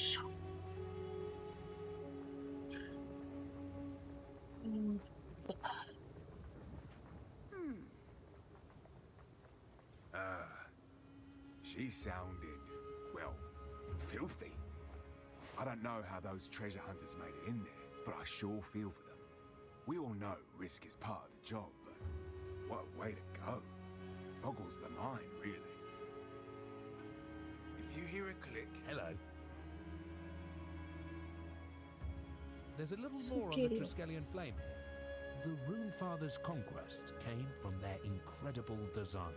しょ。うんと。She sounded, well, filthy. I don't know how those treasure hunters made it in there, but I sure feel for them. We all know risk is part of the job, but what a way to go. Boggles the mind, really. If you hear a click... Hello. There's a little more on the Triskelion flame here. The Runefather's conquest came from their incredible design.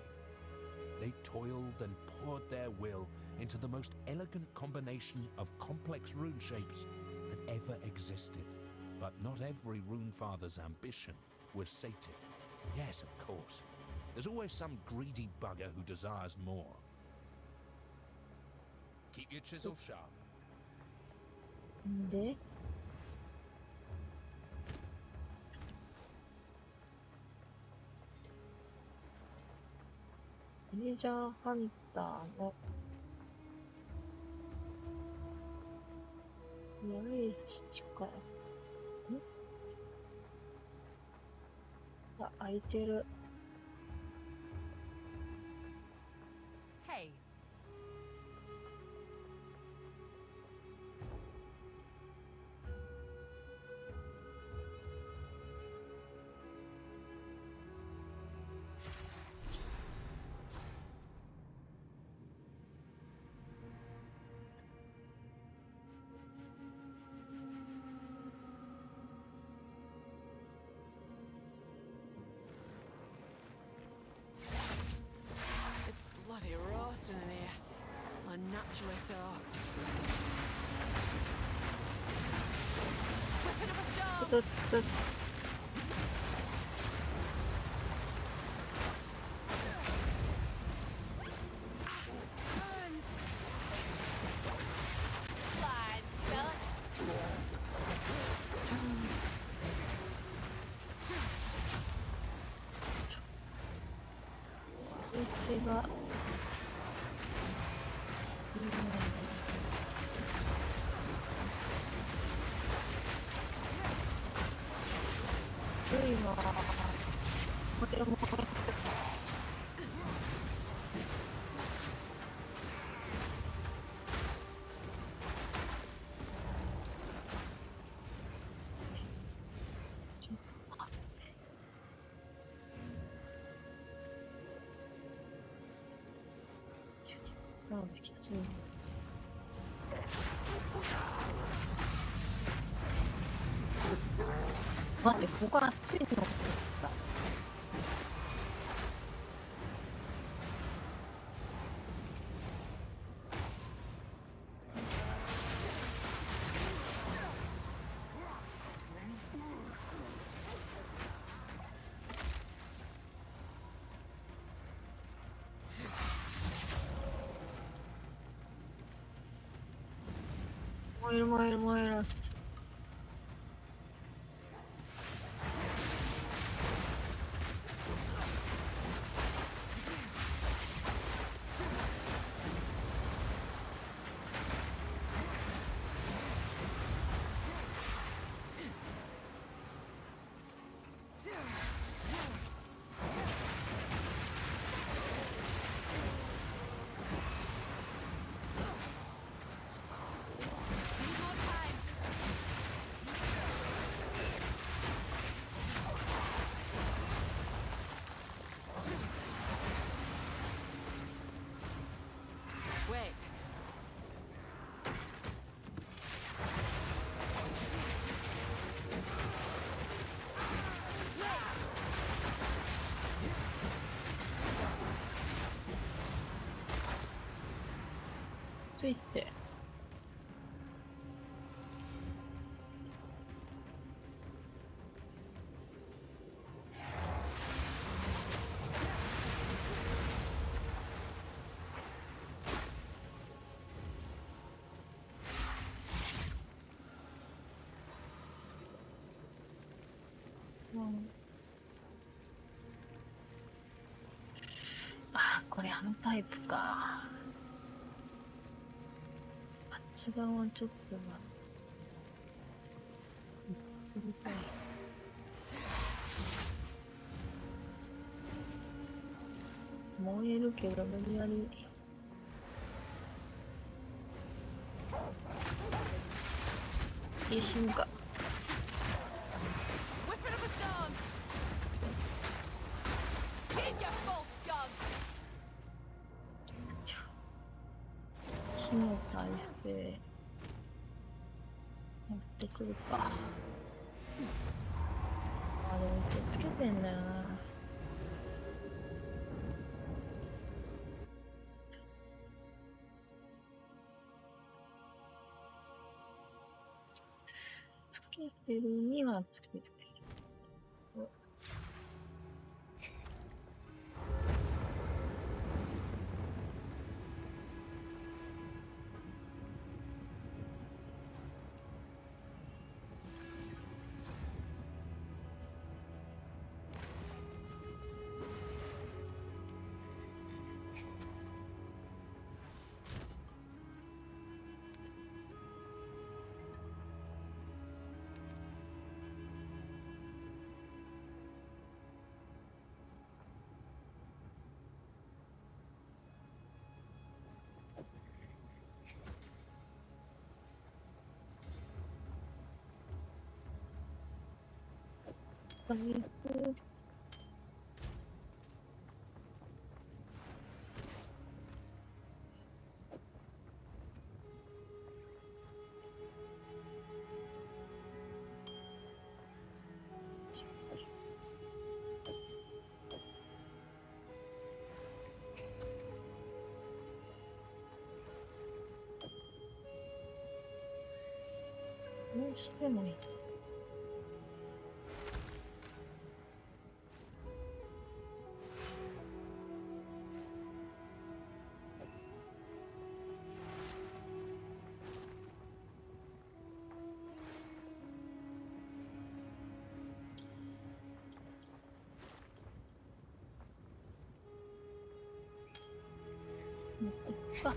They toiled and poured their will into the most elegant combination of complex rune shapes that ever existed. But not every Runefather's ambition was sated. Yes, of course. There's always some greedy bugger who desires more. Keep your chisel sharp. でトレジャーハンターの八重地か。あ、開いてる。Hey. Bloody roasting in here. Unnaturally so. Whipping up a storm! つつつ。Burns! Fine, fellas. 手が古いわ。これもきつい。待って、ここ熱いの。燃える燃える燃える。ついて。あ、これあのタイプか。あっちち側はちょっとな。うるさい。燃えるけど無理やり。死ぬか。Whip it up a storm! Take your false gods! 火の耐性やってくるか。あ、でも一応つけてんだよな。つけてるにはつけてる。回復。どうしてもいい。持ってくか。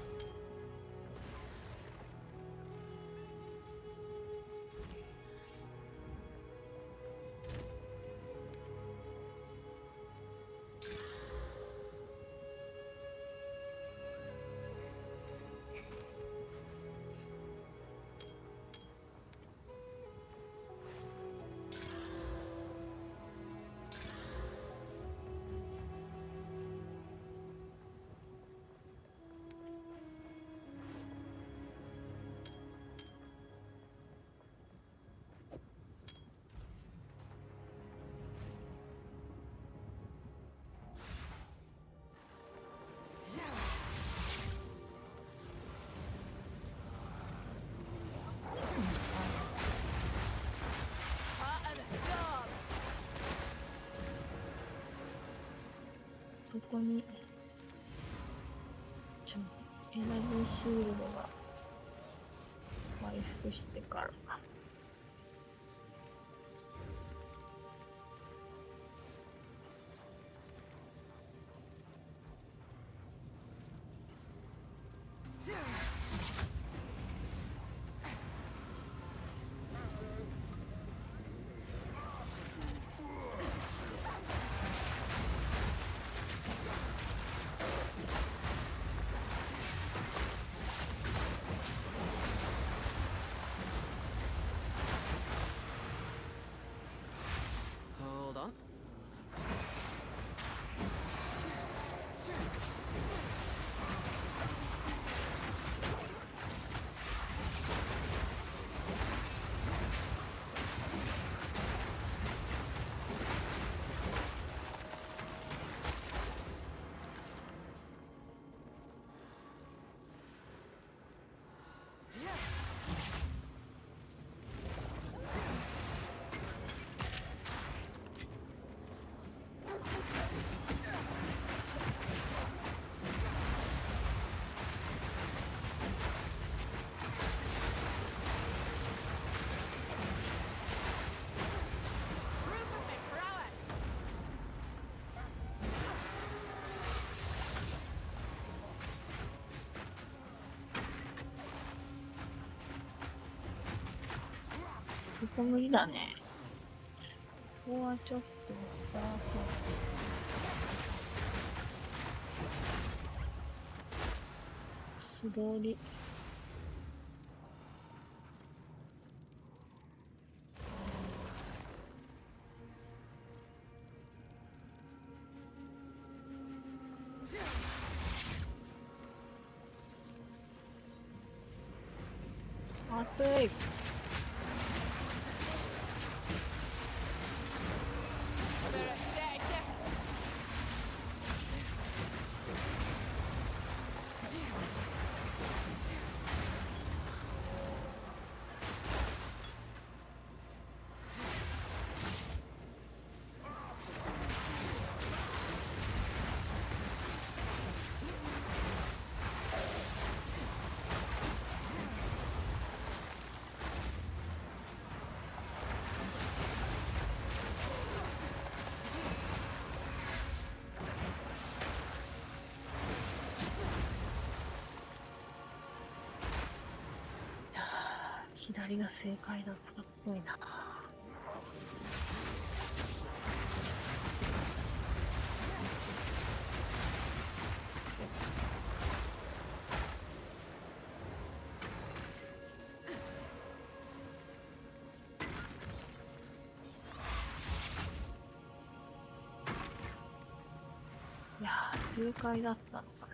そこにエナジーシールドが回復してからここ無理だね。ここはちょっと素通り。暑い。左が正解だったっぽいな。いやー、正解だったのか。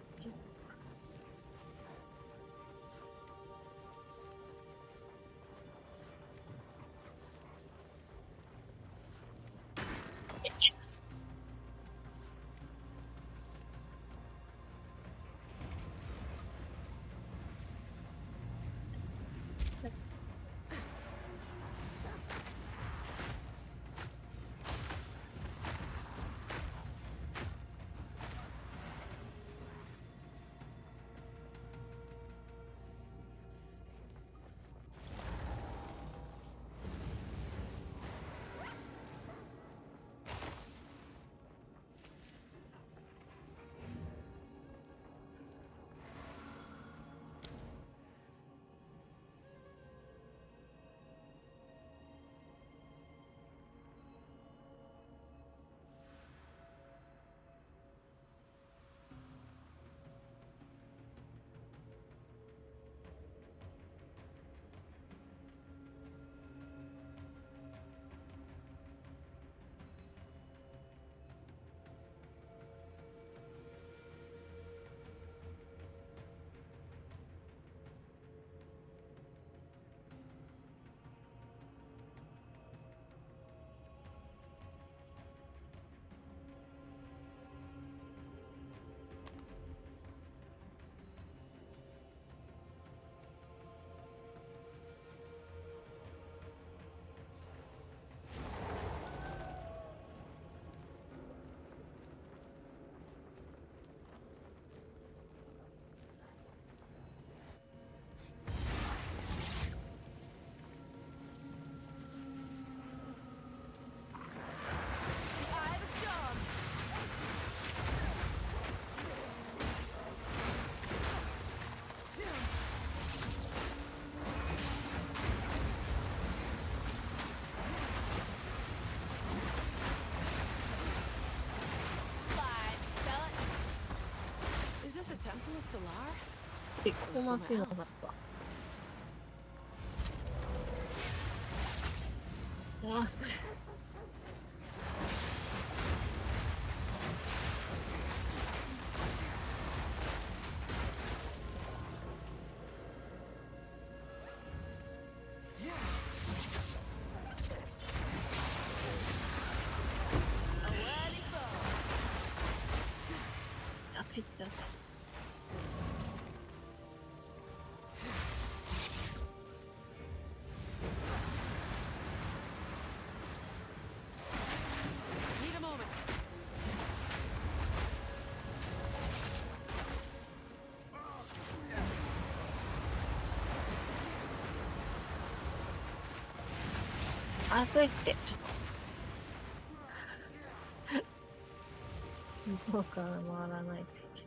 ここ間違いなかった。あっ。熱いって熱い。熱いって。向こうから回らないといけない。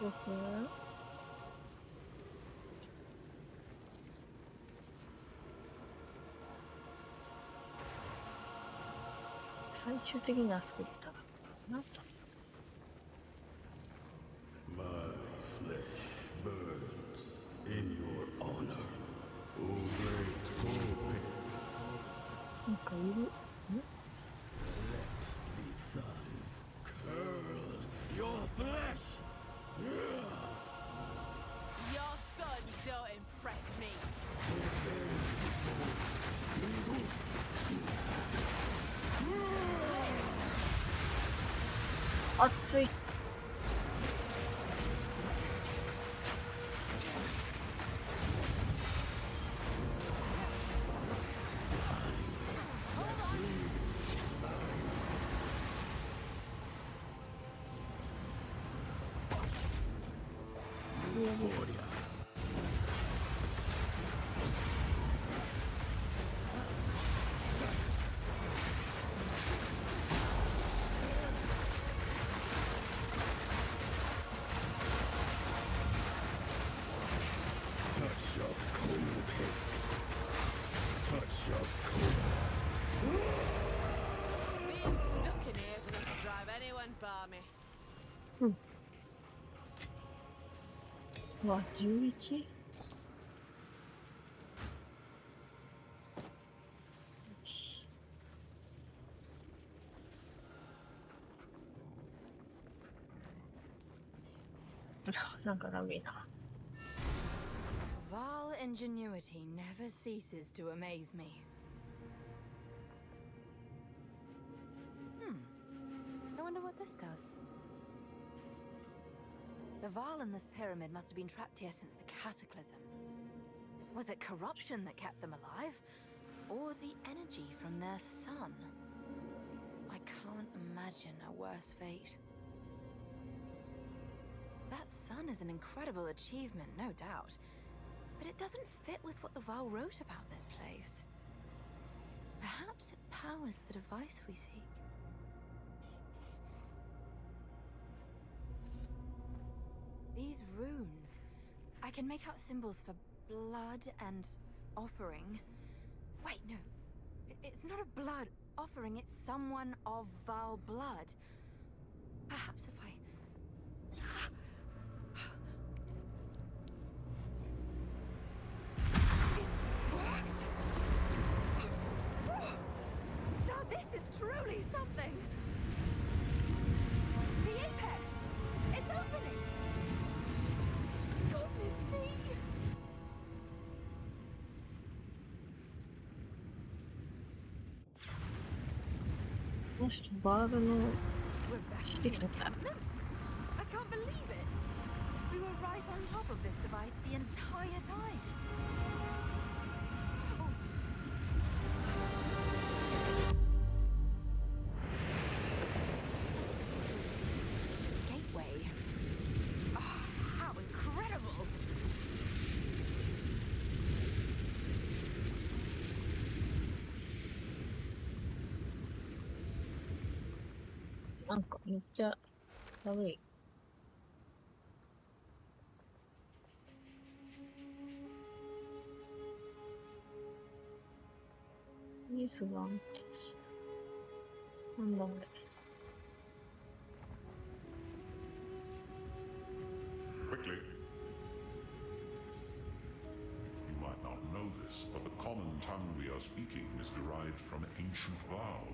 どうする？最終的にあそこでたらなと。My flesh burns in your honor, O great Copic. なんかいる？ん？ Let the sun curl your flesh. Your son don't impress me. 熱い。Touch of Copic. Touch of Copic. Being stuck in here is enough to drive anyone balmy. うわ、11？なんかダメな。Val ingenuity never ceases to amaze me. I wonder what this does. The Val in this pyramid must have been trapped here since the cataclysm. Was it corruption that kept them alive? Or the energy from their sun? I can't imagine a worse fate. That sun is an incredible achievement, no doubt. But it doesn't fit with what the Val wrote about this place. Perhaps it powers the device we seek. These runes. I can make out symbols for blood and offering. Wait, no. It's not a blood offering, it's someone of Val blood. Perhaps if I... Now this is truly something! The apex! It's opening! Goodness me! この人バールの We're back in the Speaking of that. encampment? I can't believe it! We were right on top of this device the entire time. Oh. Some sort of gateway. Ah, how incredible! なんかめっちゃ悪い。ニュースが安定しなんだこれ。 Quickly. You might not know this, but the common tongue we are speaking is derived from ancient Val.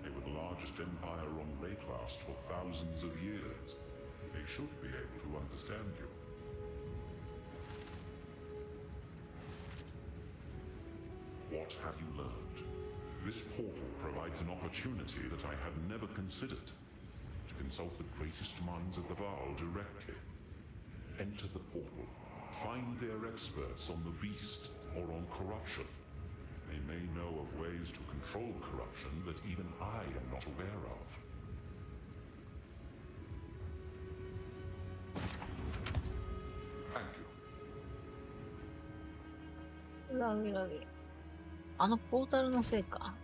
They were the largest empire on Rayclast for thousands of years. They should be able to understand you. What have you learned? This portal provides an opportunity that I had never considered. To consult the greatest minds of the Val directly. Enter the portal. Find their experts on the beast or on corruption. They may know of ways to control corruption that even I am not aware of. Thank you. ラギラギ。あのポータルのせいか。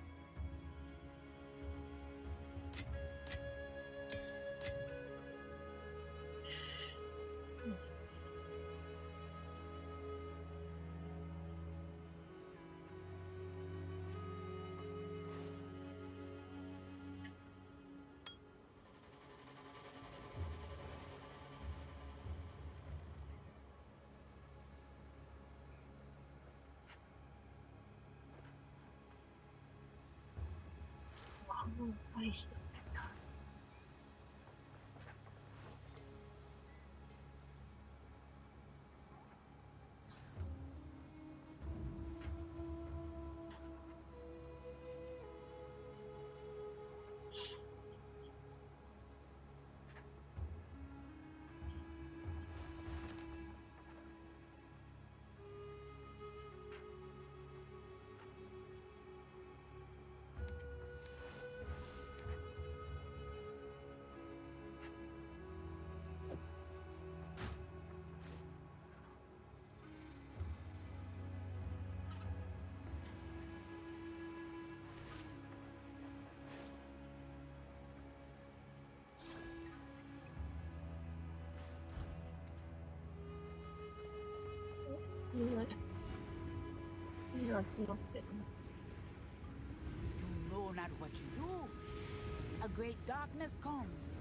い人。みんな集まってる。You know not what you do. A great darkness comes.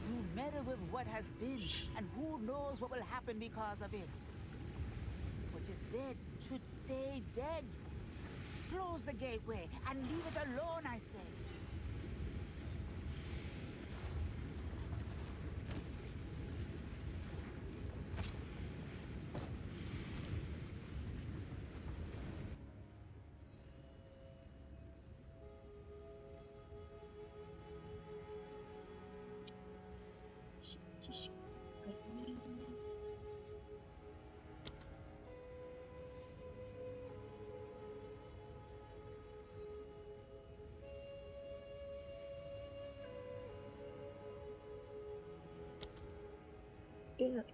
You meddle with what has been, and who knows what will happen because of it. What is dead should stay dead. Close the gateway and leave it alone, I say.出ない。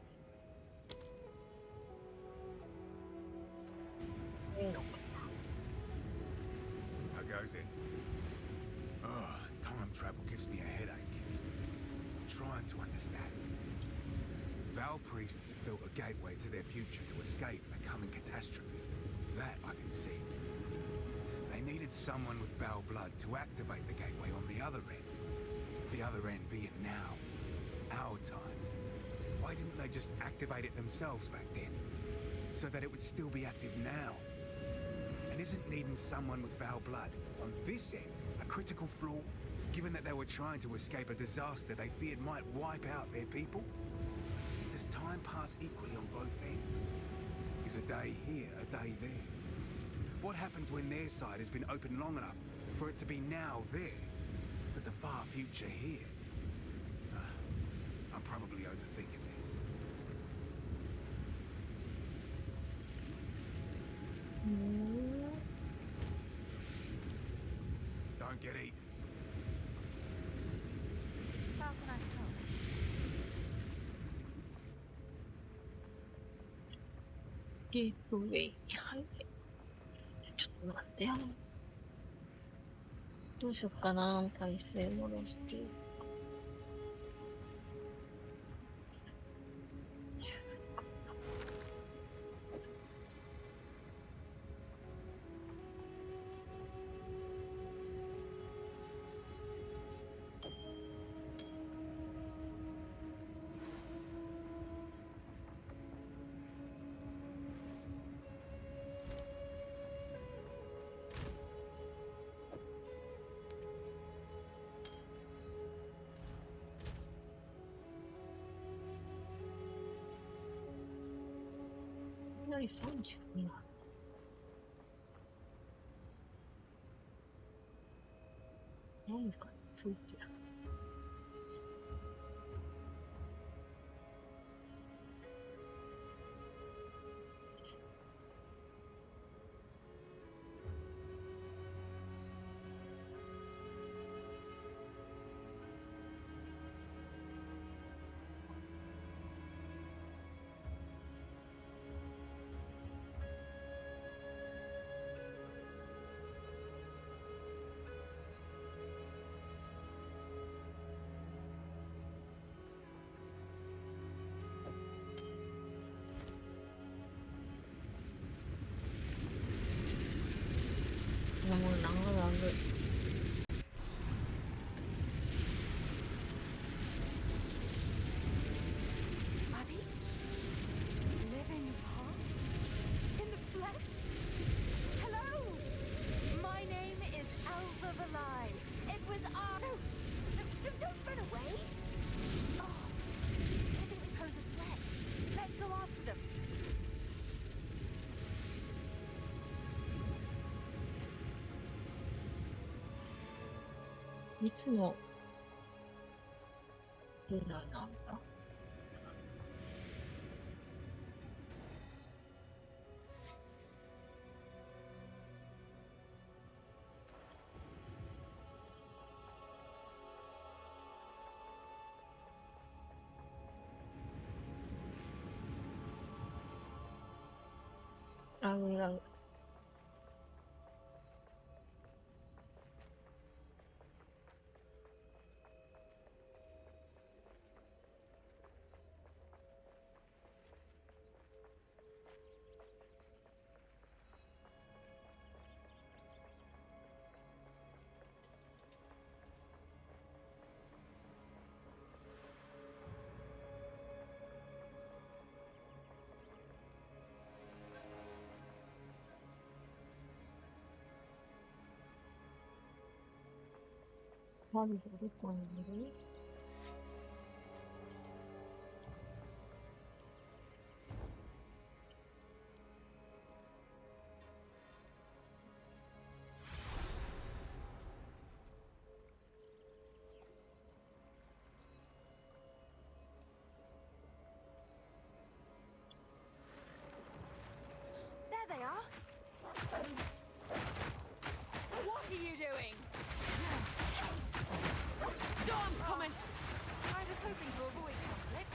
いいのか。How goes it? Oh, time travel gives me a headache. I'm trying to understand. Val priests built a gateway to their future to escape a coming catastrophe. That I can see. They needed someone with Val blood to activate the gateway on the other end. The other end being now. Our time. Why didn't they just activate it themselves back then? So that it would still be active now? And isn't needing someone with Val blood on this end a critical flaw, given that they were trying to escape a disaster they feared might wipe out their people? Does time pass equally on both ends? Is a day here, a day there? What happens when their side has been open long enough for it to be now there, but the far future here? I'm probably overthinking this. Don't get eaten. How can I help? ゲートウェイに入ってちょっと待ってよ。どうしよっかな。体勢戻して。いきなり32な。何かついてる。もう長い。Are these living hearts in the flesh? Hello! My name is Aldur. It was our いつのディナーなんだ。ラグラグ。まずどこにいる？There they are. What are you doing? Storm's coming. I was hoping to avoid conflict.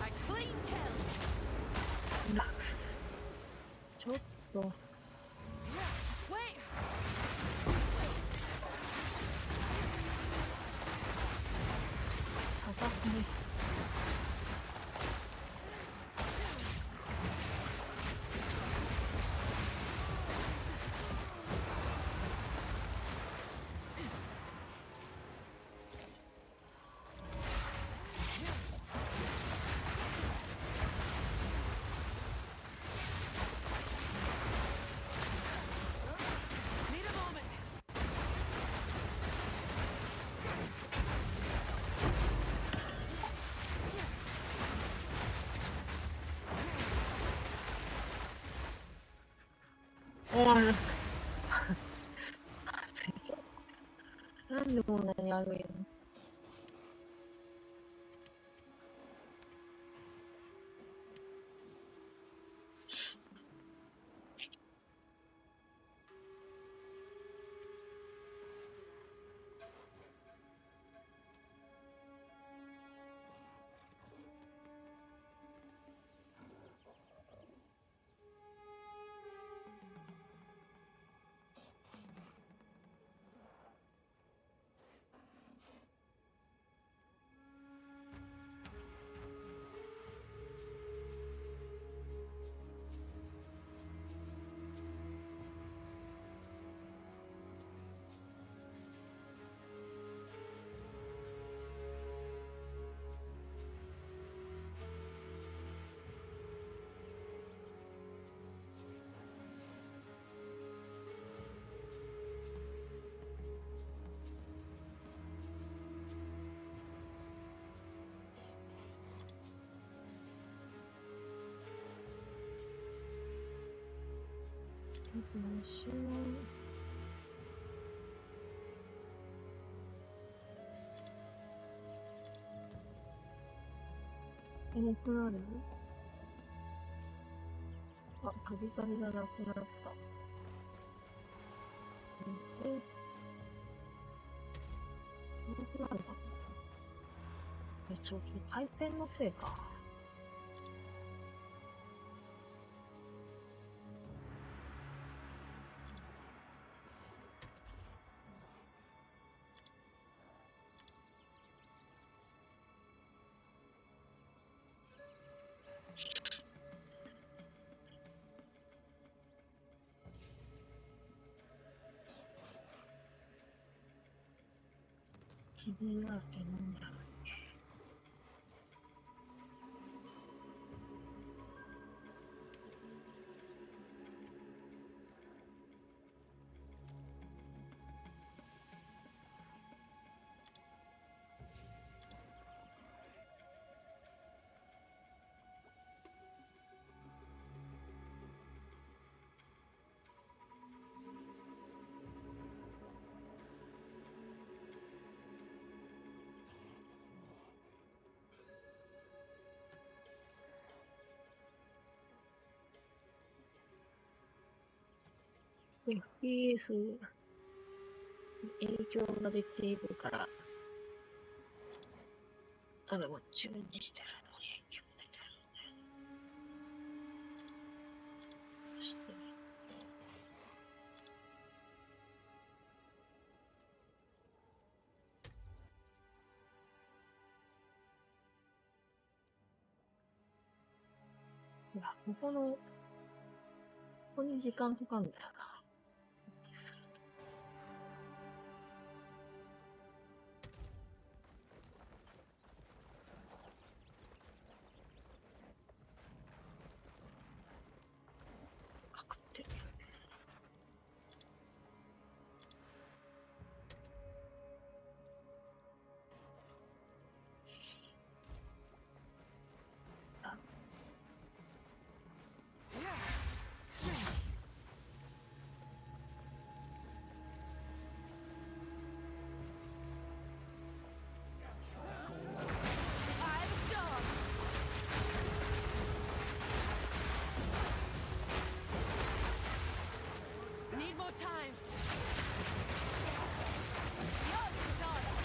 A clean kill. ちょっと Wait. 高すぎ。Need a moment. おい。なんでこんなに悪いの？重くなる？あ、カビカビがなくなった。重くなるかな？ちょっと回転のせいか。自分はってなんだろう。FPS に影響が出ているから、でも注意してるのに影響出てるんだよね。そして、いや、ここに時間かかるんだよな。するとかくってるよね。Need more time. You're the starter.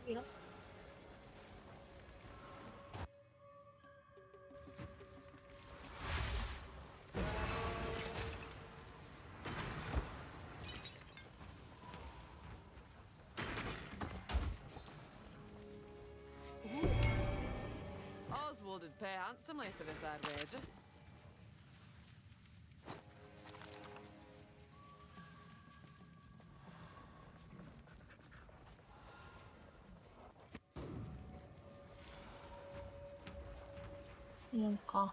Yeah. Oswald would pay handsomely for this, I'd wager. Nunca.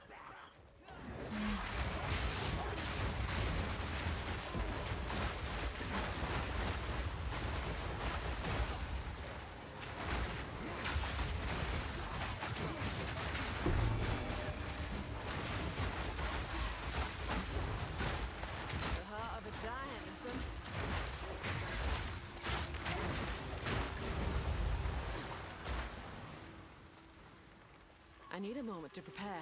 The heart of a giant, listen. I need a moment to prepare.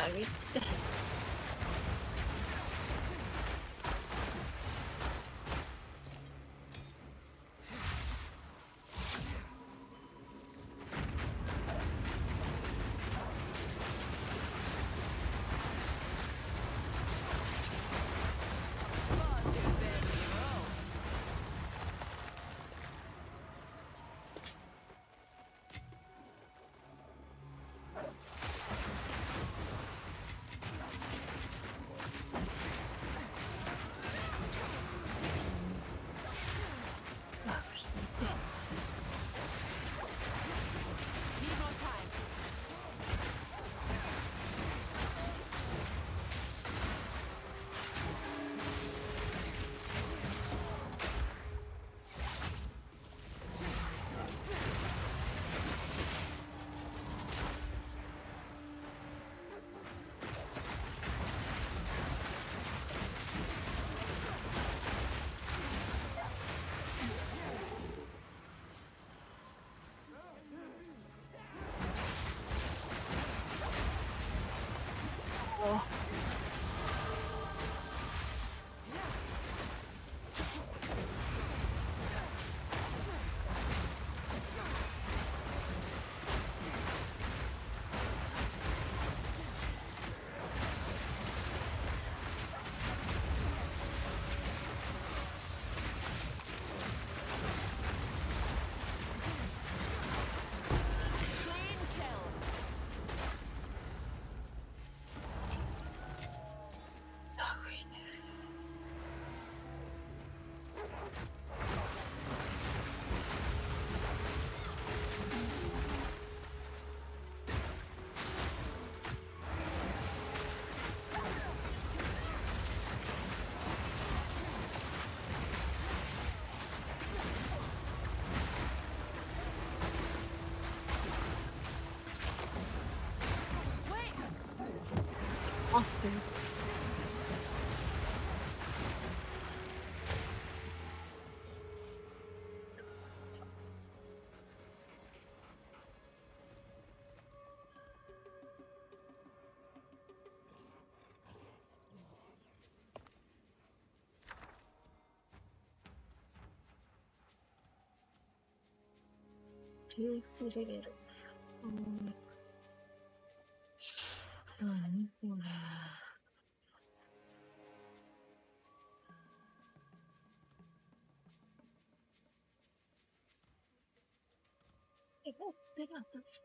あげて。あって。11レベル。何これ。手が立つ。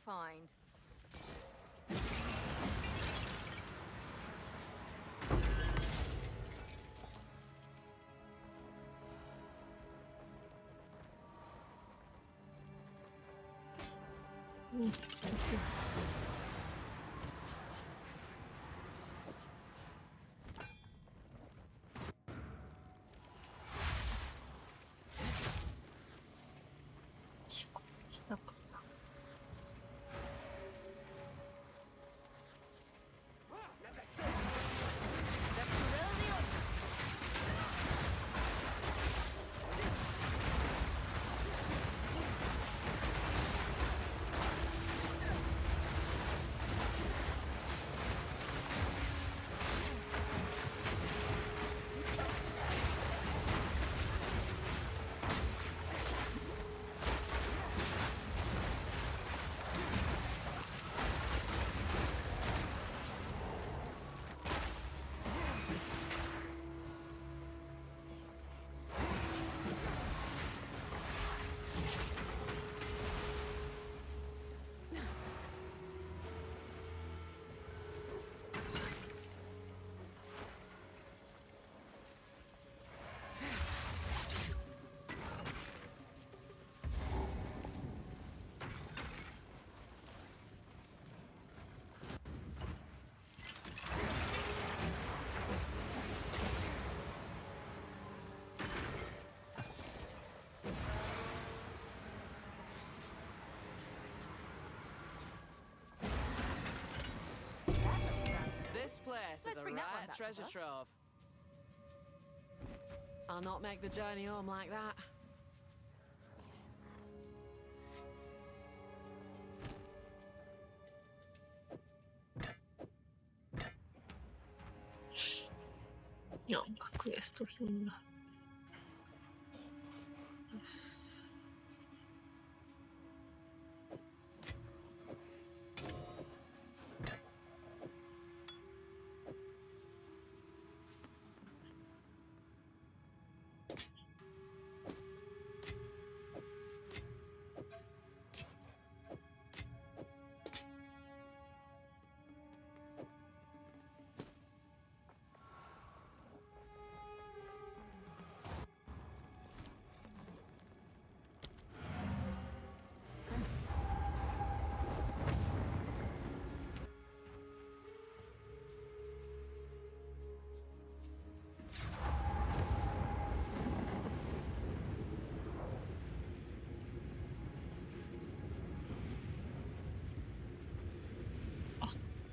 find.したかな。This place is Let's a bring that one right back treasure with us. trove. I'll not make the journey home like that.なんかクエストすんだ。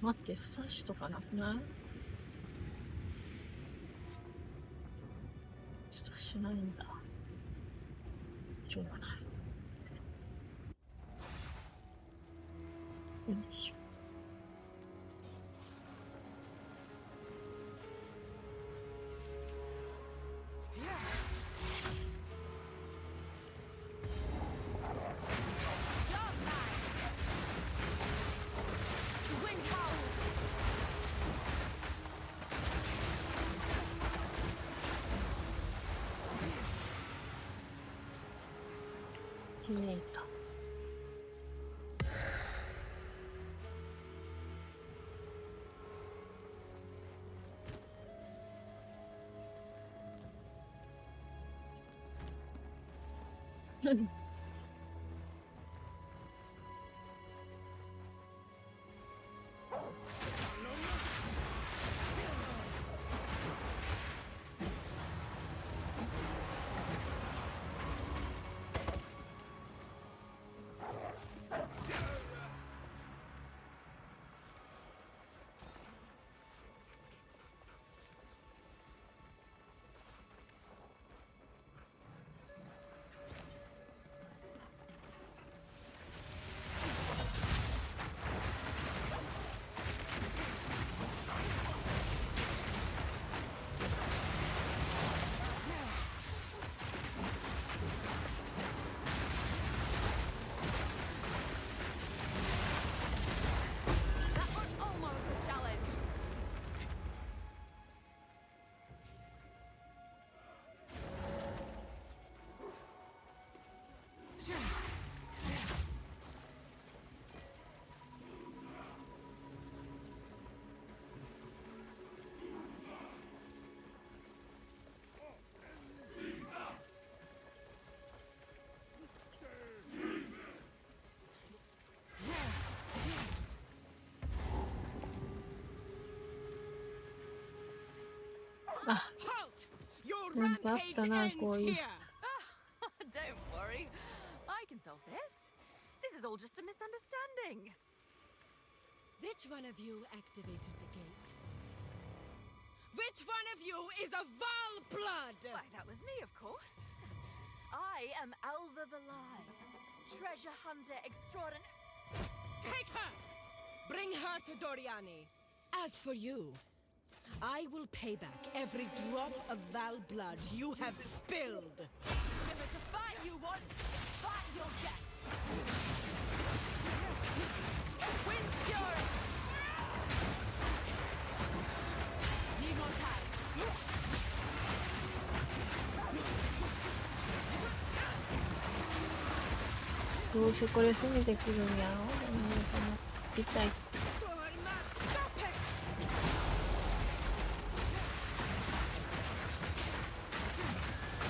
待って、サッシとかなくない？サッシないんだ。しょうがない。よいしょ。見えた。Halt! Your なんかあっ rampage たな、 ends こういう。 here! Don't worry. I can solve this. This is all just a misunderstanding. Which one of you activated the gate? Which one of you is a Val blood? Why, that was me, of course. I am Alva the Lie, treasure hunter extraordinaire. Take her! Bring her to Doriani. As for you, I will pay back every drop of Val blood you have spilled. If it's a fight you want, fight your death. Wind's fury. Need more time. どうせこれ攻めてくるんやろ。痛い。Stop it!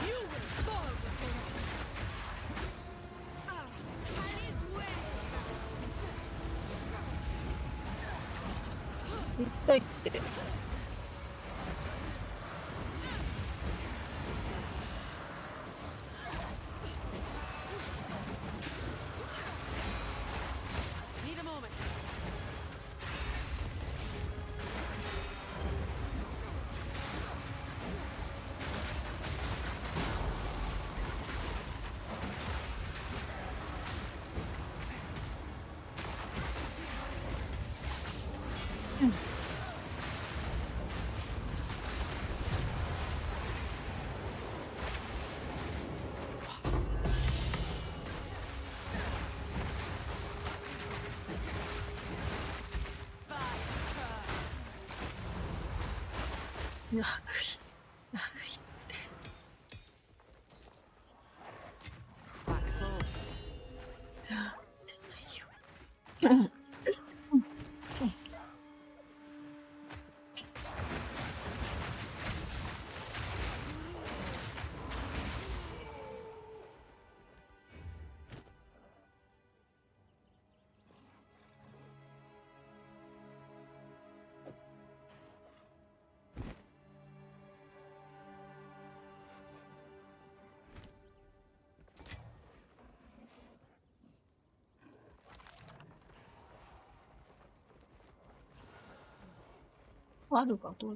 You will fall before us. Ah, Chinese way. 痛いって。Need a moment. Back slow. あるかどう？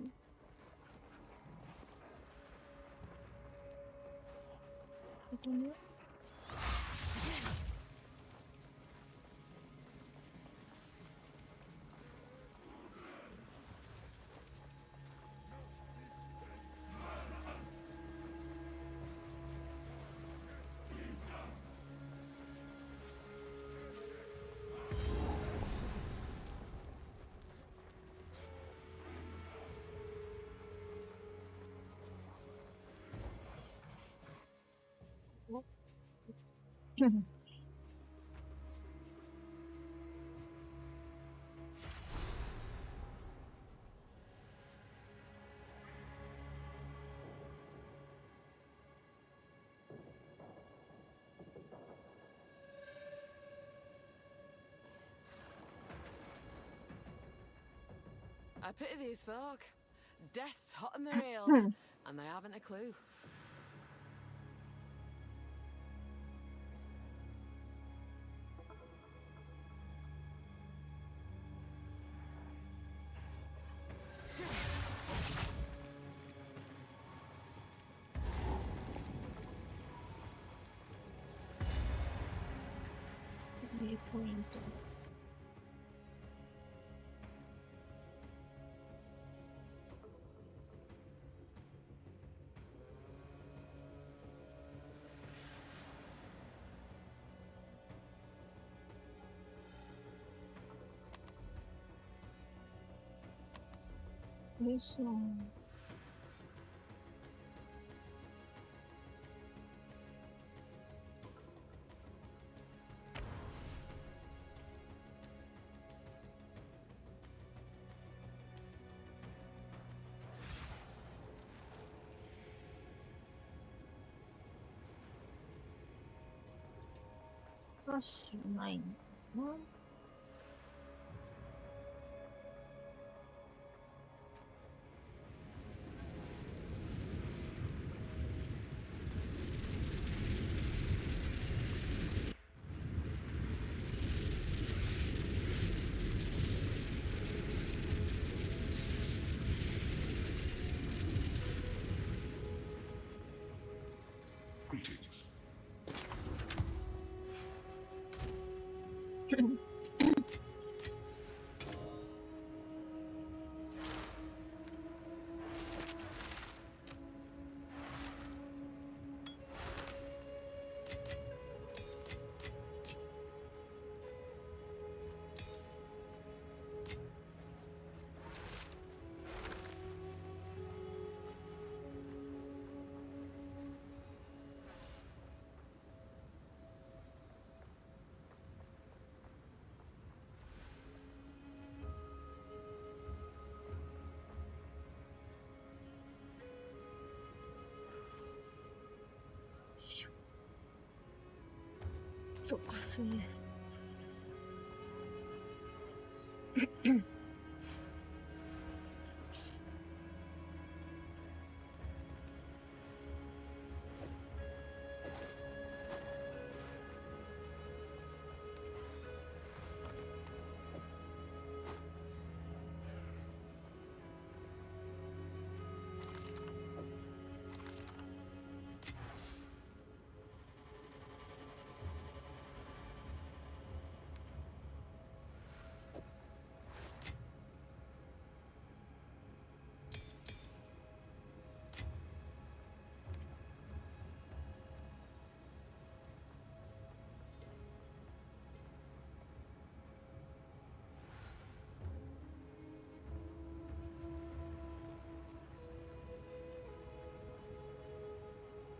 ね。I pity these folk. Death's hot on their heels, and they haven't a clue. Point. Listen. Rush ないのかな。属性。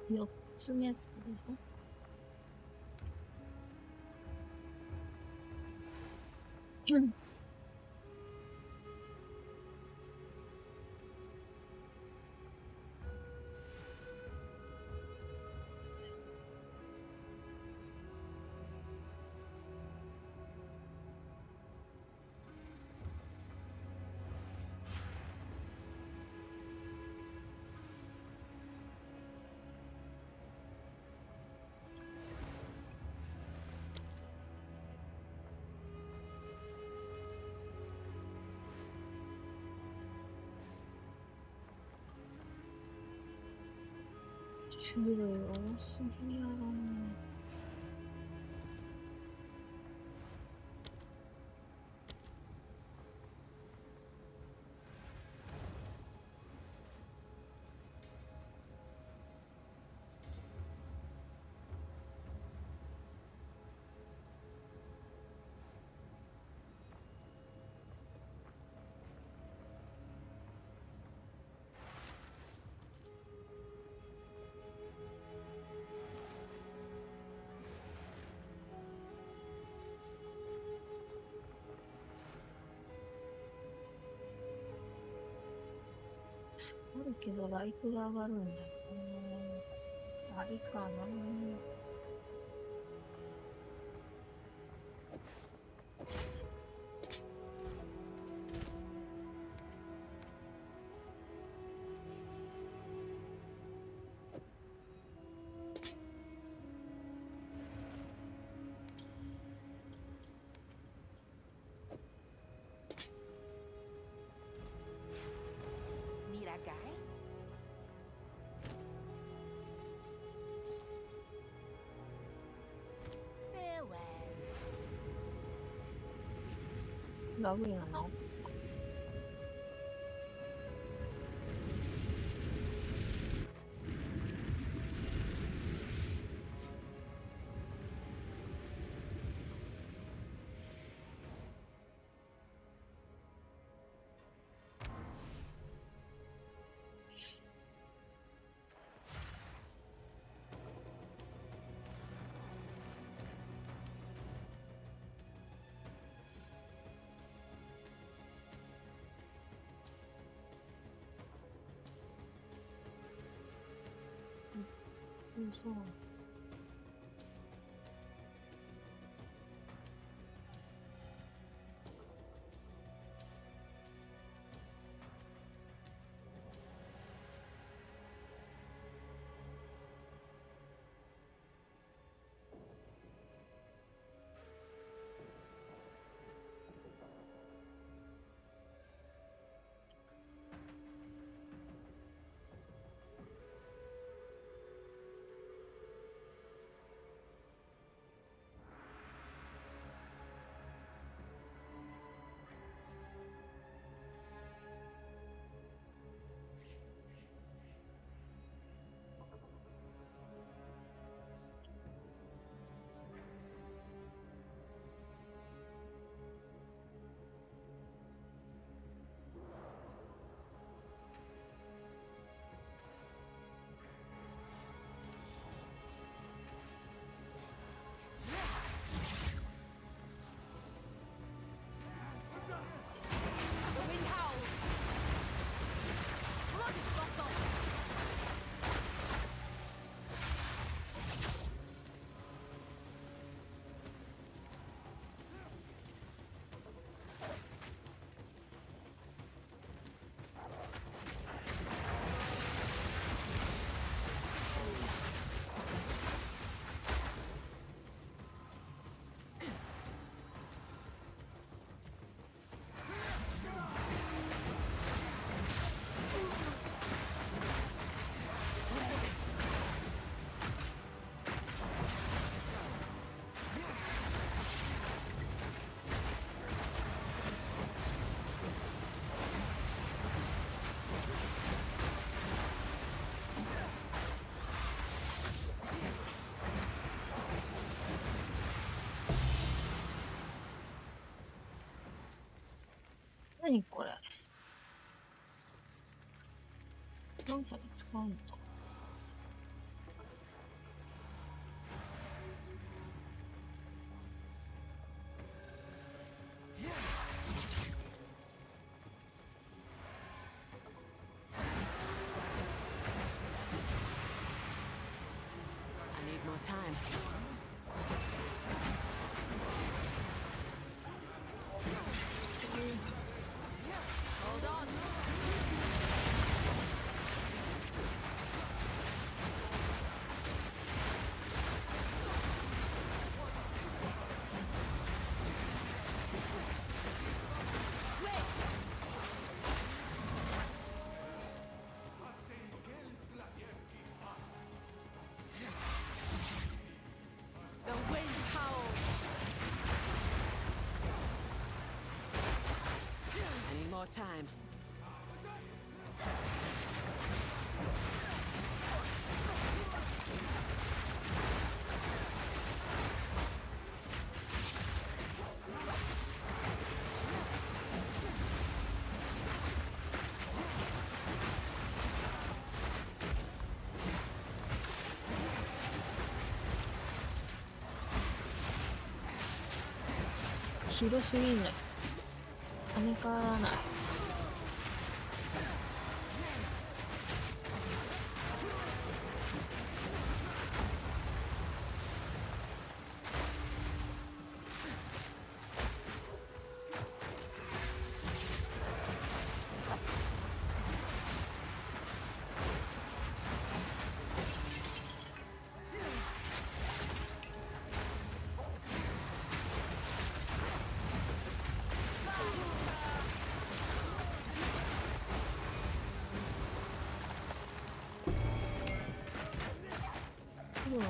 4つ目ってこと？うん。種類多すぎやろ。あるけどライトが上がるんだよね。あれかな。Guy? Farewell. ラグやな。そう。何これ。何かに使うのか。I need more time. Hold on. The wind howls. I need more time.広すぎない。跳ね返らない。うん。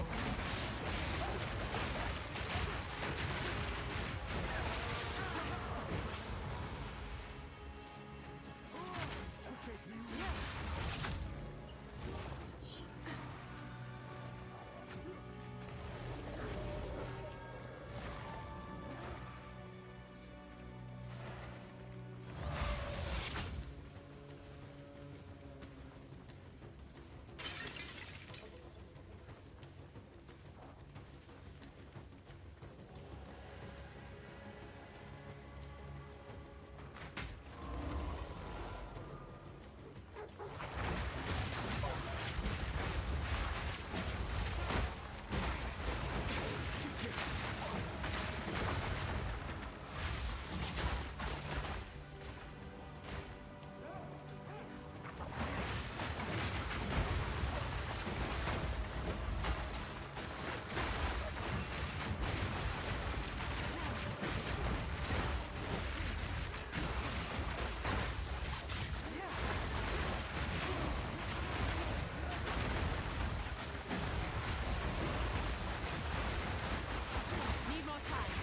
Need more time.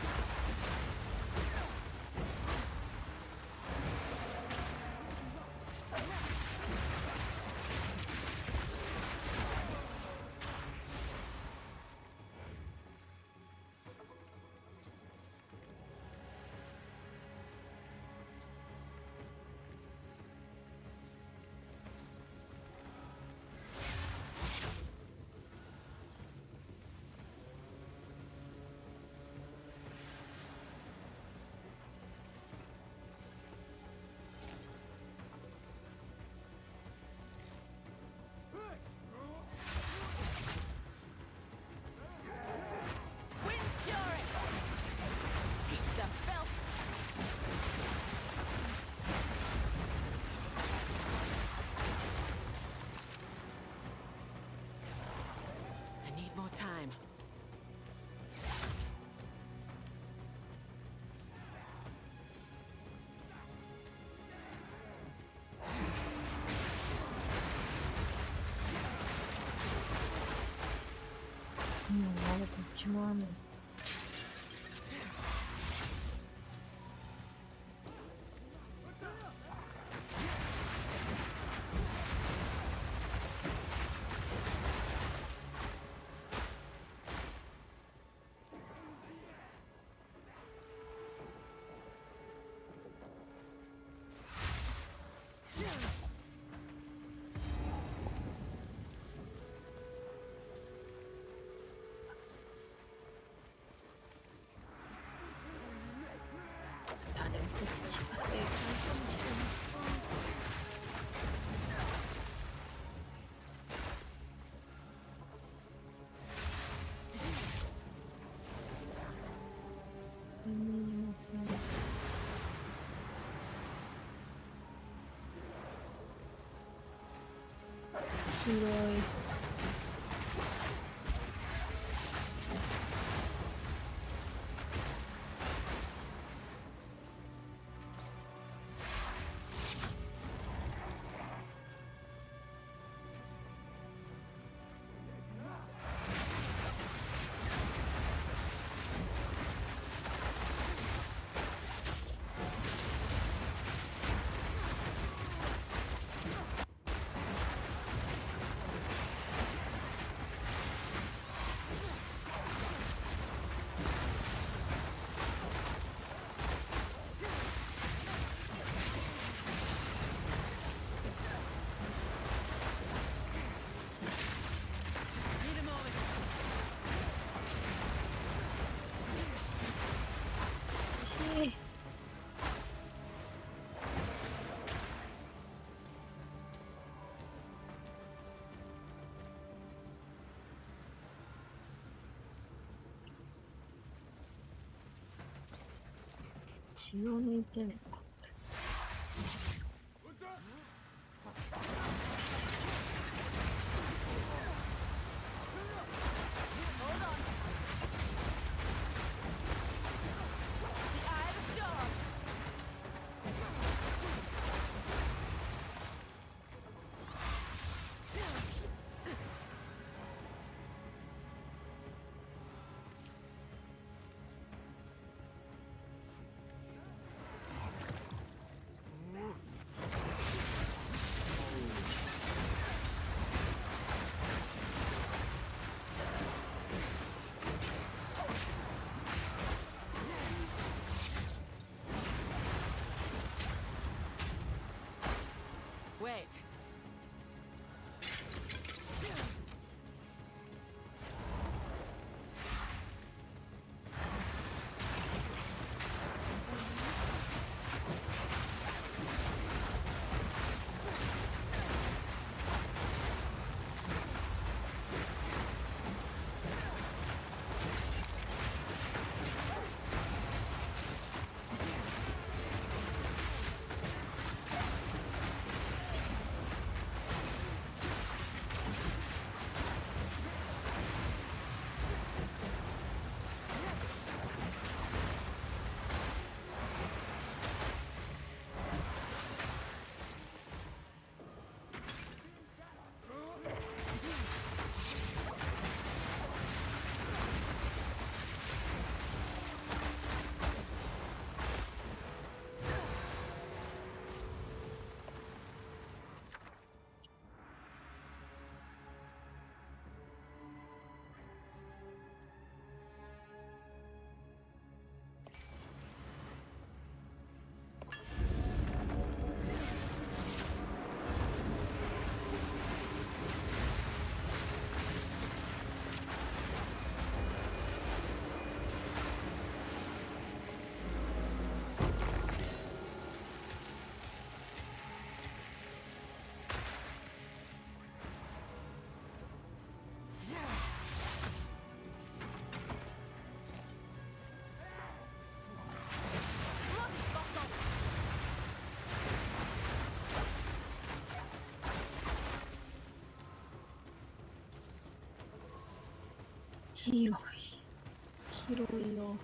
Wind's fury. Piece of filth. I need more time.あれこっちもあるの。ちが正解かもしれない。広い。血を抜いてるのか。Wait.広い。広いよ。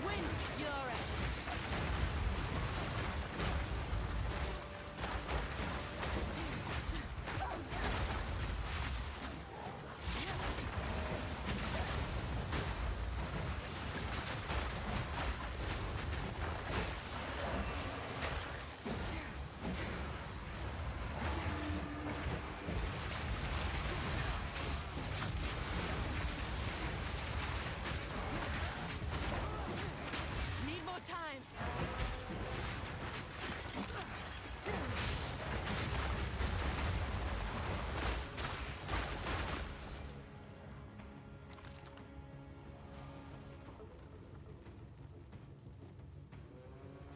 Wind Fury!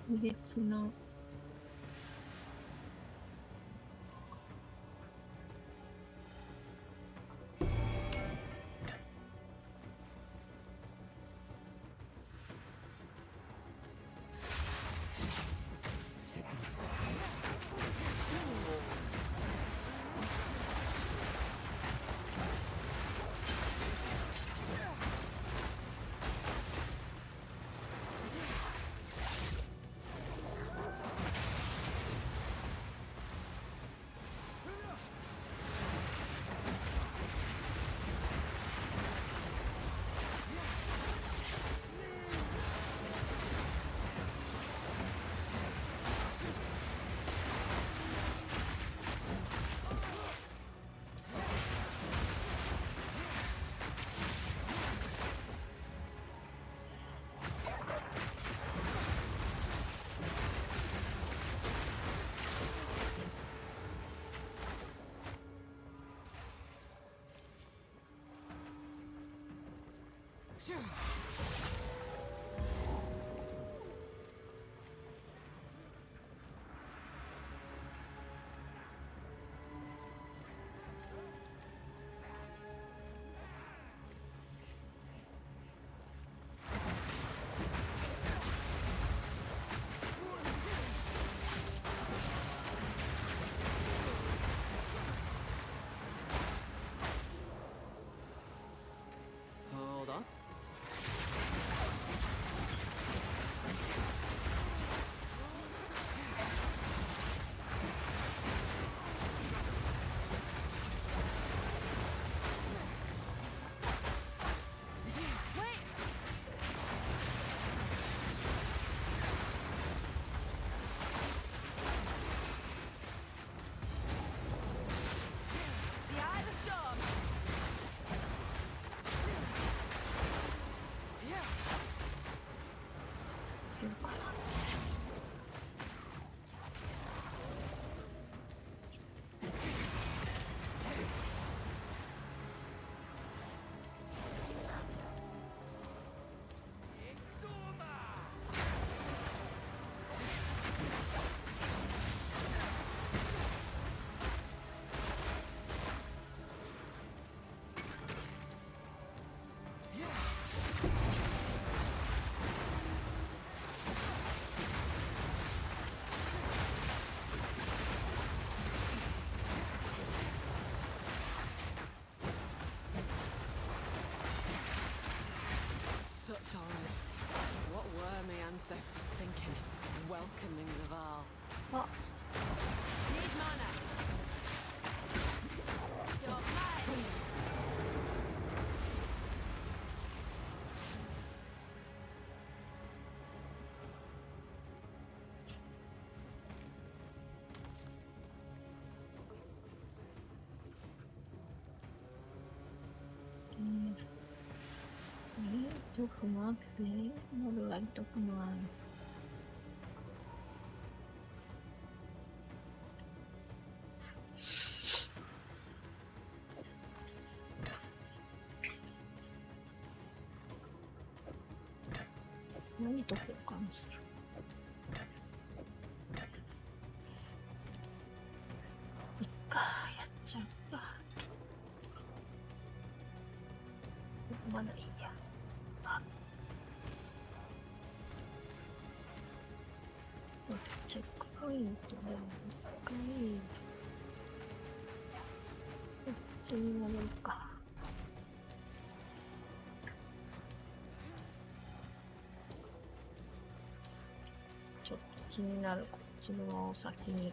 特別なSuch honors. What were my ancestors thinking? Welcoming the Val. あ Need mana. Your mind. 不満って夜割と不満。何と交換する？いっか、やっちゃうか。まだいいや。あ、チェックポイントでも一回こっちに戻るか。ちょっと気になるこっちの先に。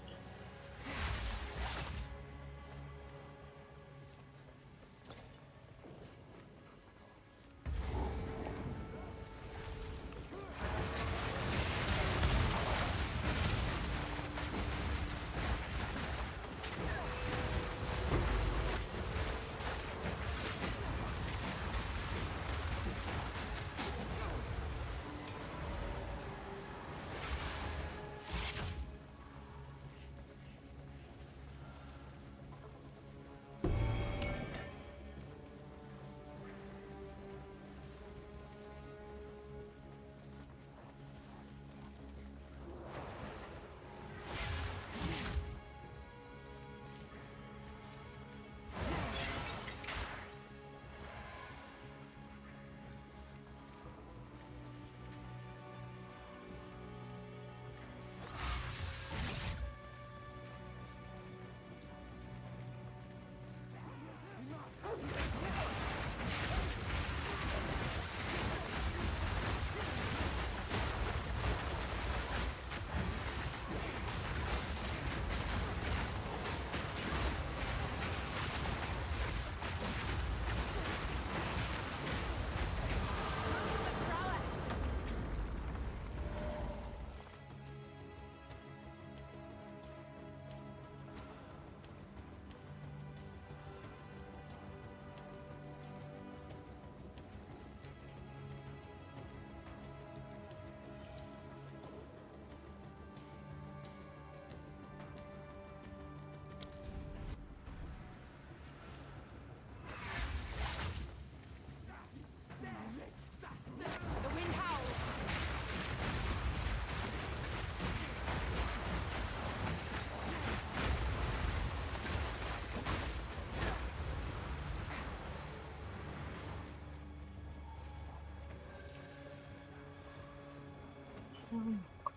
のか。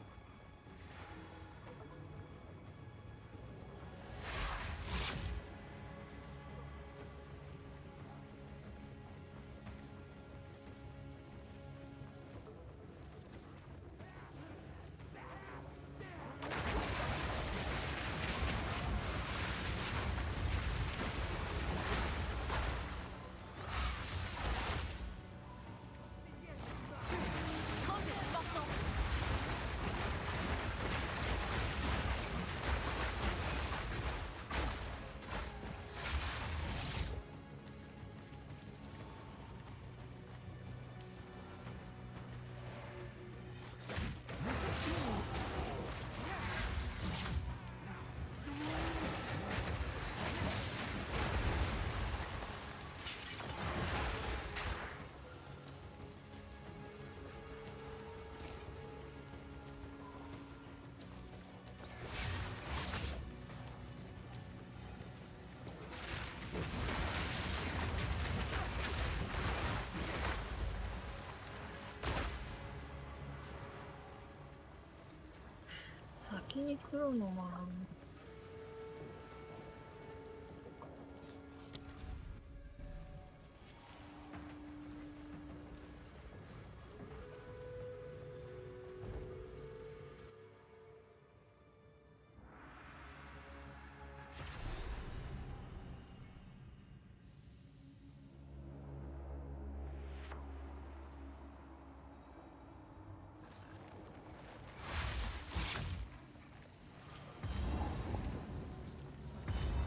先に黒のもらう。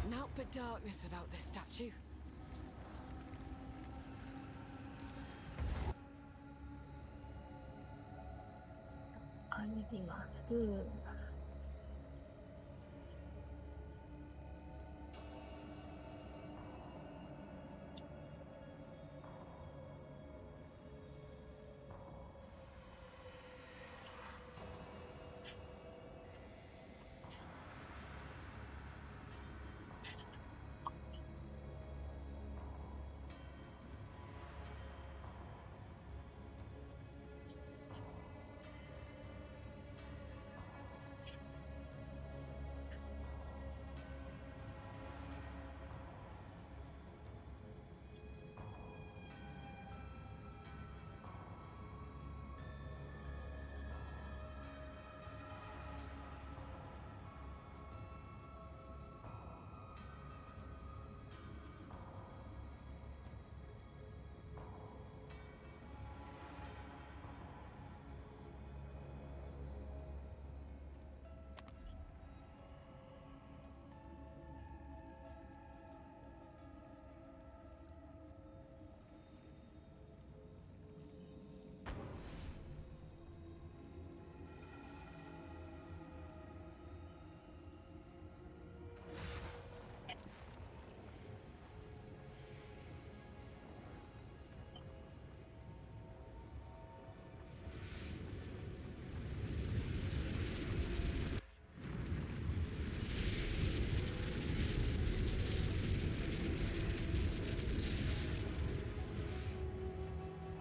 Naught but darkness about this statue. 帰ります。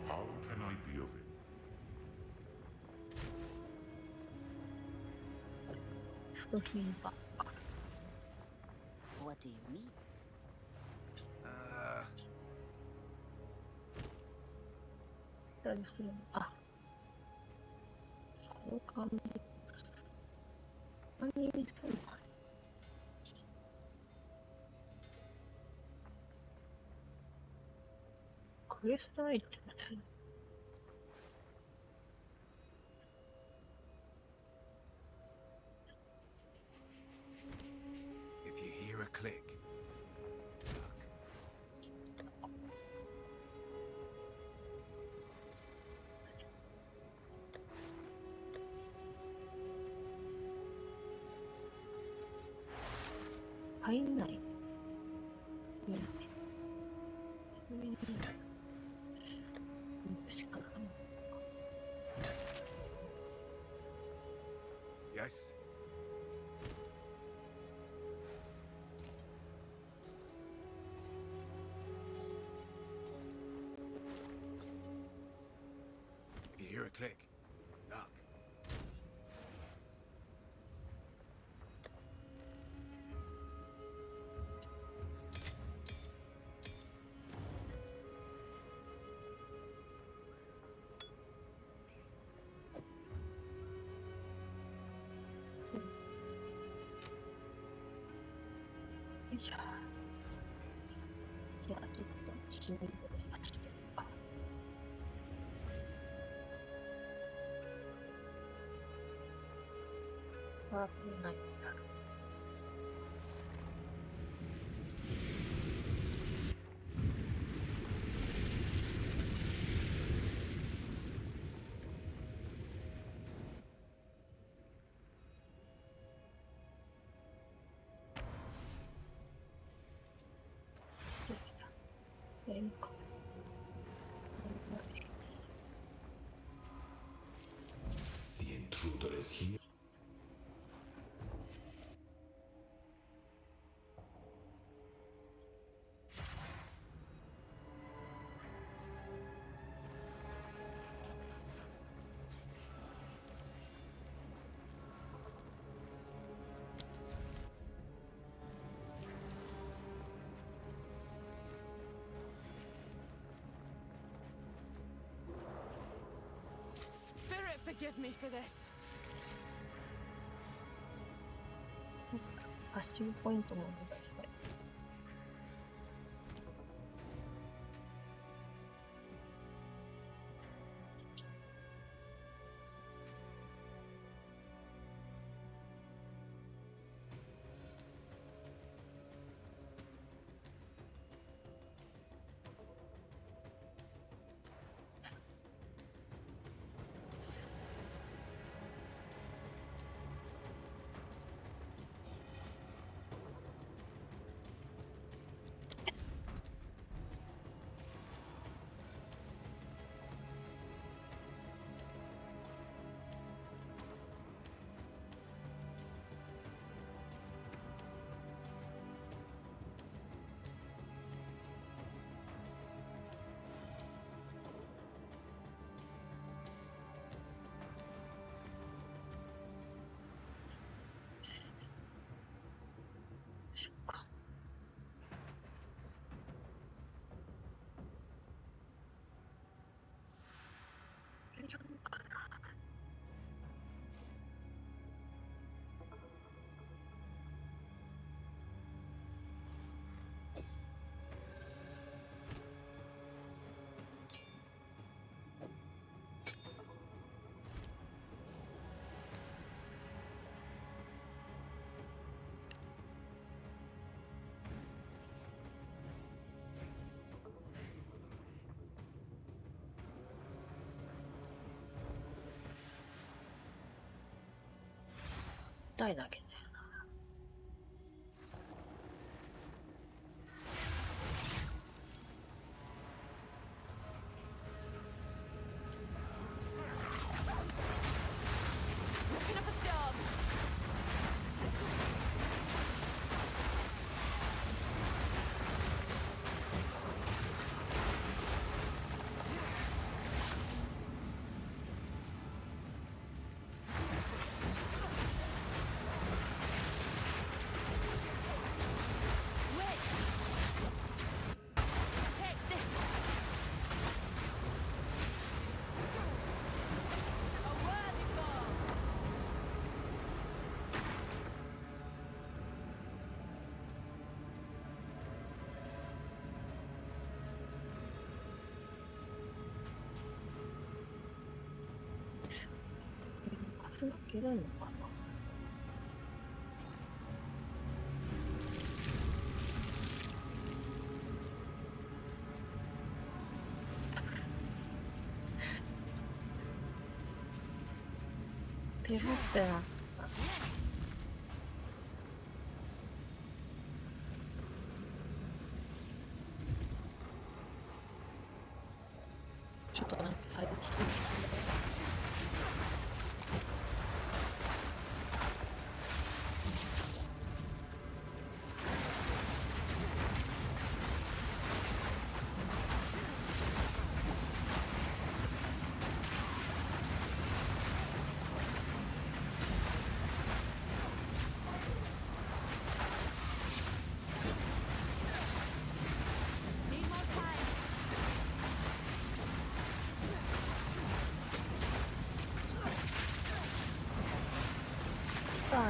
How can I be of it? ストヒーバー。What do you need? 何するの？あ、交換で。何にするの？クエストアイテムだよね。If you hear a click, look. 入んない。見えない。見えない。しかない。Yes? If you hear a click, knock. しょ。じゃあちょっとシミで刺してみるか。あ、こんなになる。やるか。The intruder is here. Spirit, forgive me for this. パッシブポイントもお願いしたい。痛いだけね。Looking up a storm. Wait. Take this. A worthy foe. さすがけるのかな。ペロってなった。ちょっとなんか最後きつい。Need more time. さあ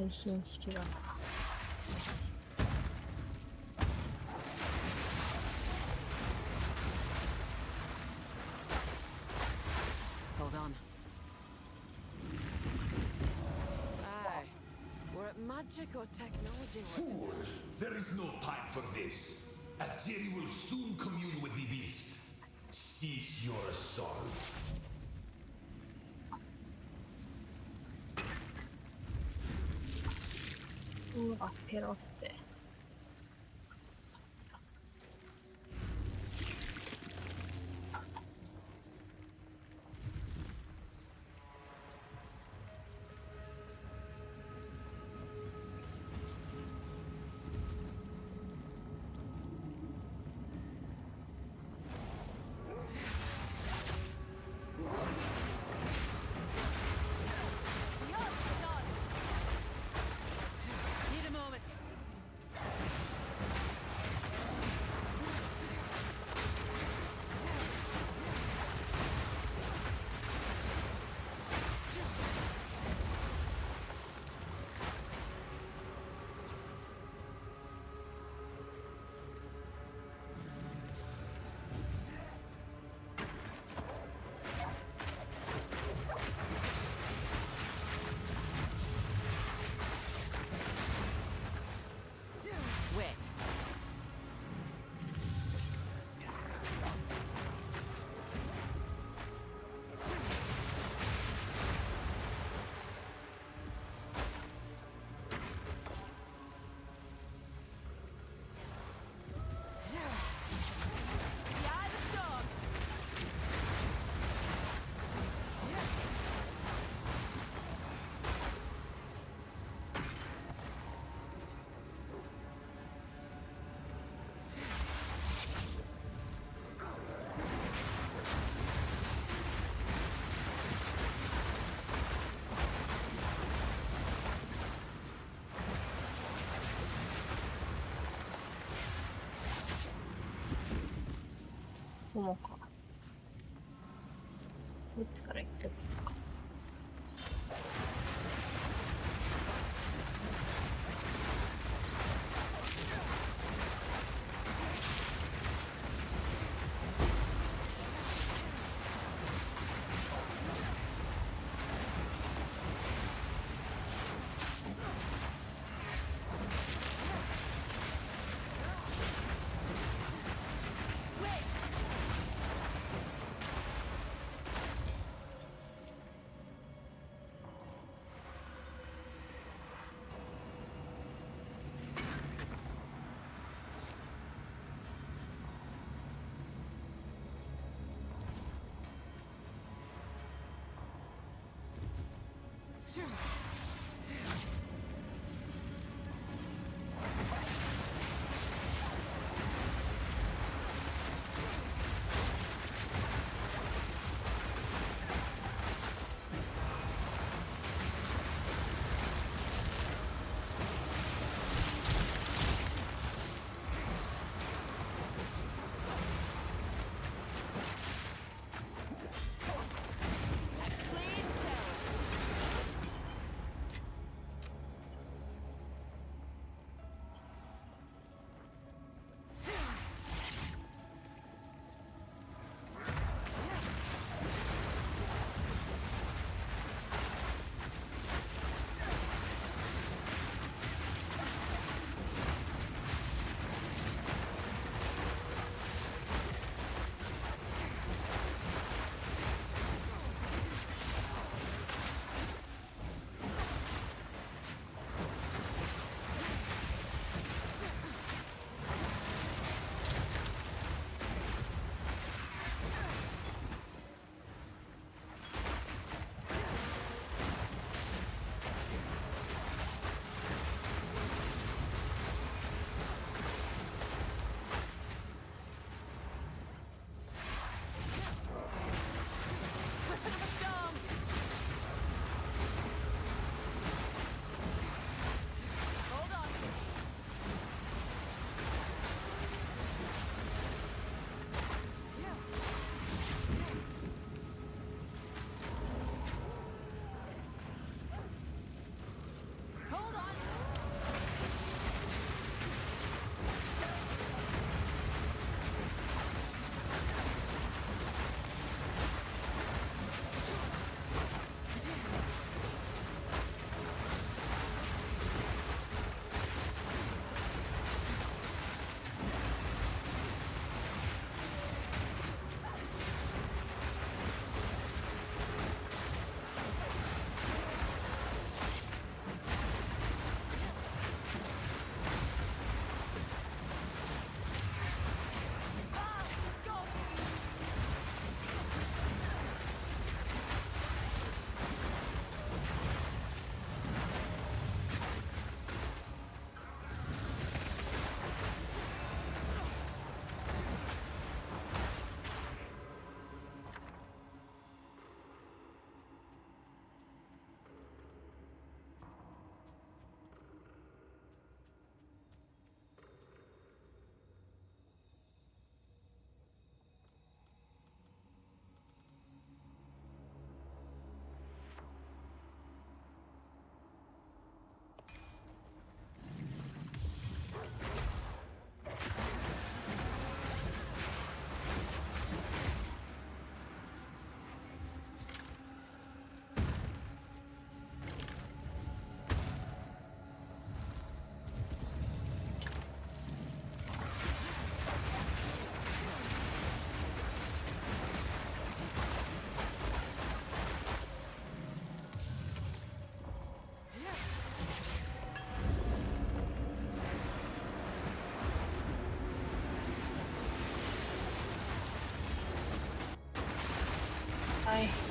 最新式だな。Hold on. Aye. We're at magic or technology. Fool! There is no time for this. Azeri will soon commune with the beast. Cease your assault. うわ、ペロって。Need a moment. Wait. The eye of the storm.こもか。どっちから行けばいいのか。Clean kill. ない。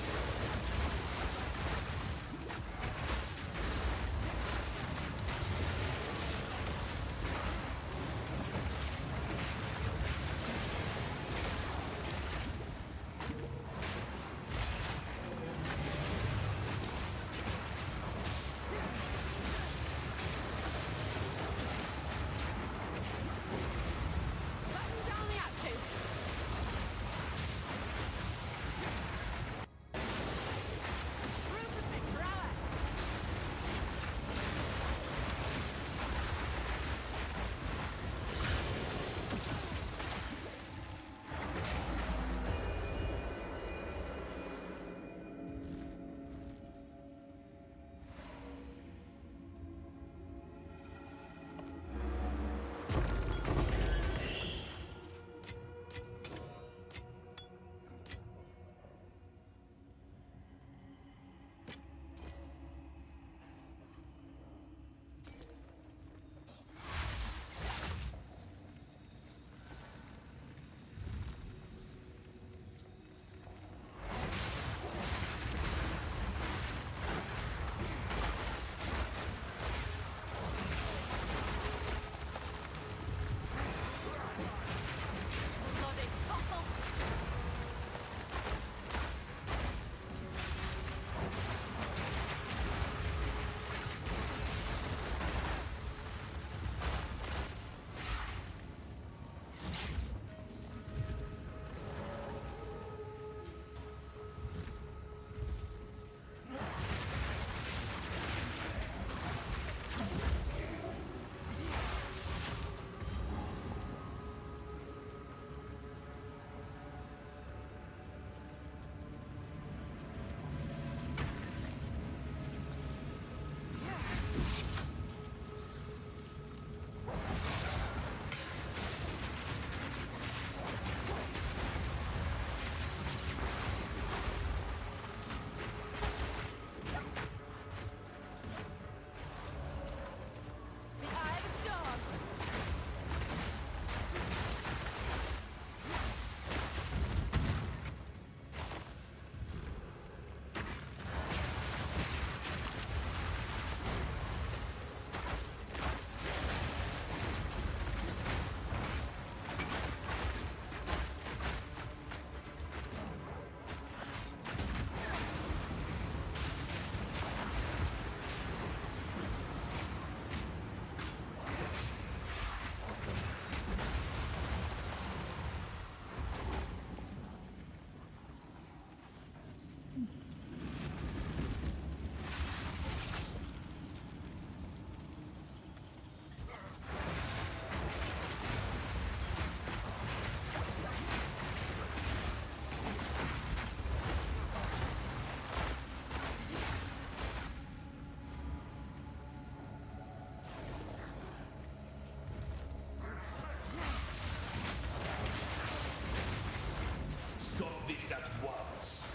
This at once.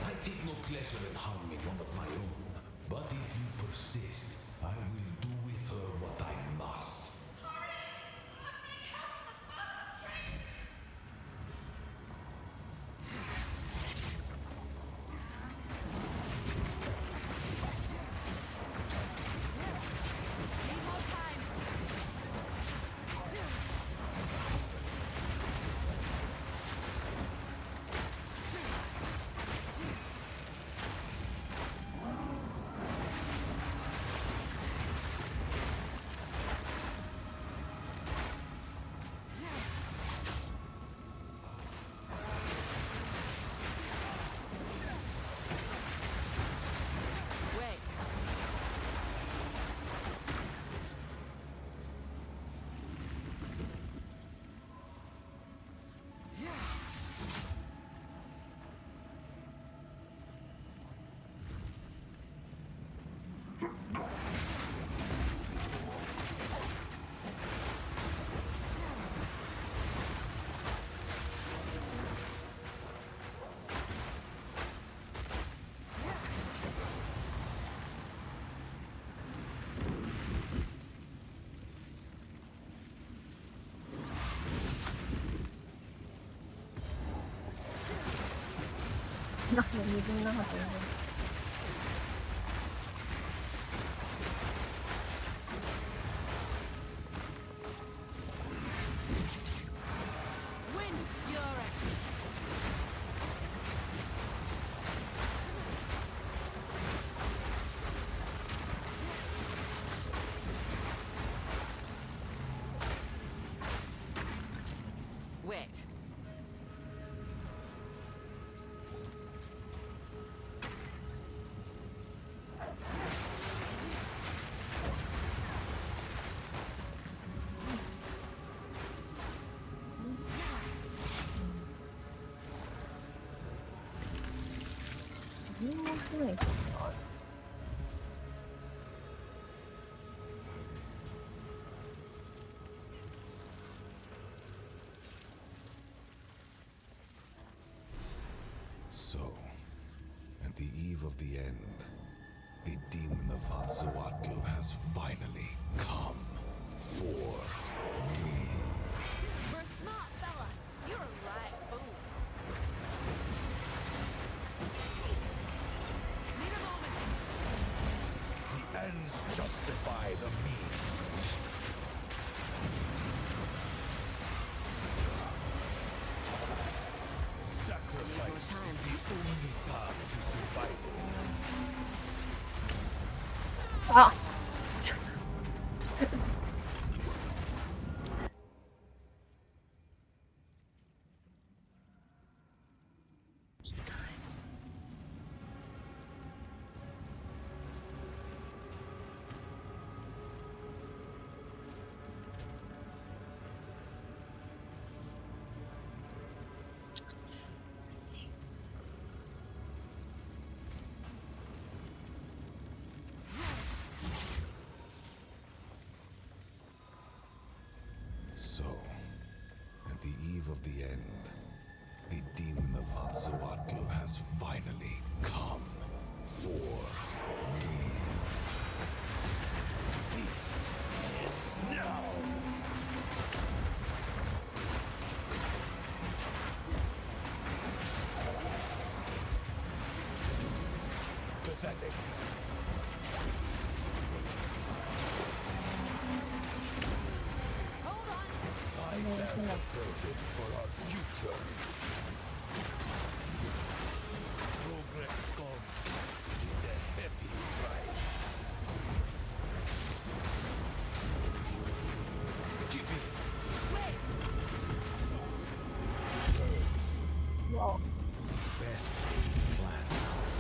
I take no pleasure in harming one of my own, but if you persist, I will do with her what I must. なんか水の中と思う。Wet. So, at the eve of the end, the demon of Azawatl has finally come for me. You're a smart fella. You're a right fool. Need a moment. The ends justify the means. Sacrifice is the only path to survival. あSo, at the eve of the end, the demon of Azawatl has finally come for me. This ends now. Pathetic. Hold on. I am perfect for our future. Progress comes with a heavy price. Give in. Wait. Serve. うわ Best laid plans.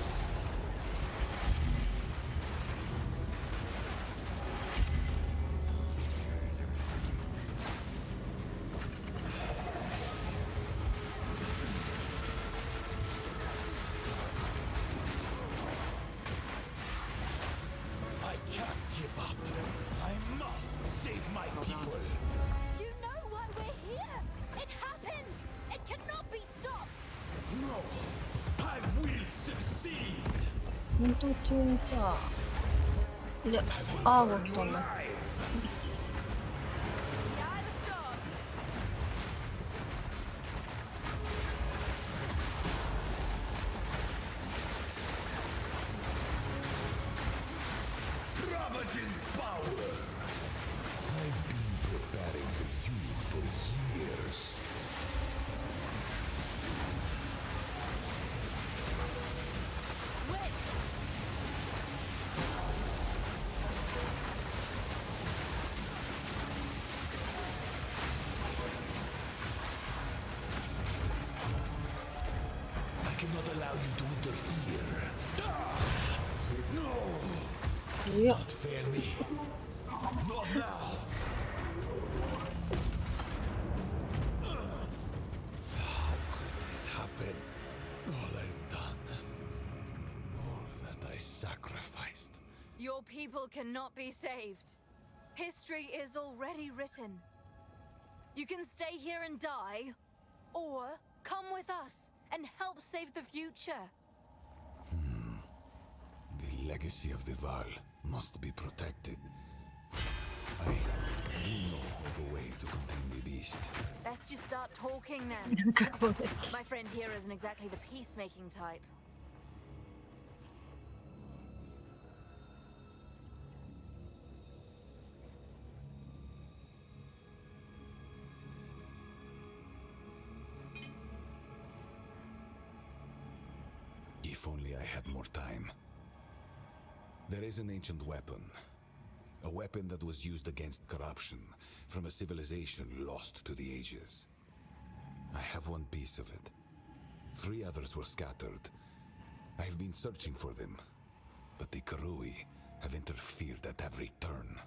I can't give up. I must save my people. You know why we're here. It happened. It cannot be stopped. No, I will succeed. 戦闘中にさでアーゴットになって Yeah, let's go. Ravaging power. I've been preparing for you for years. Wait. I cannot allow you to interfere. No, いや not fail me. Not now. How could this happen? All I've done, all that I sacrificed. Your people cannot be saved. History is already written. You can stay here and die, or come with us and help save the future. The legacy of the Val must be protected. I do know of a way to contain the beast. Best you start talking then. My friend here isn't exactly the peacemaking type. only I had more time. There is an ancient weapon. A weapon that was used against corruption from a civilization lost to the ages. I have one piece of it. 3 others were scattered. I have been searching for them, but the Karui have interfered at every turn.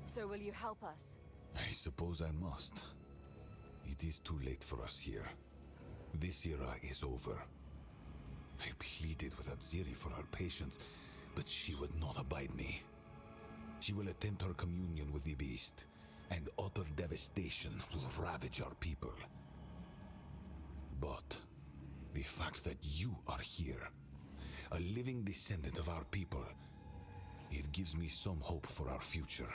So will you help us? I suppose I must. It is too late for us here. This era is over. I pleaded with Aziri for her patience, but she would not abide me. She will attempt her communion with the beast, and utter devastation will ravage our people. But the fact that you are here, a living descendant of our people, it gives me some hope for our future.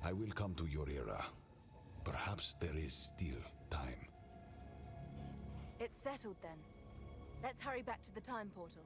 I will come to your era. Perhaps there is still time. It's settled then. Let's hurry back to the time portal.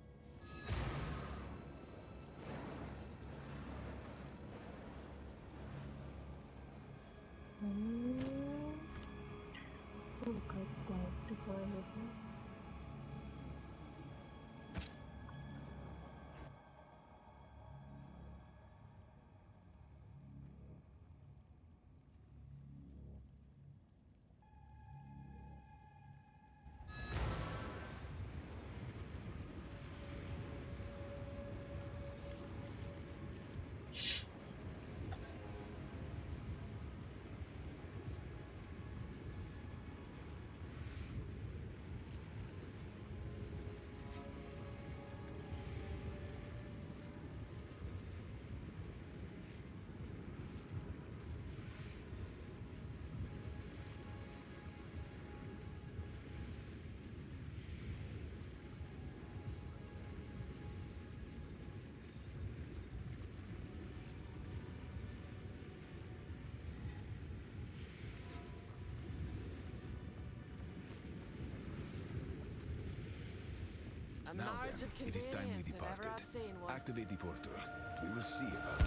A Now marriage then, of it is time we convenience if ever departed. I've seen one. Activate the portal. We will see about it.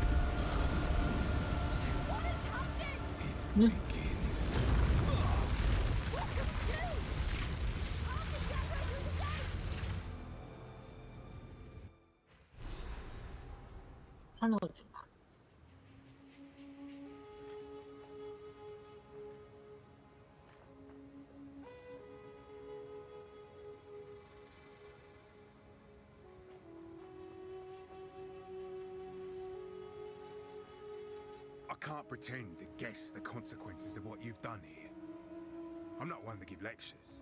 What is happening? It begins. What can we do? How can we get rid of the gate? 彼女は I can't pretend to guess the consequences of what you've done here. I'm not one to give lectures.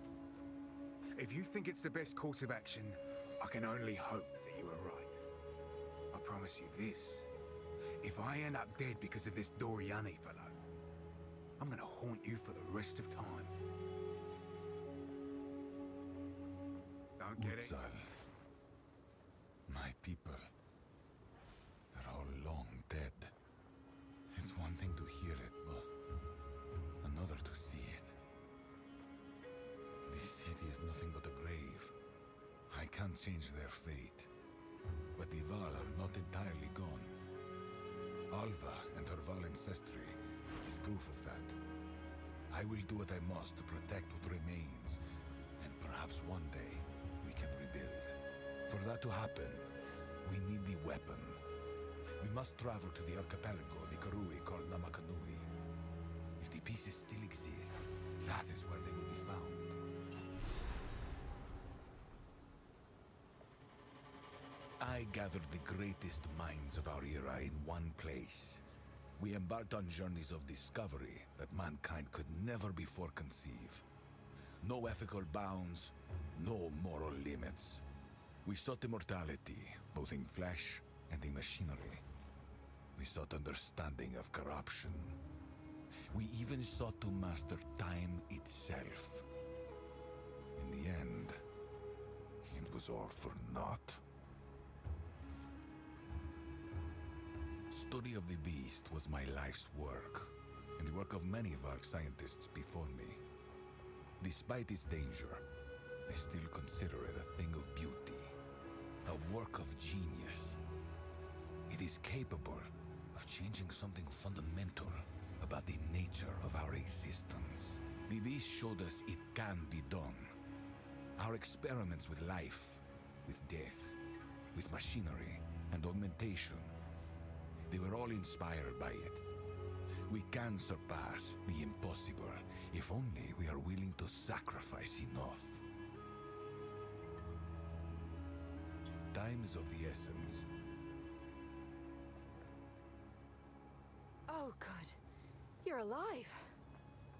If you think it's the best course of action, I can only hope that you are right. I promise you this. If I end up dead because of this Doriani fellow, I'm gonna haunt you for the rest of time. Don't get it? Utzal. My people. They're all long dead. It's one thing to hear it, but another to see it. This city is nothing but a grave. I can't change their fate. But the Val are not entirely gone. Alva and her Val ancestry is proof of that. I will do what I must to protect what remains, and perhaps one day we can rebuild. For that to happen, we need the weapon. We must travel to the archipelago the Karui called Namakanui. If the pieces still exist, that is where they will be found. I gathered the greatest minds of our era in one place. We embarked on journeys of discovery that mankind could never before conceive. No ethical bounds, no moral limits. We sought immortality, both in flesh and in machinery. We sought understanding of corruption. We even sought to master time itself. In the end, it was all for naught. Study of the beast was my life's work, and the work of many Varg scientists before me. Despite its danger, I still consider it a thing of beauty, a work of genius. It is capable of changing something fundamental about the nature of our existence. The beast showed us it can be done. Our experiments with life, with death, with machinery and augmentation, they were all inspired by it. We can surpass the impossible if only we are willing to sacrifice enough. Time is of the essence. Oh, good. You're alive.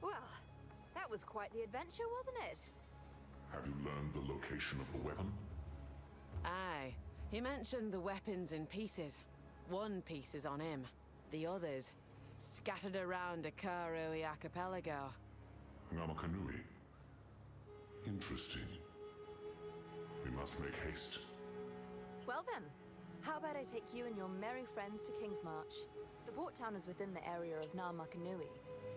Well, that was quite the adventure, wasn't it? Have you learned the location of the weapon? Aye. He mentioned the weapons in pieces. One piece is on him. The others scattered around Akarui Archipelago. Namakanui. Interesting. We must make haste. Well then, how about I take you and your merry friends to Kingsmarch? The port town is within the area of Namakanui.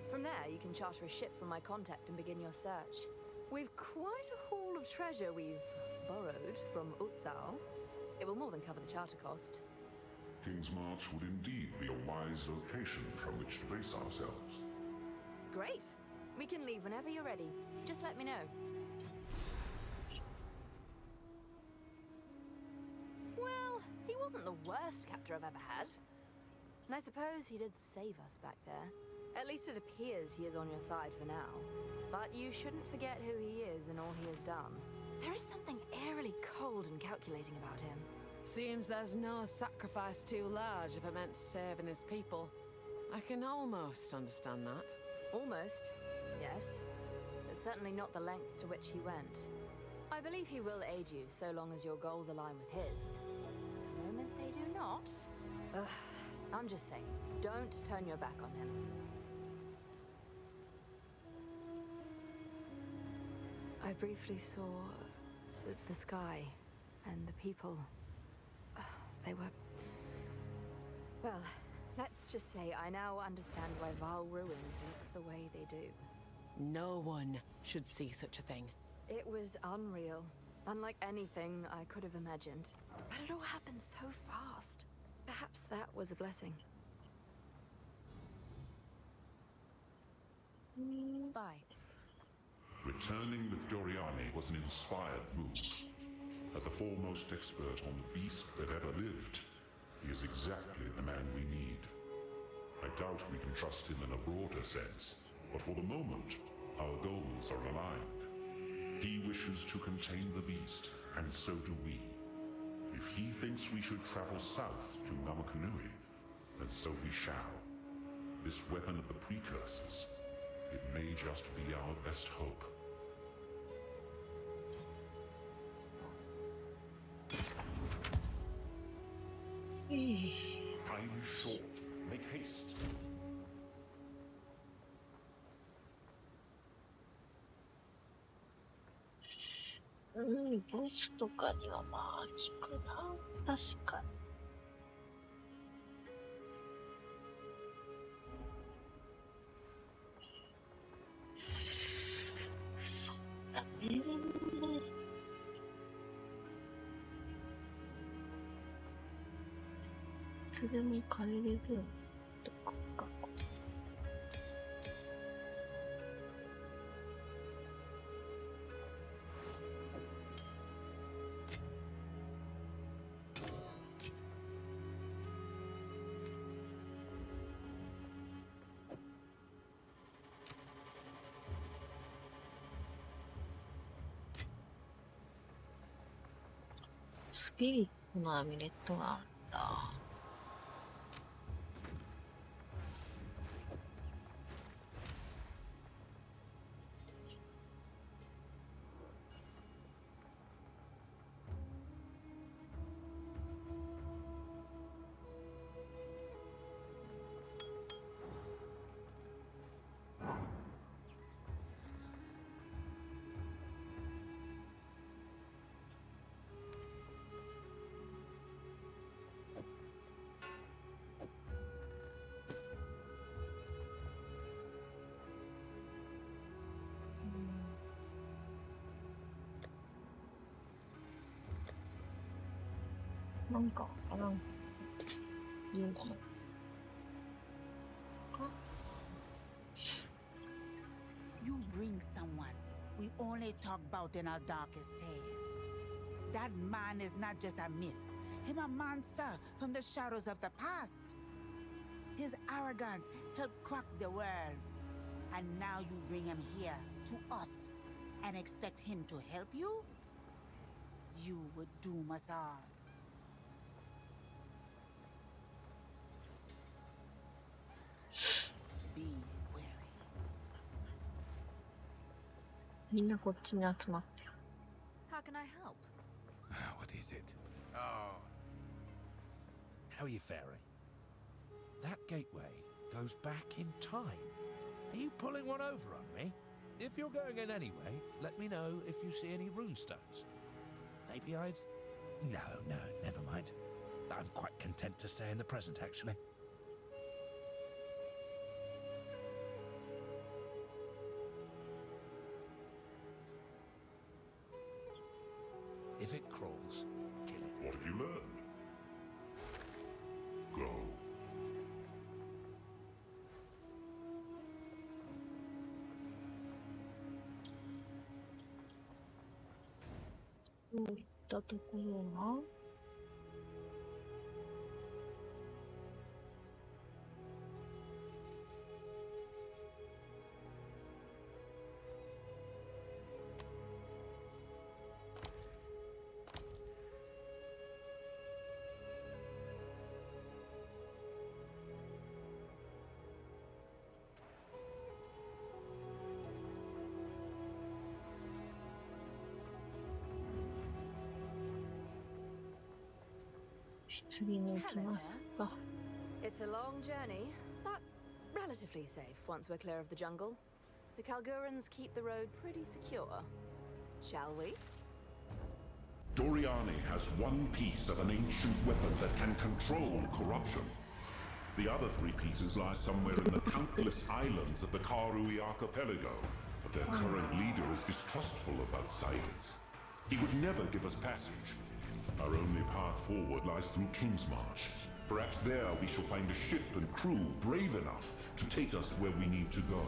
From there, you can charter a ship from my contact and begin your search. We've quite a haul of treasure we've borrowed from Utsal. It will more than cover the charter cost. Kingsmarch would indeed be a wise location from which to base ourselves. Great. We can leave whenever you're ready. Just let me know. Well, he wasn't the worst captor I've ever had. And I suppose he did save us back there. At least it appears he is on your side for now. But you shouldn't forget who he is and all he has done. There is something eerily cold and calculating about him. Seems there's no sacrifice too large if it meant saving his people. I can almost understand that. Almost, yes. But certainly not the lengths to which he went. I believe he will aid you so long as your goals align with his. The moment they do not... I'm just saying, don't turn your back on him. I briefly saw the sky and the people. They were... Well, let's just say I now understand why Val ruins look the way they do. No one should see such a thing. It was unreal. Unlike anything I could have imagined. But it all happened so fast. Perhaps that was a blessing. Bye. Returning with Doriani was an inspired move. As the foremost expert on the beast that ever lived, he is exactly the man we need. I doubt we can trust him in a broader sense, but for the moment, our goals are aligned. He wishes to contain the beast, and so do we. If he thinks we should travel south to Namakanui, then so we shall. This weapon of the precursors, it may just be our best hope. Time is short. Make haste.ボスとかにはまあ効くな。確かに。そうだね。いつでも帰れるとかか。スピリットのアミュレットがあるんだ。なんかあらんいいんかなか You bring someone. We only talk about in our darkest tale. That man is not just a myth. Him a monster from the shadows of the past. His arrogance helped crack the world. And now you bring him here, to us, and expect him to help you? You would doom us all. Be wary. みんなこっちに集まってる。 How can I help? What is it? Oh, How are you faring? That gateway goes back in time. Are you pulling one over on me? If you're going in anyway, let me know if you see any runestones. Maybe I'd... No, never mind. I'm quite content to stay in the present, actually. If it crawls, kill it. What have you learned? Go. どういったところが次に行きますか。 It's a long journey, but relatively safe once we're clear of the jungle. The Kalgurans keep the road pretty secure. Shall we? Doriani has one piece of an ancient weapon that can control corruption. The other three pieces lie somewhere in the countless islands of the Karui archipelago, but their current leader is distrustful of outsiders. He would never give us passage. Our only path forward lies through Kingsmarch. Perhaps there we shall find a ship and crew brave enough to take us where we need to go.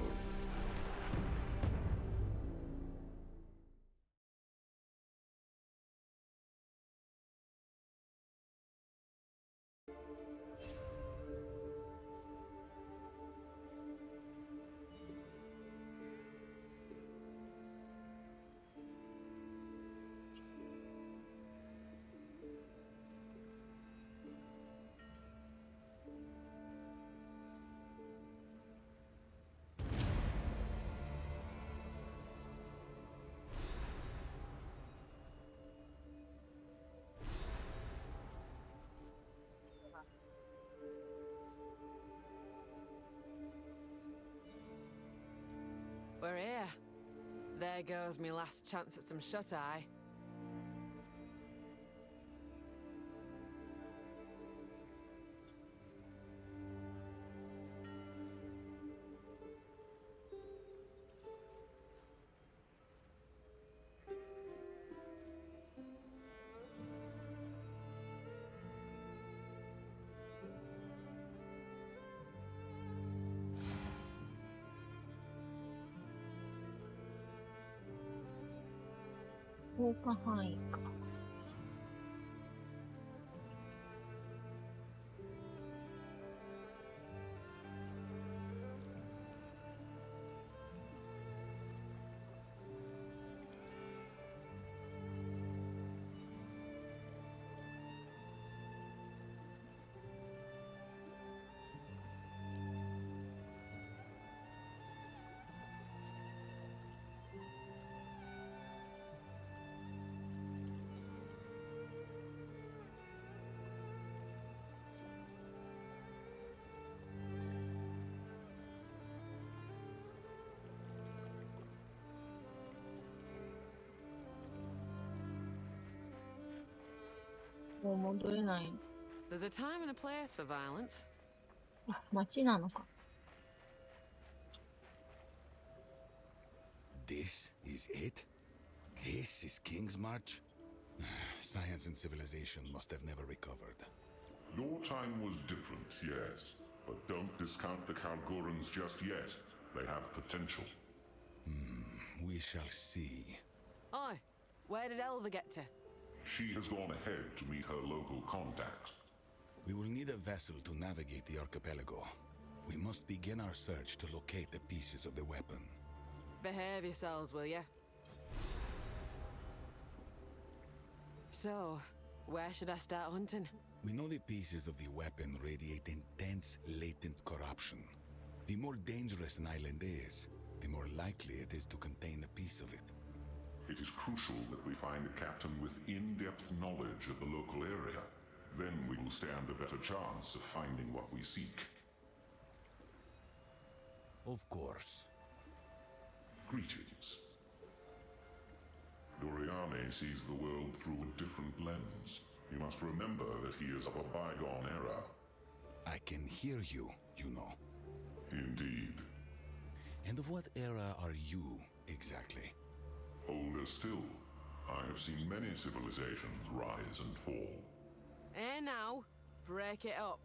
We're here. There goes my last chance at some shut-eye.効果範囲か。もう戻れない。 There's a time and a place for violence. あ、町なのか。 This is it? This is Kingsmarch? Science and civilization must have never recovered. Your time was different, yes. But don't discount the Kalgurans just yet. They have potential. We shall see. Oi, where did Elva get to? She has gone ahead to meet her local contact. We will need a vessel to navigate the archipelago. We must begin our search to locate the pieces of the weapon. Behave yourselves, will ya? So, where should I start hunting? We know the pieces of the weapon radiate intense, latent corruption. The more dangerous an island is, the more likely it is to contain a piece of it. It is crucial that we find a captain with in-depth knowledge of the local area. Then we will stand a better chance of finding what we seek. Of course. Greetings. Doriane sees the world through a different lens. You must remember that he is of a bygone era. I can hear you, you know. Indeed. And of what era are you, exactly? Older still. I have seen many civilizations rise and fall. Now, break it up.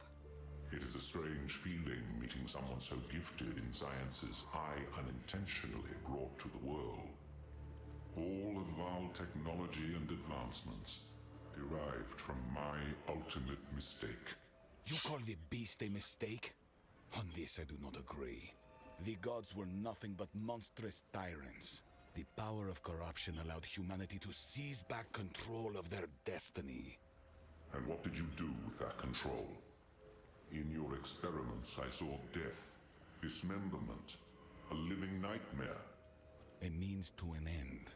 It is a strange feeling meeting someone so gifted in sciences I unintentionally brought to the world. All of Val technology and advancements derived from my ultimate mistake. You call the beast a mistake? On this I do not agree. The gods were nothing but monstrous tyrants. The power of corruption allowed humanity to seize back control of their destiny. And what did you do with that control? In your experiments, I saw death, dismemberment, a living nightmare. A means to an end.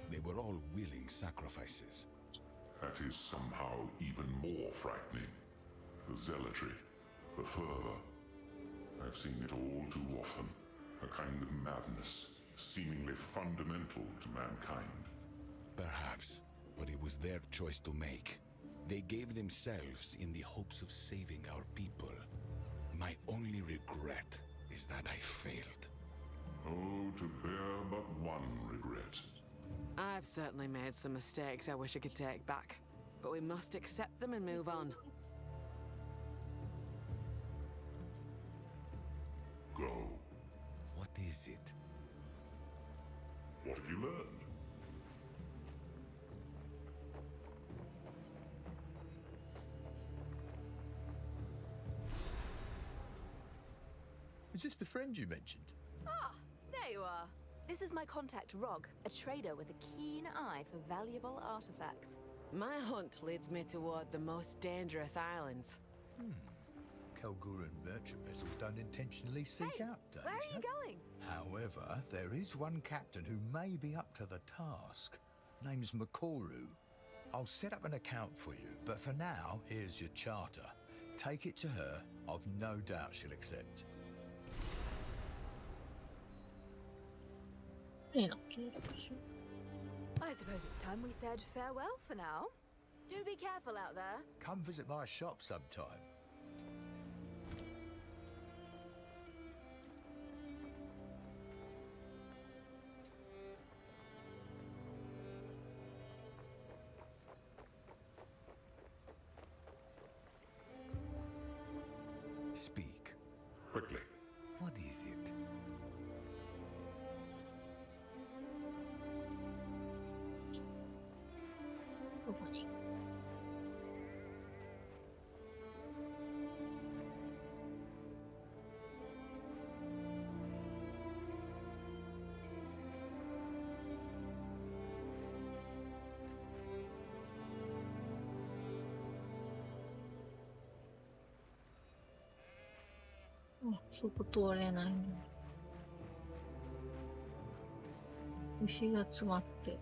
They were all willing sacrifices. That is somehow even more frightening. The zealotry, the fervor. I've seen it all too often. A kind of madness, seemingly fundamental to mankind. Perhaps, but it was their choice to make. They gave themselves in the hopes of saving our people. My only regret is that I failed. Oh, to bear but one regret. I've certainly made some mistakes I wish I could take back, but we must accept them and move on. Go. What is it? What have you learned? Is this the friend you mentioned? Ah, there you are. This is my contact, Rog, a trader with a keen eye for valuable artifacts. My hunt leads me toward the most dangerous islands. Kelgura and merchant vessels don't intentionally seek out danger. Where are you going? However, there is one captain who may be up to the task. Name's Makoru. I'll set up an account for you, but for now, here's your charter. Take it to her. I've no doubt she'll accept. I suppose it's time we said farewell for now. Do be careful out there. Come visit my shop sometime. Speak. Quickly. What is it?そこ通れないの。牛が詰まってる。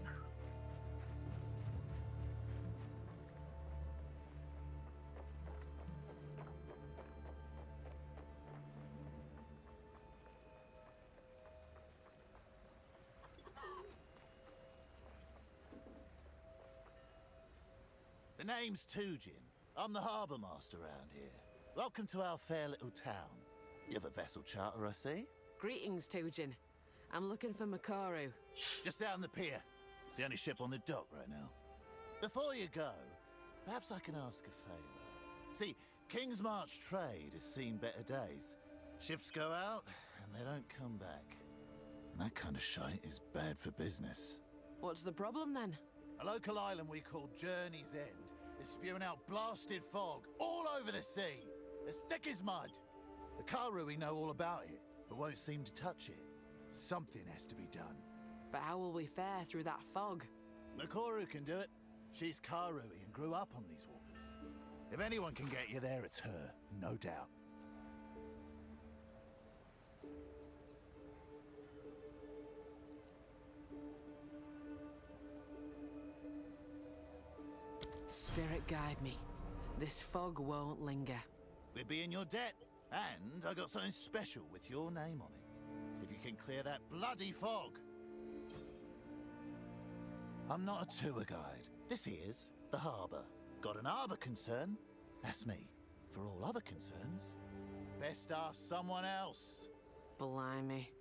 The name's Tujin. I'm the harbour master around here. Welcome to our fair little town. You have a vessel charter, I see? Greetings, Tujin. I'm looking for Makoru. Just out on the pier. It's the only ship on the dock right now. Before you go, perhaps I can ask a favour. See, King's March trade has seen better days. Ships go out, and they don't come back. And that kind of shite is bad for business. What's the problem then? A local island we call Journey's End is spewing out blasted fog all over the sea, as thick as mud. The Karui know all about it, but won't seem to touch it. Something has to be done. But how will we fare through that fog? Makoru can do it. She's Karui and grew up on these waters. If anyone can get you there, it's her, no doubt. Spirit guide me. This fog won't linger. We'll be in your debt, and I got something special with your name on it. If you can clear that bloody fog. I'm not a tour guide. This here's the harbour. Got an harbour concern? That's me. For all other concerns, best ask someone else. Blimey.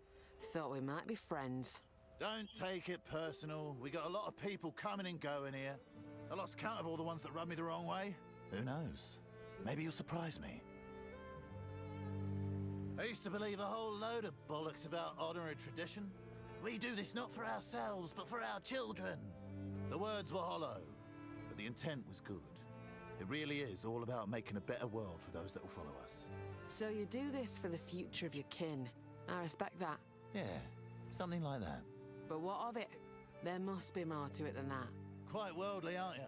Thought we might be friends. Don't take it personal. We got a lot of people coming and going here. I lost count of all the ones that rubbed me the wrong way. Who knows? Maybe you'll surprise me. I used to believe a whole load of bollocks about honour and tradition. We do this not for ourselves, but for our children. The words were hollow, but the intent was good. It really is all about making a better world for those that will follow us. So you do this for the future of your kin. I respect that. Yeah, something like that. But what of it? There must be more to it than that. Quite worldly, aren't you?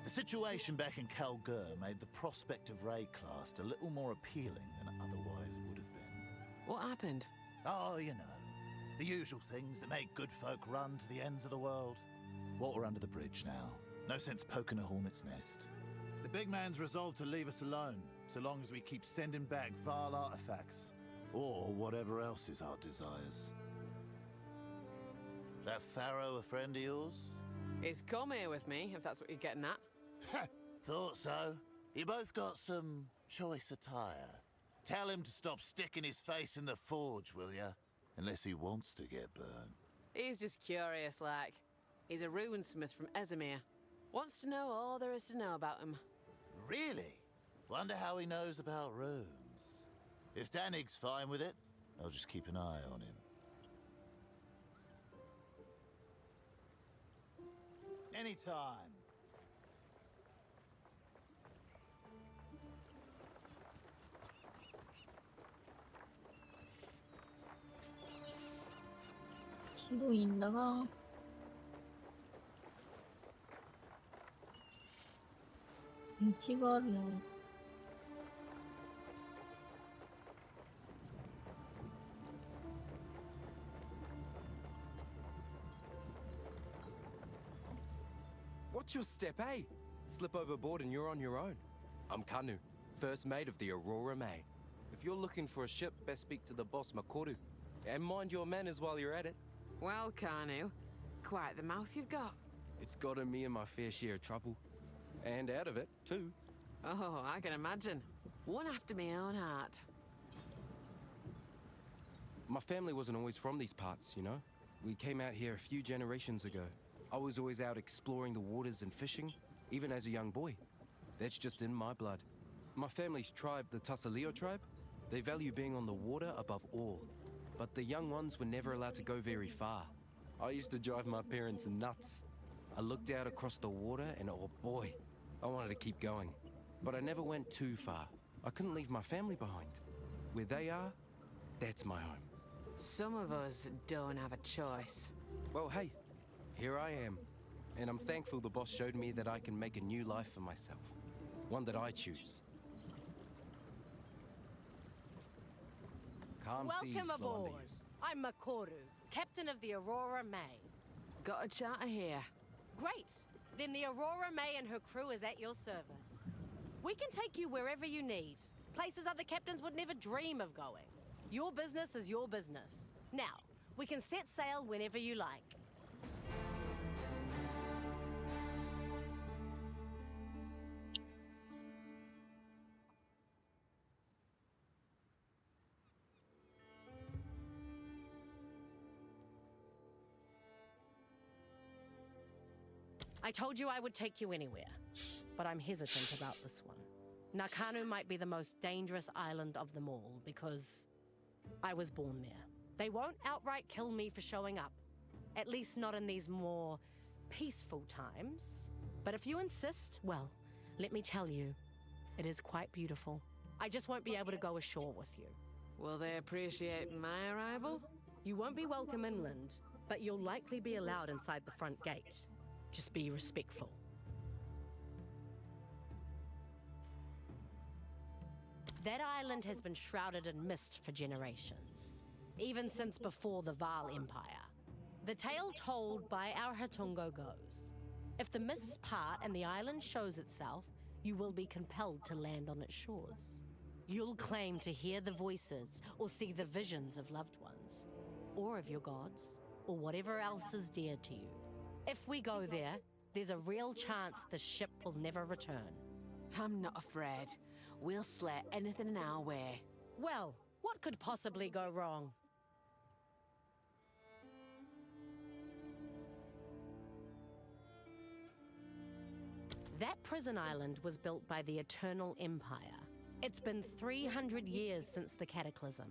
The situation back in Kalgur made the prospect of Rayclast a little more appealing than it otherwise would have been. What happened? Oh, you know. The usual things that make good folk run to the ends of the world. Water under the bridge now. No sense poking a hornet's nest. The big man's resolved to leave us alone, so long as we keep sending back Val artifacts. Or whatever else is our desires. That Pharaoh a friend of yours? He's come here with me, if that's what you're getting at. Thought so. You both got some choice attire. Tell him to stop sticking his face in the forge, will ya? Unless he wants to get burned. He's just curious, like. He's a runesmith from Esamir. Wants to know all there is to know about him. Really? Wonder how he knows about runes. If Danig's fine with it, I'll just keep an eye on him. Anytime.広いんだが。道があるの。Watch your step, eh? Slip overboard and you're on your own. I'm Kanu, first mate of the Aurora May. If you're looking for a ship, best speak to the boss Makoru. And mind your manners while you're at it. Well, Kanu, quite the mouth you've got. It's gotten me in my fair share of trouble. And out of it, too. Oh, I can imagine. One after my own heart. My family wasn't always from these parts, you know? We came out here a few generations ago. I was always out exploring the waters and fishing, even as a young boy. That's just in my blood. My family's tribe, the Tasaleo tribe, they value being on the water above all. But the young ones were never allowed to go very far. I used to drive my parents nuts. I looked out across the water and oh boy, I wanted to keep going. But I never went too far. I couldn't leave my family behind. Where they are, that's my home. Some of us don't have a choice. Well, hey, here I am. And I'm thankful the boss showed me that I can make a new life for myself. One that I choose. Calm seas, Welcome aboard. Flanders. I'm Makoru, captain of the Aurora May. Got a charter here. Great. Then the Aurora May and her crew is at your service. We can take you wherever you need. Places other captains would never dream of going. Your business is your business. Now, we can set sail whenever you like. I told you I would take you anywhere, but I'm hesitant about this one. Nakanu might be the most dangerous island of them all because I was born there. They won't outright kill me for showing up, at least not in these more peaceful times. But if you insist, well, let me tell you, it is quite beautiful. I just won't be able to go ashore with you. Will they appreciate my arrival? You won't be welcome inland, but you'll likely be allowed inside the front gate. Just be respectful. That island has been shrouded in mist for generations, even since before the Vaal Empire. The tale told by our Hatungo goes, if the mists part and the island shows itself, you will be compelled to land on its shores. You'll claim to hear the voices or see the visions of loved ones, or of your gods, or whatever else is dear to you. If we go there, there's a real chance the ship will never return. I'm not afraid. We'll slay anything in our way. Well, what could possibly go wrong? That prison island was built by the Eternal Empire. It's been 300 years since the Cataclysm,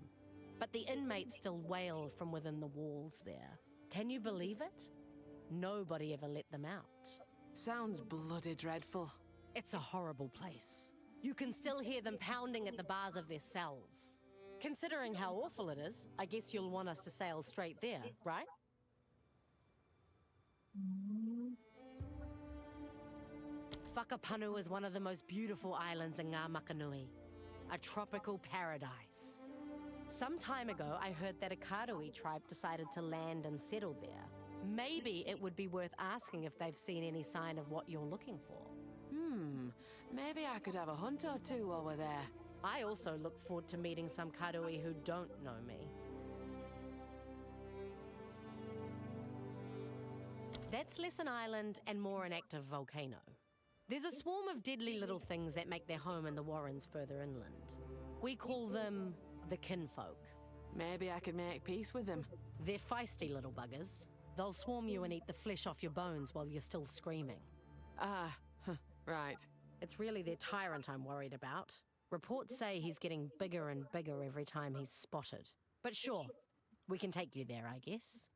but the inmates still wail from within the walls there. Can you believe it? Nobody ever let them out. Sounds bloody dreadful. It's a horrible place. You can still hear them pounding at the bars of their cells. Considering how awful it is, I guess you'll want us to sail straight there, right? Whakapanu is one of the most beautiful islands in Ngā Makanui, a tropical paradise. Some time ago, I heard that a Karui tribe decided to land and settle there. Maybe it would be worth asking if they've seen any sign of what you're looking for. Maybe I could have a hunt or two while we're there. I also look forward to meeting some Karui who don't know me. That's less an island and more an active volcano. There's a swarm of deadly little things that make their home in the warrens further inland. We call them the kinfolk. Maybe I could make peace with them. They're feisty little buggers. They'll swarm you and eat the flesh off your bones while you're still screaming. Right. It's really their tyrant I'm worried about. Reports say he's getting bigger and bigger every time he's spotted. But sure, we can take you there, I guess.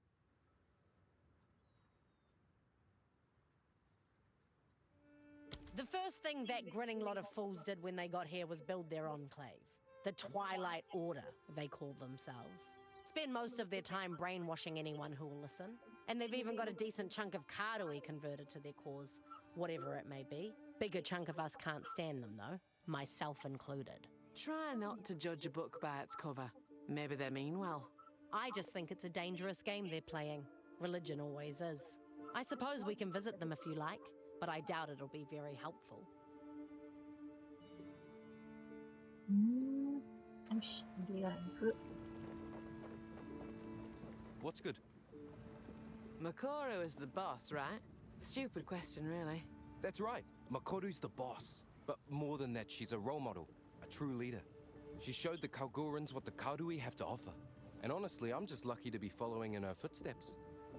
The first thing that grinning lot of fools did when they got here was build their enclave. The Twilight Order, they call themselves. Spend most of their time brainwashing anyone who will listen. And they've even got a decent chunk of Karui converted to their cause, whatever it may be. Bigger chunk of us can't stand them, though, myself included. Try not to judge a book by its cover. Maybe they mean well. I just think it's a dangerous game they're playing. Religion always is. I suppose we can visit them if you like, but I doubt it'll be very helpful. What's good? Makoru is the boss, right? Stupid question, really. That's right. Makoru's the boss. But more than that, she's a role model, a true leader. She showed the Kalgorans what the Karui have to offer. And honestly, I'm just lucky to be following in her footsteps.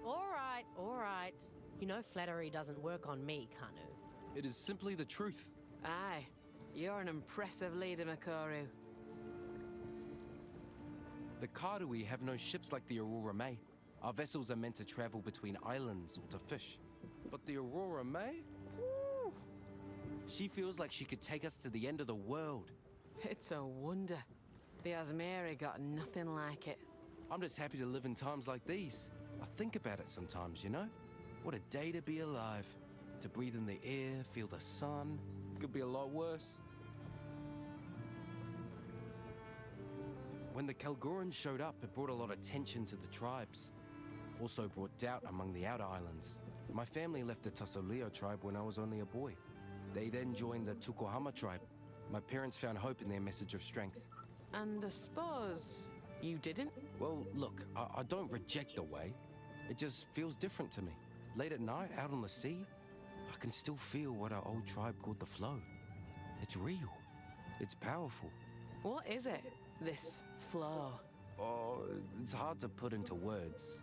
All right. You know flattery doesn't work on me, Kanu. It is simply the truth. Aye. You're an impressive leader, Makoru. The Karui have no ships like the Aurora May. Our vessels are meant to travel between islands or to fish. But the Aurora May? Woo! She feels like she could take us to the end of the world. It's a wonder. The Asmeri got nothing like it. I'm just happy to live in times like these. I think about it sometimes, you know? What a day to be alive. To breathe in the air, feel the sun. Could be a lot worse. When the Kalgorans showed up, it brought a lot of tension to the tribes. Also brought doubt among the outer islands. My family left the Tasoleo tribe when I was only a boy. They then joined the Tukohama tribe. My parents found hope in their message of strength. And I suppose you didn't? Well, look, I don't reject the way. It just feels different to me. Late at night, out on the sea, I can still feel what our old tribe called the flow. It's real. It's powerful. What is it, this flow? Oh, it's hard to put into words.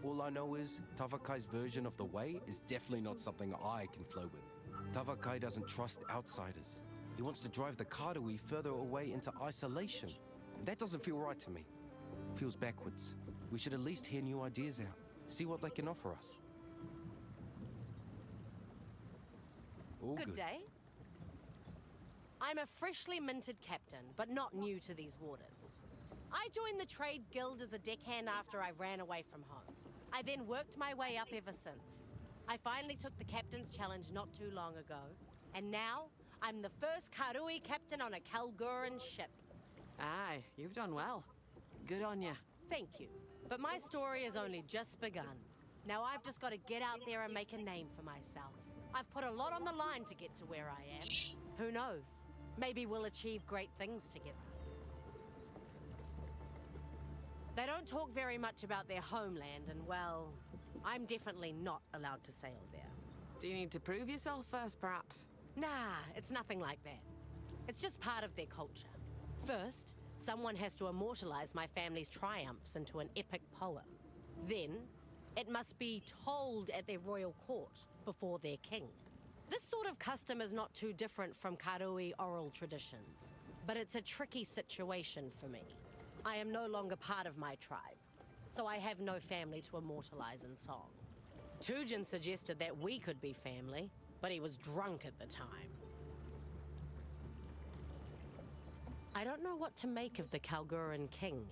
All I know is Tavakai's version of the way is definitely not something I can flow with. Tavakai doesn't trust outsiders. He wants to drive the Karui further away into isolation. That doesn't feel right to me. It feels backwards. We should at least hear new ideas out. See what they can offer us. All Good good. day. I'm a freshly minted captain, but not new to these waters. I joined the Trade Guild as a deckhand after I ran away from home. I then worked my way up ever since. I finally took the captain's challenge not too long ago, and now I'm the first Karui captain on a Kalguran ship. Aye, you've done well. Good on you. Thank you. But my story has only just begun. Now I've just got to get out there and make a name for myself. I've put a lot on the line to get to where I am. Who knows? Maybe we'll achieve great things together. They don't talk very much about their homeland, and well, I'm definitely not allowed to sail there. Do you need to prove yourself first, perhaps? Nah, it's nothing like that. It's just part of their culture. First, someone has to immortalize my family's triumphs into an epic poem. Then, it must be told at their royal court before their king. This sort of custom is not too different from Karui oral traditions, but it's a tricky situation for me. I am no longer part of my tribe, so I have no family to immortalize in song. Tujin suggested that we could be family, but he was drunk at the time. I don't know what to make of the Kalguran king.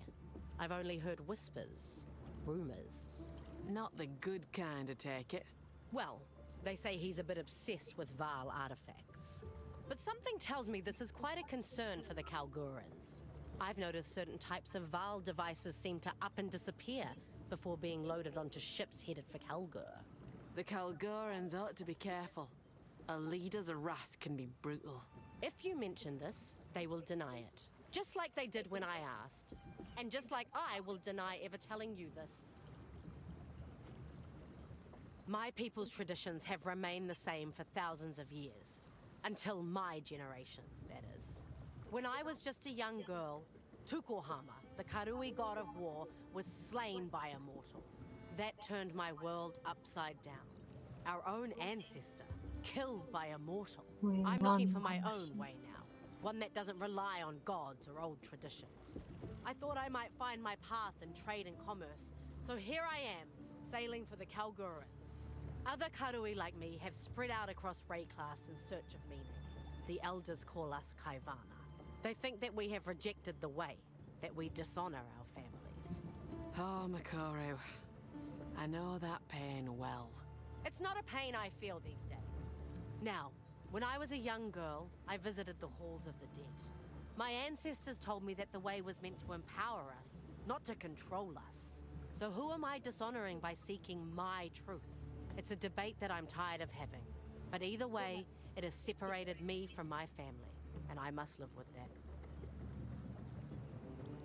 I've only heard whispers, rumors. Not the good kind, I take it. Well, they say he's a bit obsessed with Val artifacts. But something tells me this is quite a concern for the Kalgurans. I've noticed certain types of Val devices seem to up and disappear before being loaded onto ships headed for Kalgur. The Kalgurans ought to be careful. A leader's wrath can be brutal. If you mention this, they will deny it. Just like they did when I asked. And just like I will deny ever telling you this. My people's traditions have remained the same for thousands of years. Until my generation, that is. When I was just a young girl, Tukohama, the Karui god of war, was slain by a mortal. That turned my world upside down. Our own ancestor, killed by a mortal. I'm looking for my own way now. One that doesn't rely on gods or old traditions. I thought I might find my path in trade and commerce, so here I am, sailing for the Kalgurans. Other Karui like me have spread out across Rayclass in search of meaning. The elders call us Kaivana. They think that we have rejected the way, that we dishonor our families. Oh, Makoru. I know that pain well. It's not a pain I feel these days. Now, when I was a young girl, I visited the halls of the dead. My ancestors told me that the way was meant to empower us, not to control us. So who am I dishonoring by seeking my truth? It's a debate that I'm tired of having. But either way, it has separated me from my family, and I must live with that.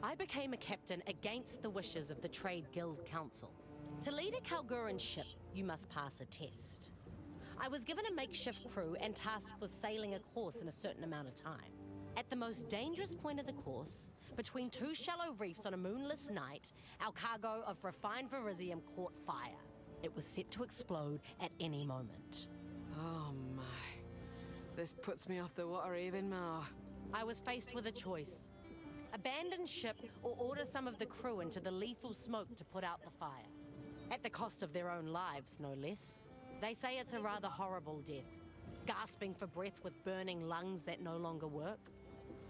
I became a captain against the wishes of the Trade Guild Council. To lead a Kalguran ship, you must pass a test. I was given a makeshift crew and tasked with sailing a course in a certain amount of time. At the most dangerous point of the course, between two shallow reefs on a moonless night, our cargo of refined verisium caught fire. It was set to explode at any moment. Oh my. This puts me off the water even more. I was faced with a choice. Abandon ship or order some of the crew into the lethal smoke to put out the fire. At the cost of their own lives, no less. They say it's a rather horrible death, gasping for breath with burning lungs that no longer work.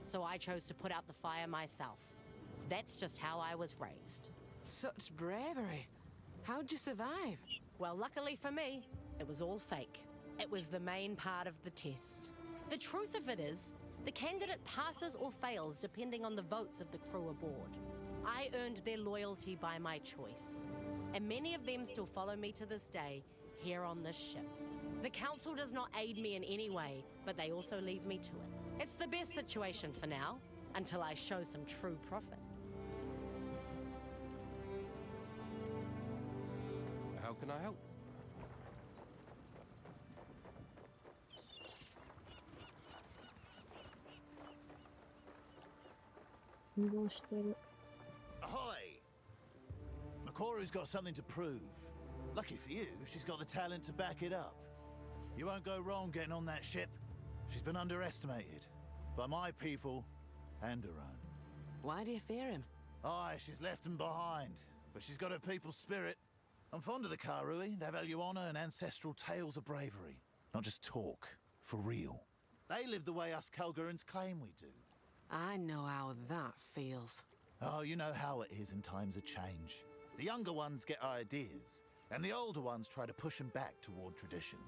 So I chose to put out the fire myself. That's just how I was raised. Such bravery. How'd you survive? Well, luckily for me, it was all fake. It was the main part of the test. The truth of it is, the candidate passes or fails depending on the votes of the crew aboard. I earned their loyalty by my choice. And many of them still follow me to this day, here on this ship. The council does not aid me in any way, but they also leave me to it. It's the best situation for now, until I show some true profit. How can I help? Ahoy! Makoru's got something to prove. Lucky for you, she's got the talent to back it up. You won't go wrong getting on that ship. She's been underestimated by my people and her own. Why do you fear him? Aye, she's left them behind, but she's got her people's spirit. I'm fond of the Karui. They value honor and ancestral tales of bravery. Not just talk, For real. They live the way us Kalgurans claim we do. I know how that feels. Oh, you know how it is in times of change. The younger ones get ideas, and the older ones try to push them back toward tradition.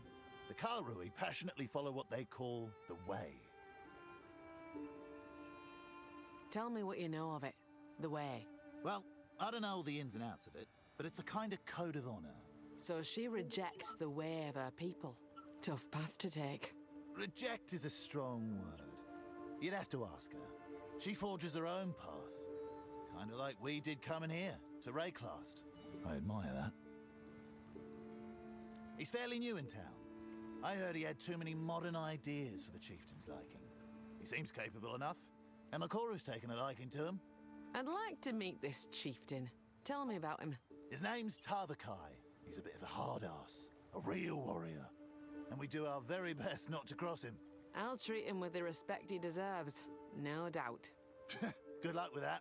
The Karui passionately follow what they call the way. Tell me what you know of it. The way. Well, I don't know all the ins and outs of it, but it's a kind of code of honor. So she rejects the way of her people. Tough path to take. Reject is a strong word. You'd have to ask her. She forges her own path. Kind of like we did coming here, to Rayclast. I admire that. He's fairly new in town. I heard he had too many modern ideas for the chieftain's liking. He seems capable enough, and Makoru's taken a liking to him. I'd like to meet this chieftain. Tell me about him. His name's Tavakai. He's a bit of a hard-ass, a real warrior. And we do our very best not to cross him. I'll treat him with the respect he deserves. No doubt. Good luck with that.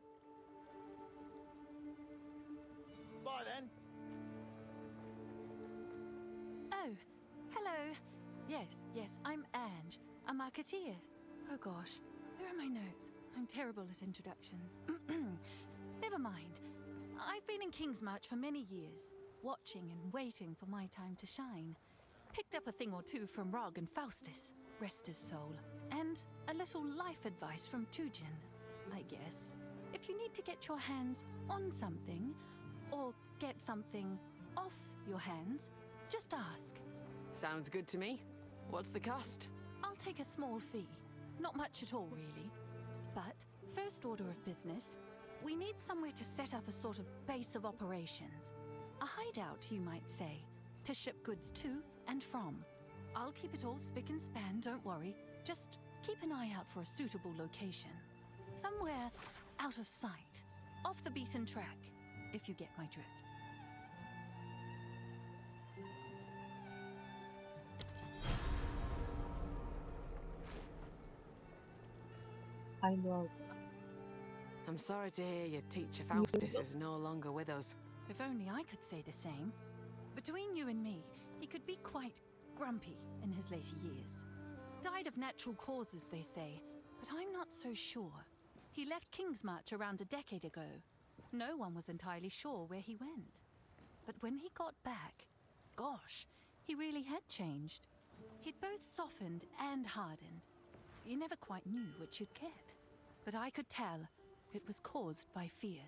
Bye then. Oh, hello. Yes, I'm Ange, a marketeer. Oh gosh, where are my notes? I'm terrible at introductions. Never mind. I've been in Kingsmarch for many years, watching and waiting for my time to shine. Picked up a thing or two from Rog and Faustus, rest his soul, and a little life advice from Tujin, I guess. If you need to get your hands on something, or get something off your hands, just ask. Sounds good to me. What's the cost? I'll take a small fee. Not much at all, really. But, first order of business, we need somewhere to set up a sort of base of operations. A hideout, you might say, to ship goods to and from. I'll keep it all spick and span, don't worry. Just keep an eye out for a suitable location. Somewhere out of sight, off the beaten track, if you get my drift. I know. I'm sorry to hear your teacher Faustus is no longer with us. If only I could say the same. Between you and me, he could be quite grumpy in his later years. Died of natural causes, they say, but I'm not so sure. He left Kingsmarch around a decade ago. No one was entirely sure where he went. But when he got back, gosh, he really had changed. He'd both softened and hardened. You never quite knew which you'd get. But I could tell it was caused by fear.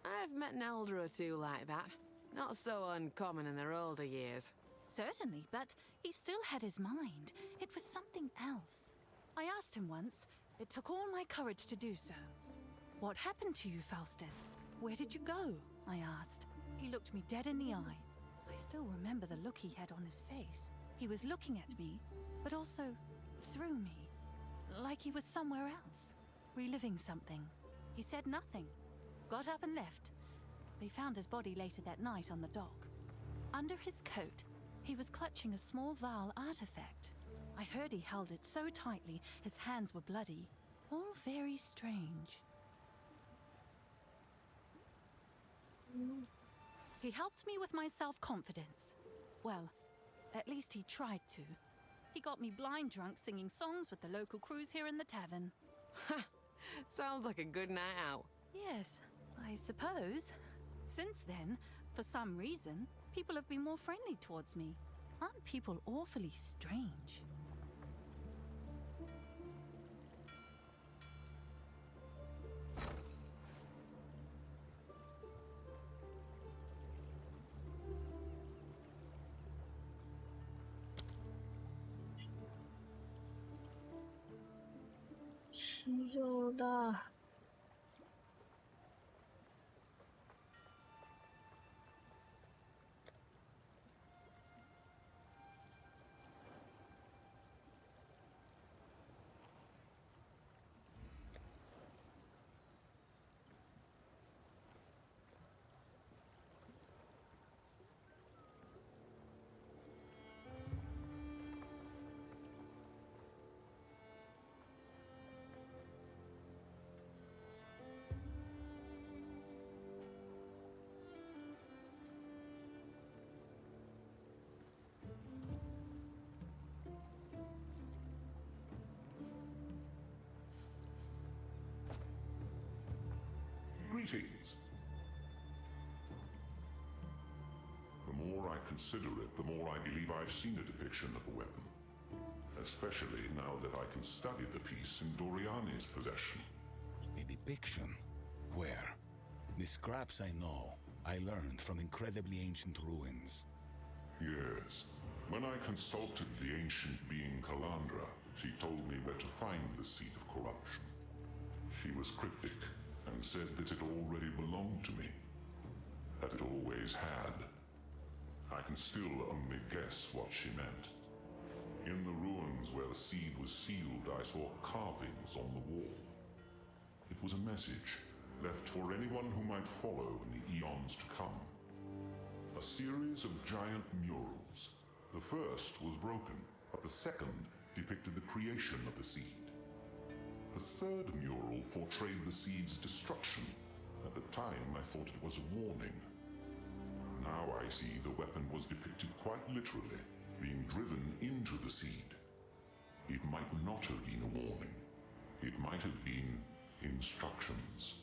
I've met an elder or two like that. Not so uncommon in their older years. Certainly, but he still had his mind. It was something else. I asked him once. It took all my courage to do so. What happened to you, Faustus? Where did you go? I asked. He looked me dead in the eye. I still remember the look he had on his face. He was looking at me, but also through me. Like he was somewhere else, reliving something. He said nothing. Got up and left. They found his body later that night on the dock. Under his coat, he was clutching a small Vaal artifact. I heard he held it so tightly, his hands were bloody. All very strange. He helped me with my self-confidence. Well, at least he tried to. He got me blind drunk singing songs with the local crews here in the tavern. Ha! Sounds like a good night out. Yes, I suppose. Since then, for some reason, people have been more friendly towards me. Aren't people awfully strange? da. Greetings. The more I consider it, the more I believe I've seen a depiction of the weapon. Especially now that I can study the piece in Doriani's possession. A depiction? Where? The scraps I know, I learned from incredibly ancient ruins. Yes. When I consulted the ancient being Calandra, she told me where to find the seed of corruption. She was cryptic and said that it already belonged to me. That it always had. I can still only guess what she meant. In the ruins where the seed was sealed, I saw carvings on the wall. It was a message left for anyone who might follow in the eons to come. A series of giant murals. The first was broken, but the second depicted the creation of the seed. The third mural portrayed the seed's destruction. At the time, I thought it was a warning. Now I see the weapon was depicted quite literally, being driven into the seed. It might not have been a warning. It might have been instructions.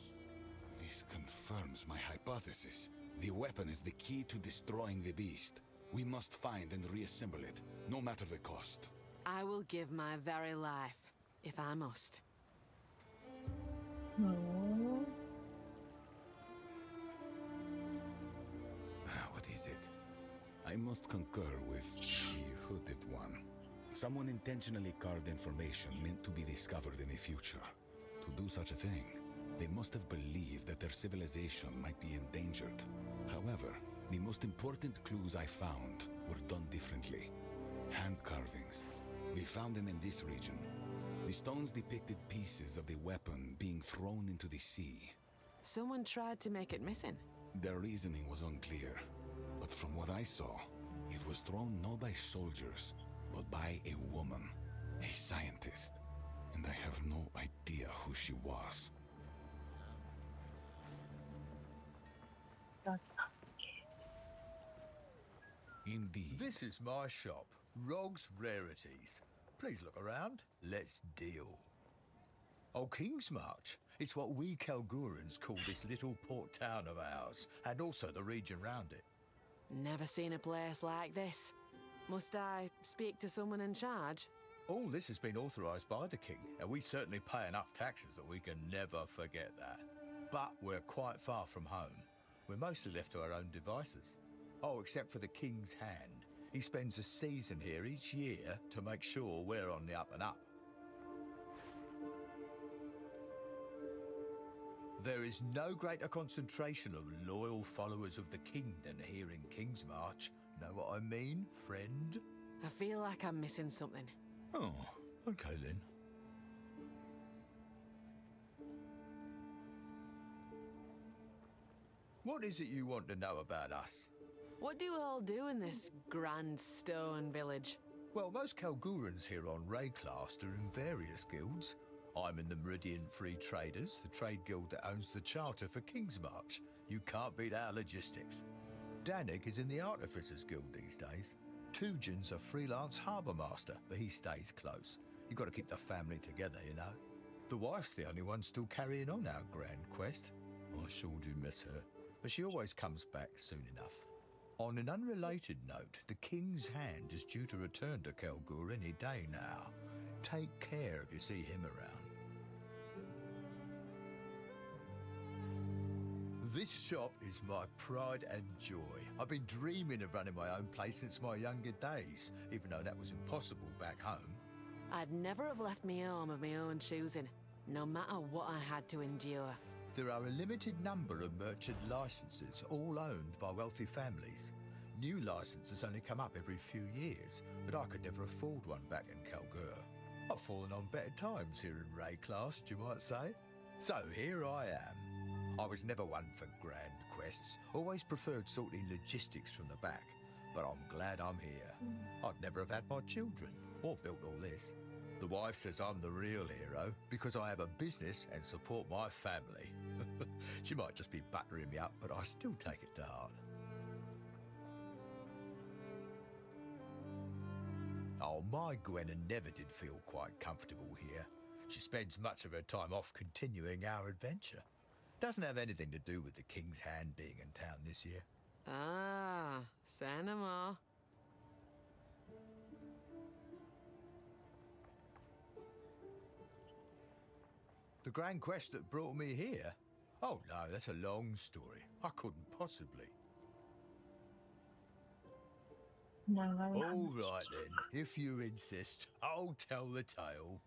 This confirms my hypothesis. The weapon is the key to destroying the beast. We must find and reassemble it, no matter the cost. I will give my very life, if I must. What is it? I must concur with the hooded one. Someone intentionally carved information meant to be discovered in the future. To do such a thing, they must have believed that their civilization might be endangered. However, the most important clues I found were done differently. Hand carvings. We found them in this region. The stones depicted pieces of the weapon being thrown into the sea. Someone tried to make it missing. Their reasoning was unclear, but from what I saw, it was thrown not by soldiers, but by a woman, a scientist, and I have no idea who she was. Indeed. This is my shop, Rog's Rarities. Please look around. Let's deal. Oh, King's March. It's what we Kalgurans call this little port town of ours, and also the region round it. Never seen a place like this. Must I speak to someone in charge? All this has been authorised by the King, and we certainly pay enough taxes that we can never forget that. But we're quite far from home. We're mostly left to our own devices. Oh, except for the King's Hand. He spends a season here each year to make sure we're on the up and up. There is no greater concentration of loyal followers of the King than here in King's March. Know what I mean, friend? I feel like I'm missing something. Oh, okay then. What is it you want to know about us? What do you all do in this grand stone village? Well, most Kalgurans here on Rayclast are in various guilds. I'm in the Meridian Free Traders, the trade guild that owns the charter for King's March. You can't beat our logistics. Danik is in the Artificers Guild these days. Tujan's a freelance harbour master, but he stays close. You've got to keep the family together, you know. The wife's the only one still carrying on our grand quest. I sure do miss her, but she always comes back soon enough. On an unrelated note, the King's Hand is due to return to Kalgur any day now. Take care if you see him around. This shop is my pride and joy. I've been dreaming of running my own place since my younger days, even though that was impossible back home. I'd never have left me home of my own choosing, no matter what I had to endure. There are a limited number of merchant licenses, all owned by wealthy families. New licenses only come up every few years, but I could never afford one back in Kalgur. I've fallen on better times here in Rayclast, you might say. So here I am. I was never one for grand quests, always preferred sorting logistics from the back, but I'm glad I'm here. I'd never have had my children, or built all this. The wife says I'm the real hero because I have a business and support my family. She might just be buttering me up, but I still take it to heart. Oh, my Gwenna never did feel quite comfortable here. She spends much of her time off continuing our adventure. Doesn't have anything to do with the King's Hand being in town this year. Ah, say no more. The grand quest that brought me here? Oh no, that's a long story. I couldn't possibly. All right then, if you insist, I'll tell the tale.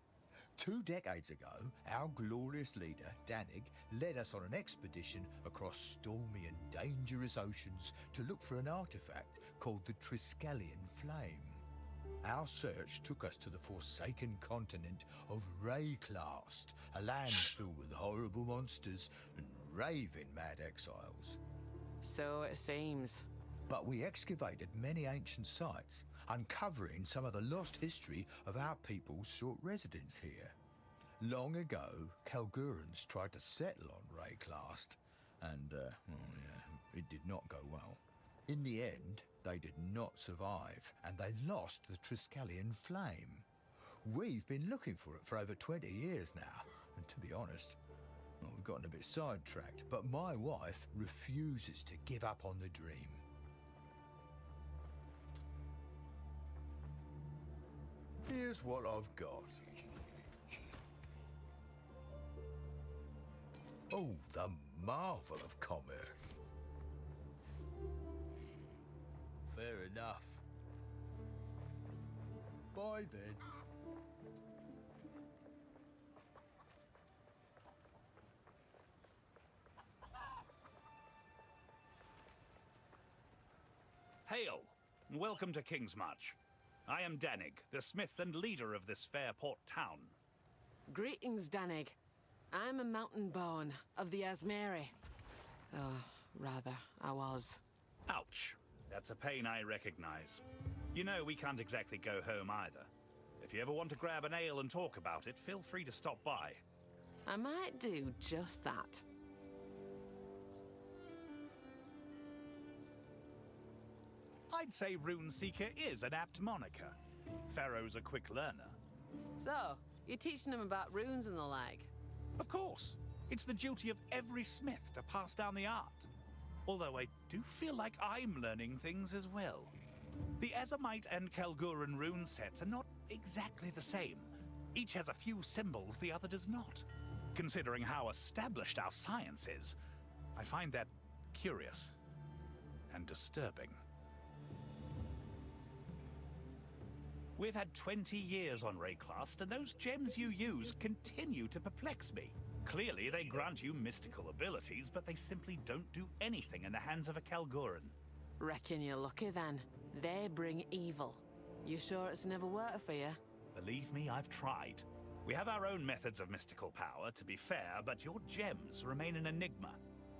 2 decades ago, our glorious leader, Danig, led us on an expedition across stormy and dangerous oceans to look for an artifact called the Triskelion Flame. Our search took us to the forsaken continent of Rayclast, a land filled with horrible monsters and raving mad exiles. So it seems. But we excavated many ancient sites, uncovering some of the lost history of our people's short residence here. Long ago, Kalgurans tried to settle on Rayclast, and, it did not go well. In the end, they did not survive, and they lost the Triskelion Flame. We've been looking for it for over 20 years now, and to be honest, we've gotten a bit sidetracked, but my wife refuses to give up on the dream. Here's what I've got. Oh, the marvel of commerce. Fair enough. Bye then. Hail, and welcome to Kingsmarch. I am Danig, the smith and leader of this fair port town. Greetings, Danig. I'm a mountain born of the Asmeri. Oh, rather, I was. Ouch. That's a pain I recognize. You know, we can't exactly go home either. If you ever want to grab an ale and talk about it, feel free to stop by. I might do just that. I'd say Runeseeker is an apt moniker. Pharaoh's a quick learner. So, you're teaching them about runes and the like? Of course. It's the duty of every smith to pass down the art. Although I do feel like I'm learning things as well. The Azamite and Kalguran rune sets are not exactly the same. Each has a few symbols the other does not. Considering how established our science is, I find that curious and disturbing. We've had 20 years on Rayclast, and those gems you use continue to perplex me. Clearly, they grant you mystical abilities, but they simply don't do anything in the hands of a Kalguran. Reckon you're lucky then. They bring evil. You sure it's never worked for you? Believe me, I've tried. We have our own methods of mystical power, to be fair, but your gems remain an enigma.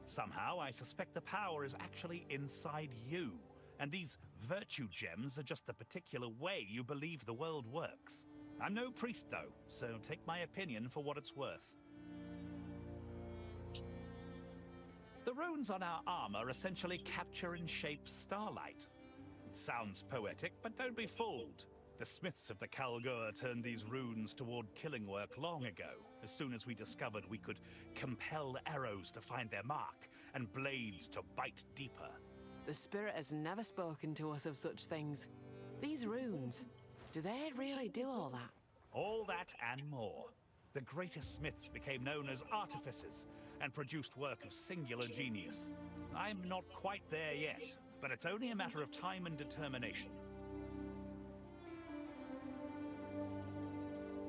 Somehow, I suspect the power is actually inside you. And these virtue gems are just the particular way you believe the world works. I'm no priest, though, so take my opinion for what it's worth. The runes on our armor essentially capture and shape starlight. It sounds poetic, but don't be fooled. The smiths of the Kalgur turned these runes toward killing work long ago, as soon as we discovered we could compel arrows to find their mark, and blades to bite deeper. The spirit has never spoken to us of such things. These runes, do they really do all that? All that and more. The greatest smiths became known as artificers and produced work of singular genius. I'm not quite there yet, but it's only a matter of time and determination.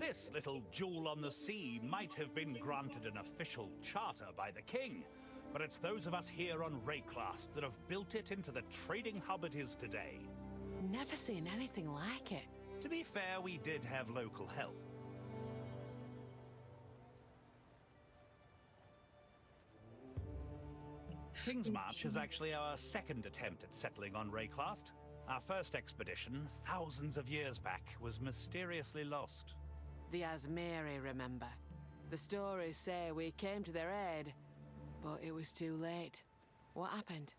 This little jewel on the sea might have been granted an official charter by the king, but it's those of us here on Rayclast that have built it into the trading hub it is today. Never seen anything like it. To be fair, we did have local help. Kingsmarch is actually our second attempt at settling on Rayclast. Our first expedition, thousands of years back, was mysteriously lost. The Asmeri, remember. The stories say we came to their aid, but it was too late. What happened?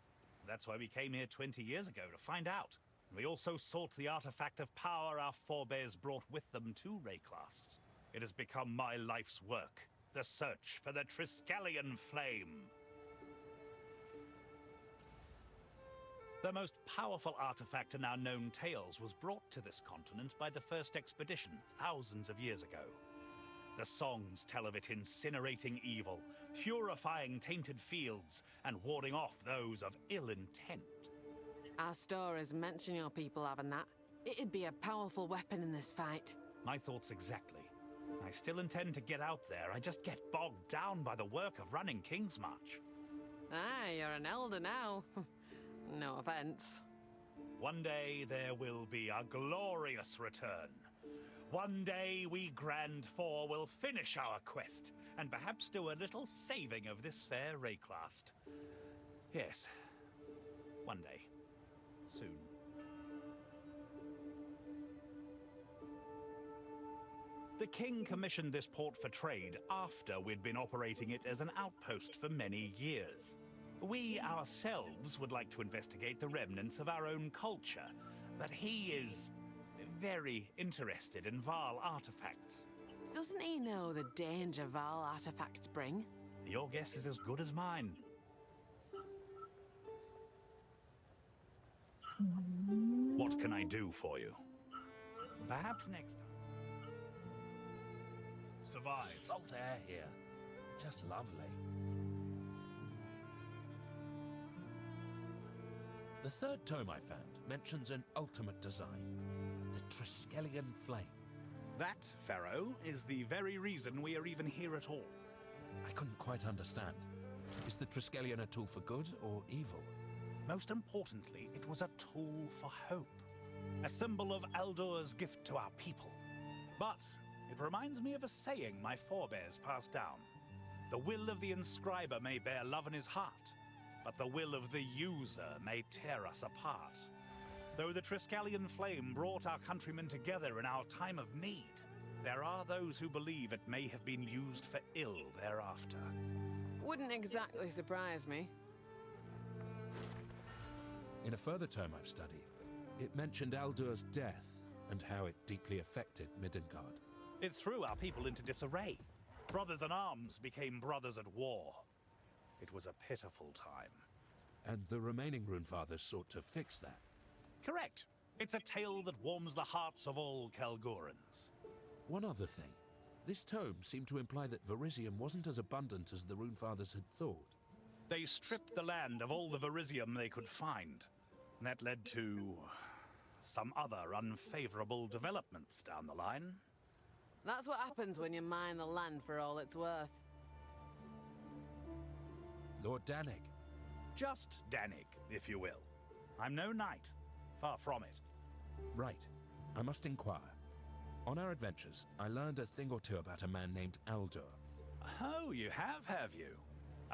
That's why we came here 20 years ago, to find out. We also sought the artifact of power our forebears brought with them to Rayclast. It has become my life's work. The search for the Triskelion flame. The most powerful artifact in our known tales was brought to this continent by the first expedition thousands of years ago. The songs tell of it incinerating evil, purifying tainted fields, and warding off those of ill intent. Our stories mention your people having that. It'd be a powerful weapon in this fight. My thoughts exactly. I still intend to get out there. I just get bogged down by the work of running King's March. Ah, you're an elder now. No offense. One day there will be a glorious return. One day we Grand Four will finish our quest and perhaps do a little saving of this fair Rayclast. Yes, one day. Soon. The king commissioned this port for trade after we'd been operating it as an outpost for many years. We ourselves would like to investigate the remnants of our own culture, but he is very interested in Val artifacts. Doesn't he know the danger Val artifacts bring? Your guess is as good as mine. What can I do for you? Perhaps next time. Survive. Salt air here. Just lovely. The third tome I found mentions an ultimate design, the Triskelion flame. That, Pharaoh, is the very reason we are even here at all. I couldn't quite understand. Is the Triskelion a tool for good or evil? Most importantly, it was a tool for hope. A symbol of Aldur's gift to our people. But it reminds me of a saying my forebears passed down. The will of the inscriber may bear love in his heart, but the will of the user may tear us apart. Though the Triskelion flame brought our countrymen together in our time of need, there are those who believe it may have been used for ill thereafter. Wouldn't exactly surprise me. In a further tome I've studied, it mentioned Aldur's death and how it deeply affected Midgard. It threw our people into disarray. Brothers in arms became brothers at war. It was a pitiful time. And the remaining Runefathers sought to fix that. Correct. It's a tale that warms the hearts of all Kalgorans. One other thing. This tome seemed to imply that Verisium wasn't as abundant as the Runefathers had thought. They stripped the land of all the Verisium they could find. That led to some other unfavorable developments down the line. That's what happens when you mine the land for all it's worth. Lord Danig. Just Danig, if you will. I'm no knight. Far from it. Right. I must inquire. On our adventures, I learned a thing or two about a man named Aldur. Oh, you have you?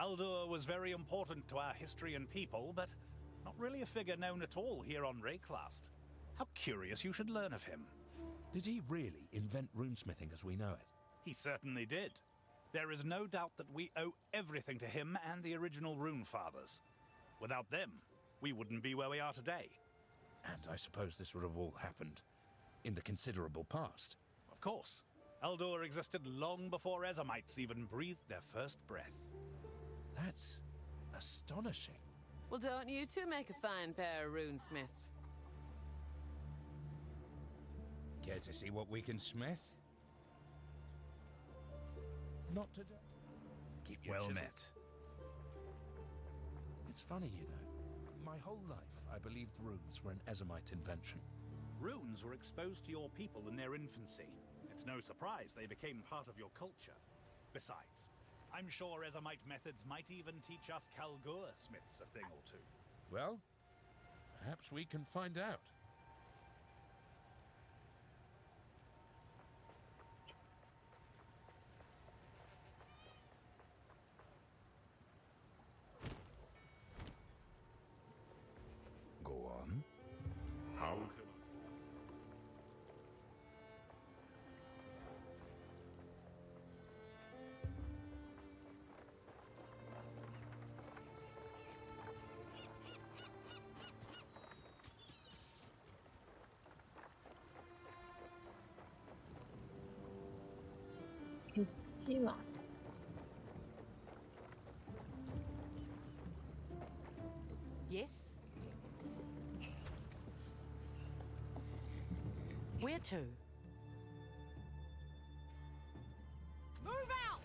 Aldur was very important to our history and people, but not really a figure known at all here on Rayclast. How curious you should learn of him. Did he really invent runesmithing as we know it? He certainly did. There is no doubt that we owe everything to him and the original Runefathers. Without them, we wouldn't be where we are today. And I suppose this would have all happened in the considerable past. Of course. Aldur existed long before Ezamites even breathed their first breath. That's astonishing. Well, don't you two make a fine pair of runesmiths? Care to see what we can smith? Not today. Keep your Well chisels. met. It's funny, you know. My whole life, I believed runes were an Ezamite invention. Runes were exposed to your people in their infancy. It's no surprise they became part of your culture. Besides, I'm sure Ezamite methods might even teach us Kalgur smiths a thing or two. Well, perhaps we can find out. Go on. How can1は Where to? Move out!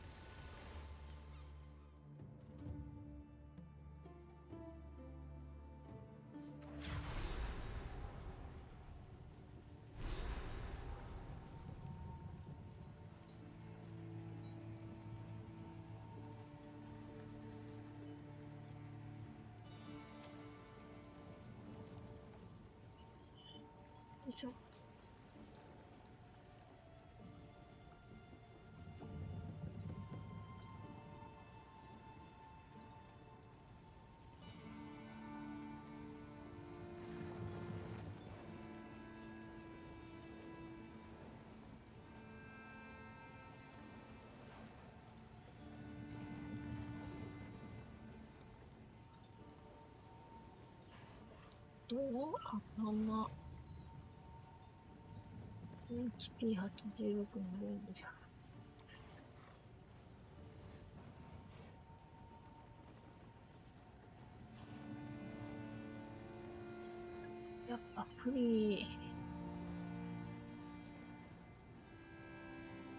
よいしょ。どう頭。HP86 になるんでしょ。やっぱプリ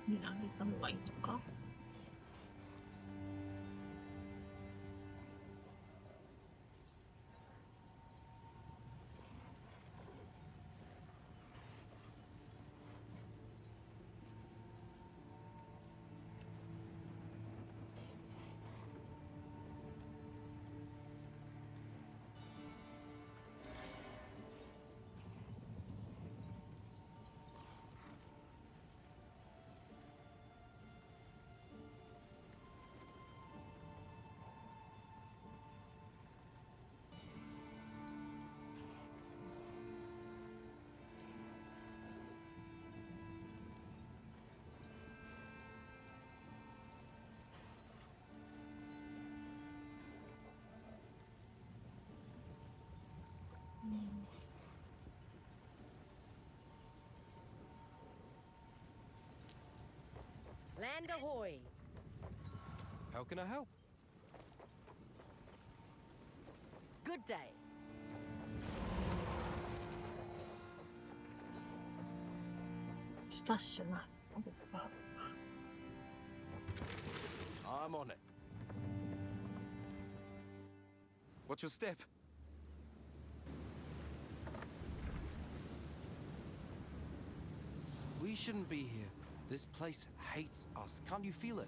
にあげた方がいいのか。Land ahoy! How can I help? Good day. Stash na. I'm on it. What's your step? We shouldn't be here. This place hates us. Can't you feel it?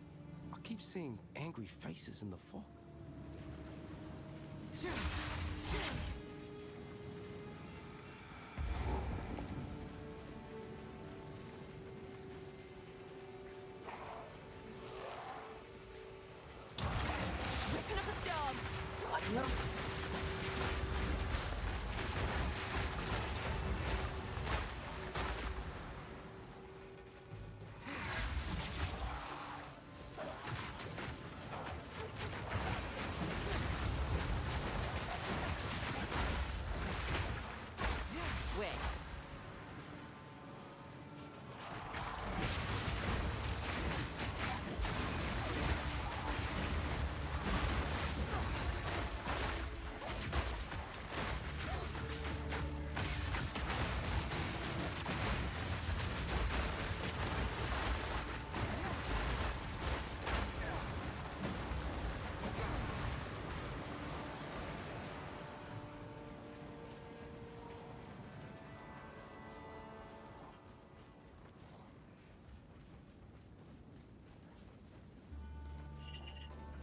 I keep seeing angry faces in the fog. Ripping up a storm! Wait.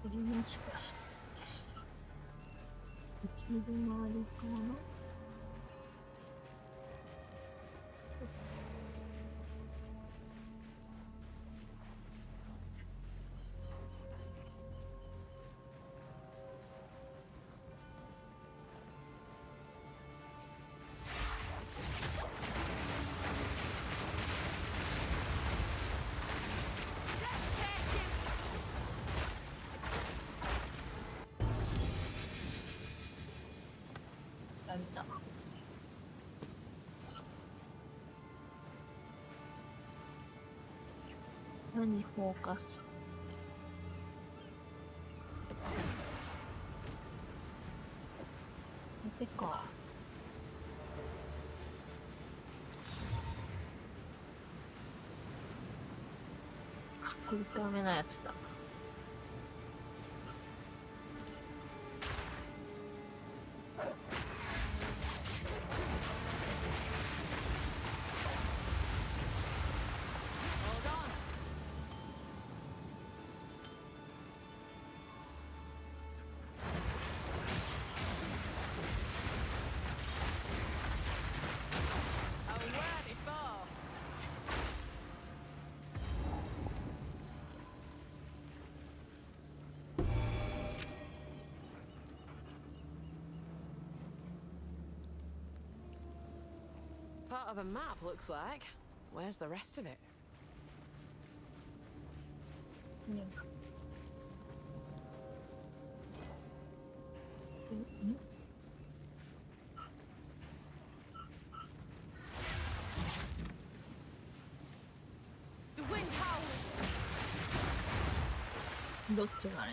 これもしかして行き止まりかな。何フォーカス。てか来るためのやつだ。Part of a map, looks like. Where's the rest of it? Yeah. The wind howls. どっちがあれ？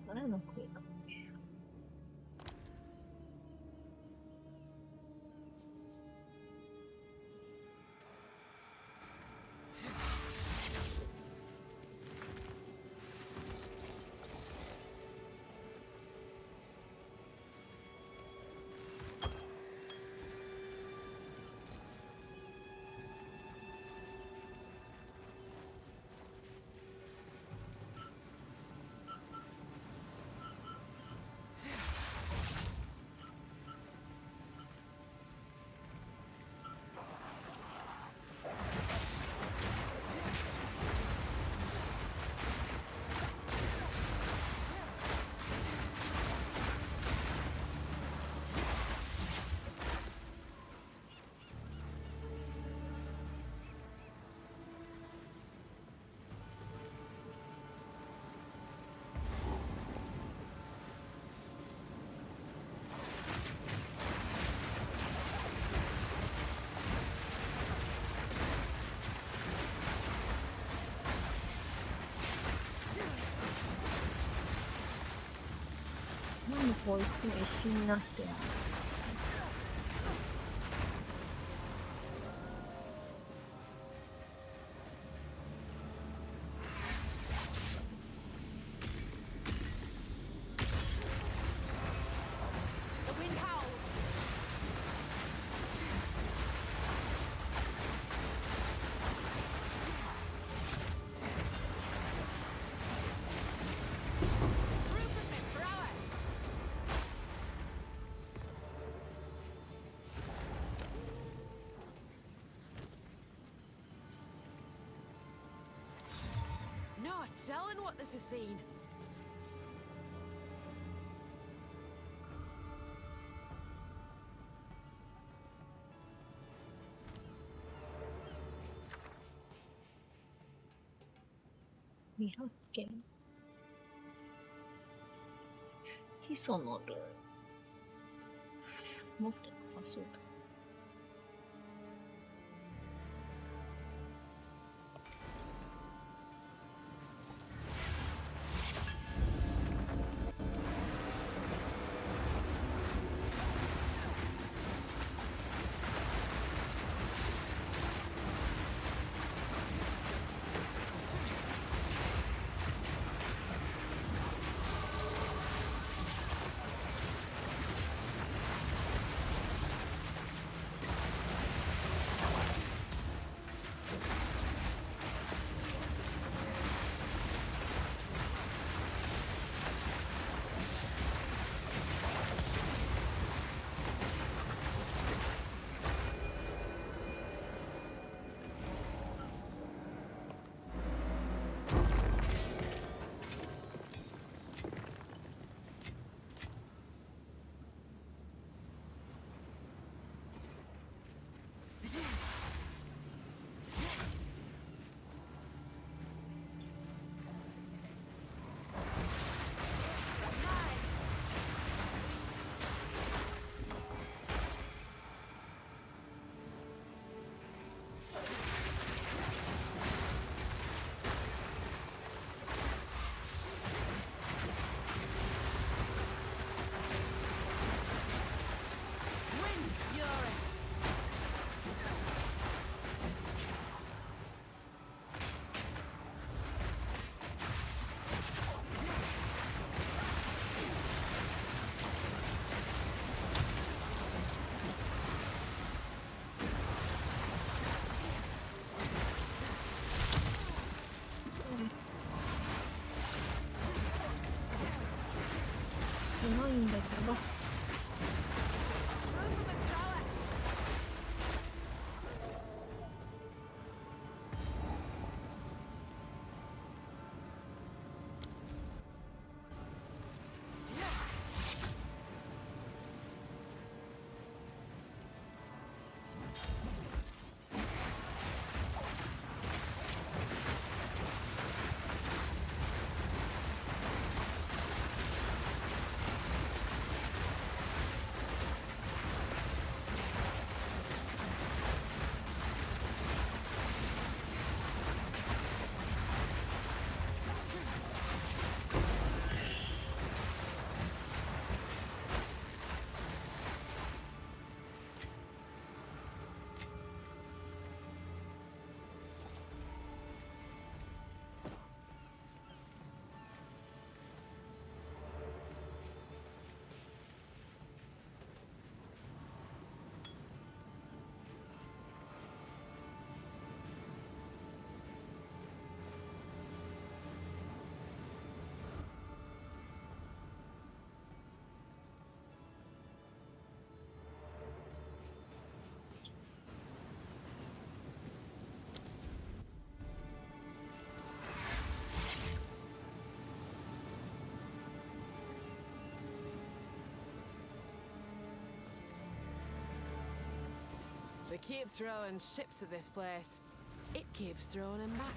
誰の声だっけ？なんでこいつが一緒になってんの？No telling what this has seen.未発見。基礎のルール。持ってなさそうだ。ば。They keep throwing ships at this place. It keeps throwing them back.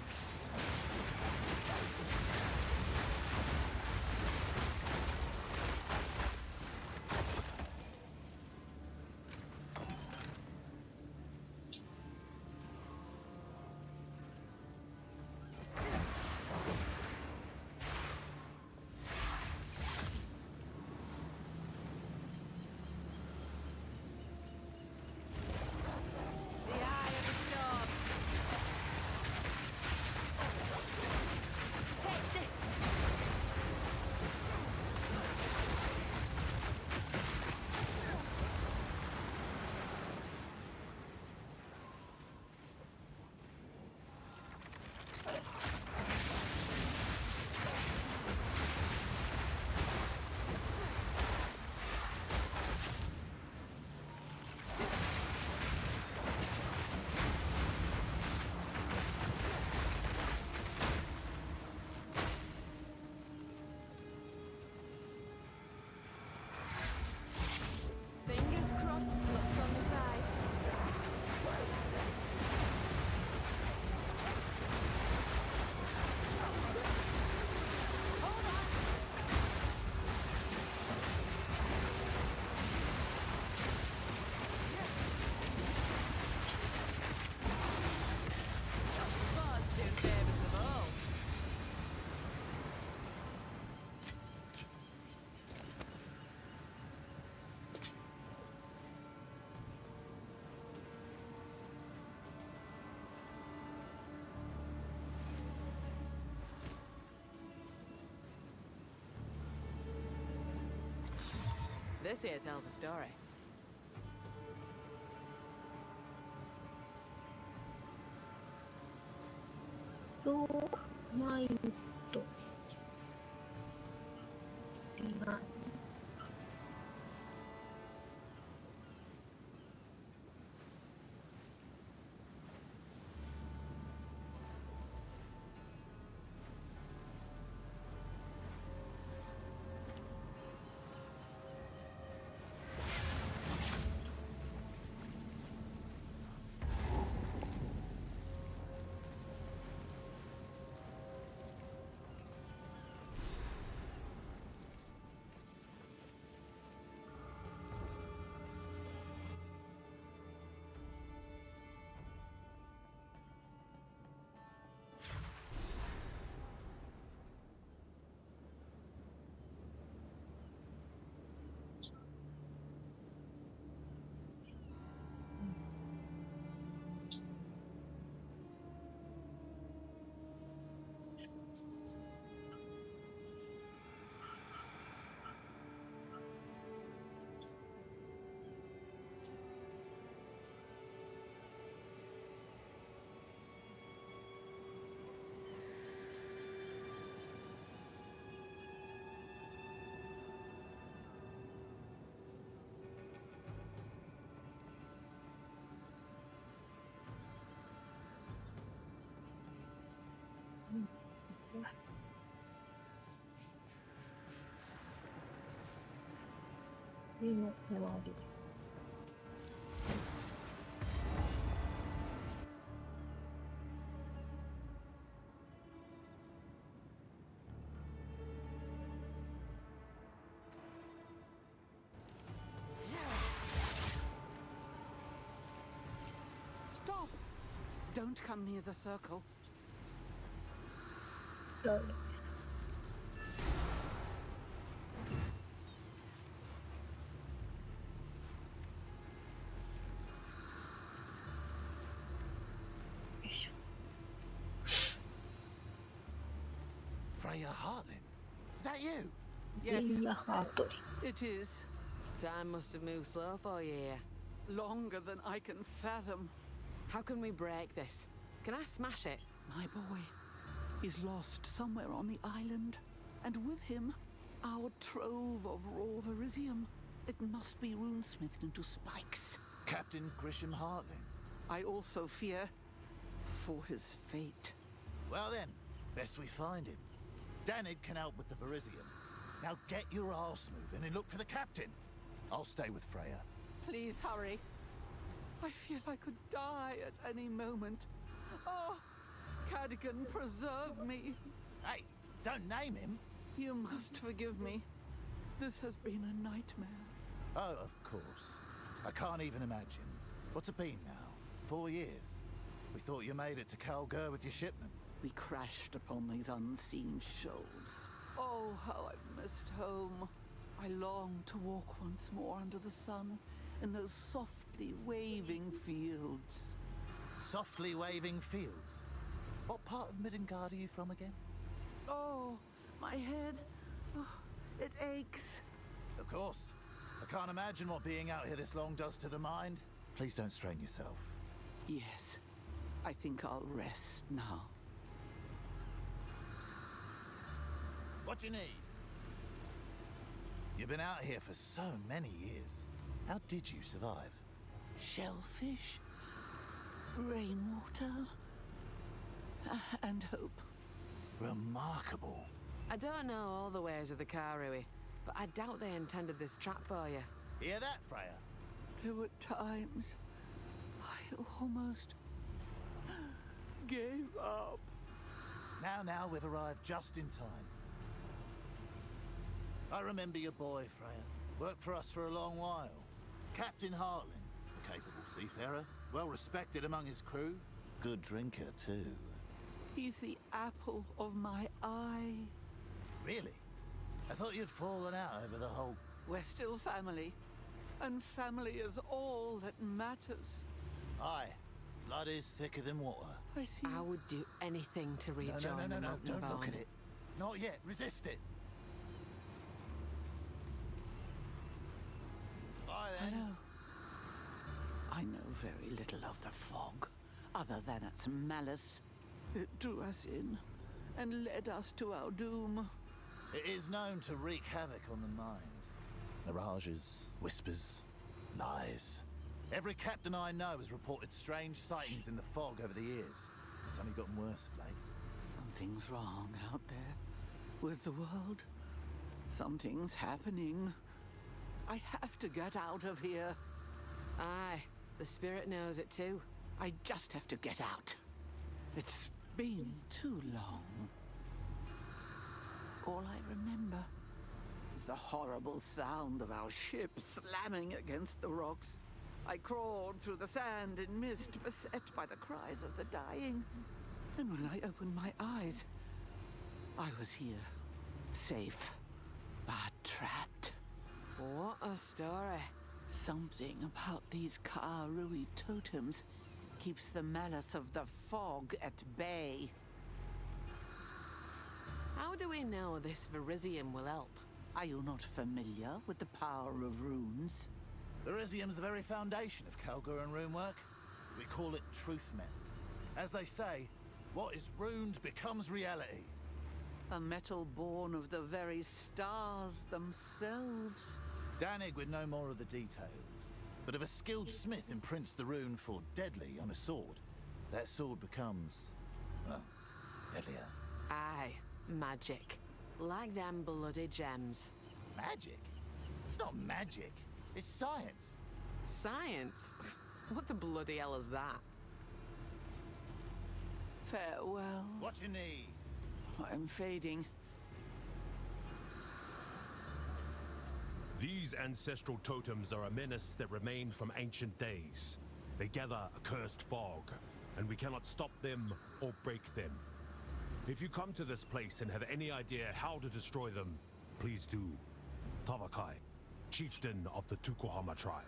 This here tells a story. ゾーマインドディナイ鳥の周り。Stop! Don't come near the circle. Sorry. Freya Heartland? Is that you? Yes, いや、ハートリ。 it is. Time must have moved slow for you here. Longer than I can fathom. How can we break this? Can I smash it? My boy is lost somewhere on the island, and with him, our trove of raw Verisium. It must be runesmithed into spikes. Captain Grisham Heartland. I also fear for his fate. Well then, best we find him. Danig can help with the Verisium. Now get your arse moving and look for the captain. I'll stay with Freya. Please hurry. I feel I could die at any moment. Oh, Cadogan, preserve me. Hey, don't name him. You must forgive me. This has been a nightmare. Oh, of course. I can't even imagine. What's it been now? 4 years? We thought you made it to Kalgur with your shipment. We crashed upon these unseen shoals. Oh, how I've missed home. I long to walk once more under the sun in those softly waving fields. Softly waving fields? What part of Midgard are you from again? Oh, my head. Oh, it aches. Of course. I can't imagine what being out here this long does to the mind. Please don't strain yourself. Yes, I think I'll rest now. What do you need? You've been out here for so many years. How did you survive? Shellfish, rainwater, and hope. Remarkable. I don't know all the ways of the Karui, but I doubt they intended this trap for you. Hear that, Freya? There were times I almost gave up. Now we've arrived just in time. I remember your boy, Freya. Worked for us for a long while. Captain Heartland, a capable seafarer, well respected among his crew. Good drinker, too. He's the apple of my eye. Really? I thought you'd fallen out over the whole... We're still family, and family is all that matters. Aye. Blood is thicker than water. I see. I would do anything to rejoin No, an open don't look bone. at it. Not yet. Resist it. Bye then. I know very little of the fog, other than its malice. It drew us in, and led us to our doom. It is known to wreak havoc on the mind. Mirages, whispers, lies. Every captain I know has reported strange sightings in the fog over the years. It's only gotten worse of late. Something's wrong out there with the world. Something's happening. I have to get out of here. Aye, the spirit knows it too. I just have to get out. It's been too long. All I remember is the horrible sound of our ship slamming against the rocks. I crawled through the sand and mist, beset by the cries of the dying. And when I opened my eyes, I was here, safe, but trapped. What a story. Something about these Karui totems keeps the malice of the fog at bay. How do we know this Verisium will help? Are you not familiar with the power of runes? Verisium's the very foundation of Kalgur and rune work. We call it truth metal. As they say, what is runed becomes reality. A metal born of the very stars themselves. Danig would know more of the details. But if a skilled smith imprints the rune for deadly on a sword, that sword becomes, well, deadlier. Aye, magic. Like them bloody gems. Magic? It's not magic. It's science. Science? What the bloody hell is that? Farewell. What you need? I'm fading. These ancestral totems are a menace that remain from ancient days. They gather a cursed fog, and we cannot stop them or break them. If you come to this place and have any idea how to destroy them, please do. Tavakai, chieftain of the Tukohama tribe.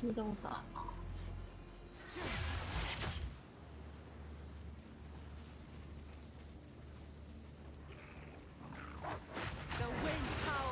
聞いたことあるな。The wind howls.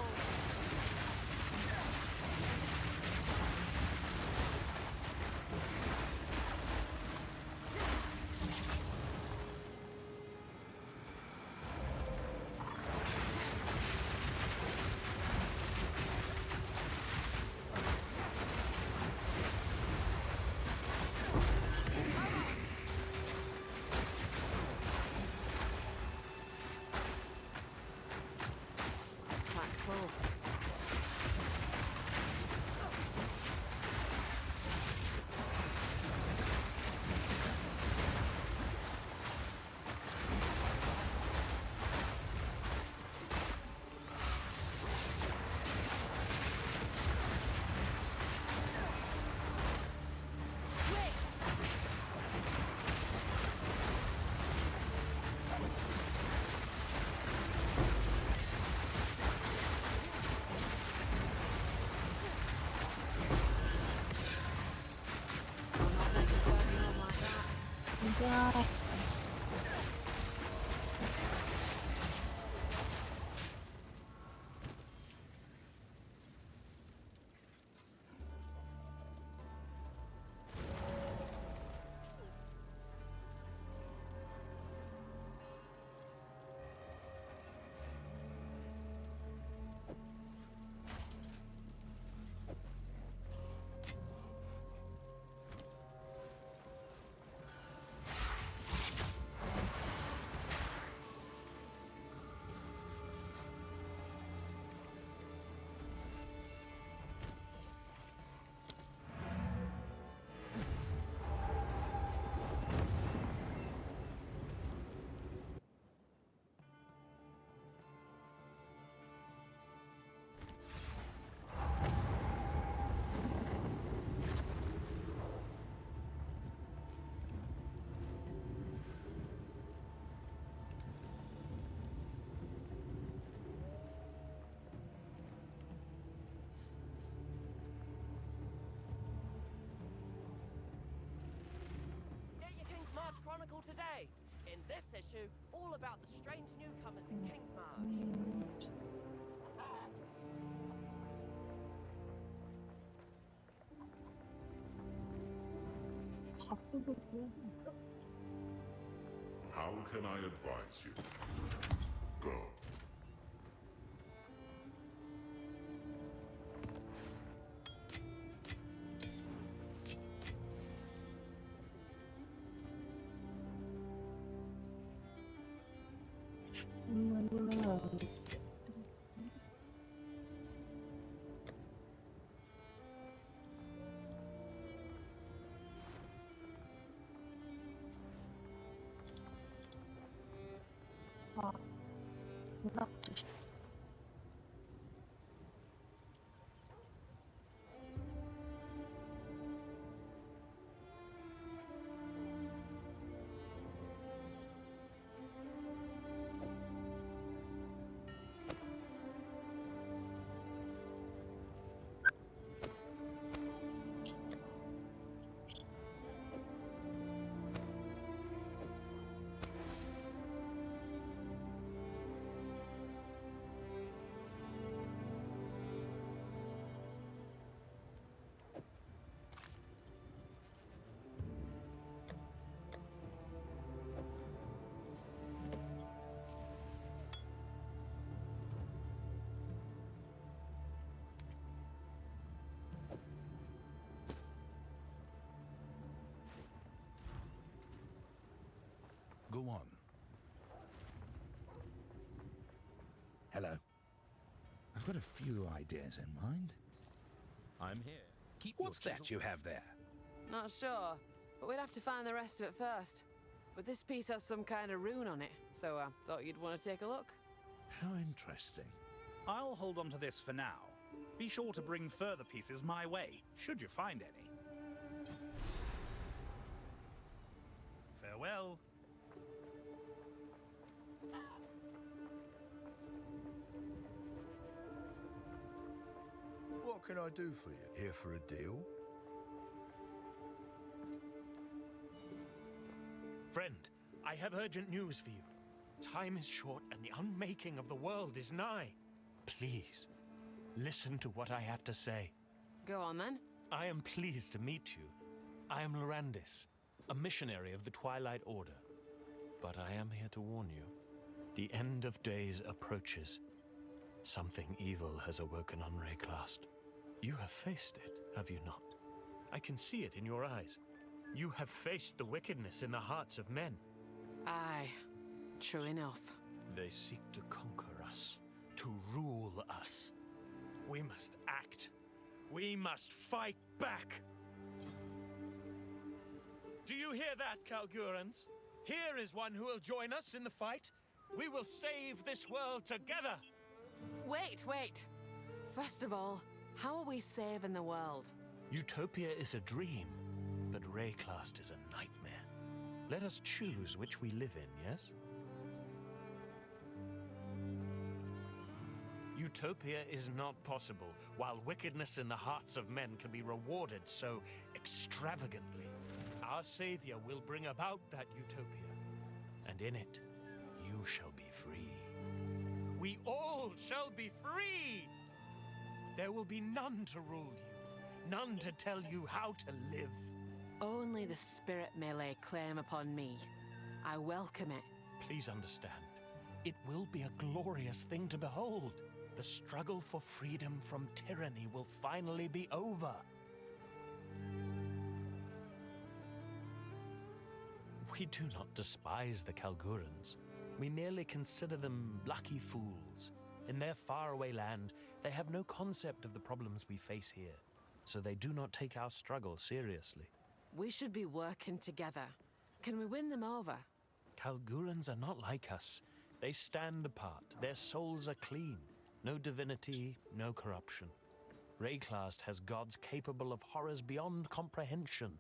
Cracks full. Yeah. 'Get your King's March Chronicle today. In this issue, all about the strange newcomers in King's March. How can I advise you? Go.あ、ふわっとして。Go on. Hello. I've got a few ideas in mind. I'm here. Keep What's your that you have there? Not sure, but we'd have to find the rest of it first. But this piece has some kind of rune on it, so I thought you'd want to take a look. How interesting. I'll hold on to this for now. Be sure to bring further pieces my way, should you find any. Farewell. What can I do for you? Here for a deal? Friend, I have urgent news for you. Time is short and the unmaking of the world is nigh. Please, listen to what I have to say. Go on then. I am pleased to meet you. I am Lorandis, a missionary of the Twilight Order. But I am here to warn you. The end of days approaches. Something evil has awoken on Rayclast. You have faced it, have you not? I can see it in your eyes. You have faced the wickedness in the hearts of men. Aye, true enough. They seek to conquer us, to rule us. We must act. We must fight back. Do you hear that, Kalgurans? Here is one who will join us in the fight. We will save this world together. Wait. First of all, how are we saving the world? Utopia is a dream, but Rayclast is a nightmare. Let us choose which we live in, yes? Utopia is not possible, while wickedness in the hearts of men can be rewarded so extravagantly. Our Savior will bring about that utopia, and in it, you shall be free. We all shall be free! There will be none to rule you, none to tell you how to live. Only the spirit may lay claim upon me. I welcome it. Please understand, it will be a glorious thing to behold. The struggle for freedom from tyranny will finally be over. We do not despise the Kalgurans. We merely consider them lucky fools. In their faraway land, they have no concept of the problems we face here, so they do not take our struggle seriously. We should be working together. Can we win them over? Kalgurans are not like us. They stand apart. Their souls are clean. No divinity, no corruption. Rayclast has gods capable of horrors beyond comprehension,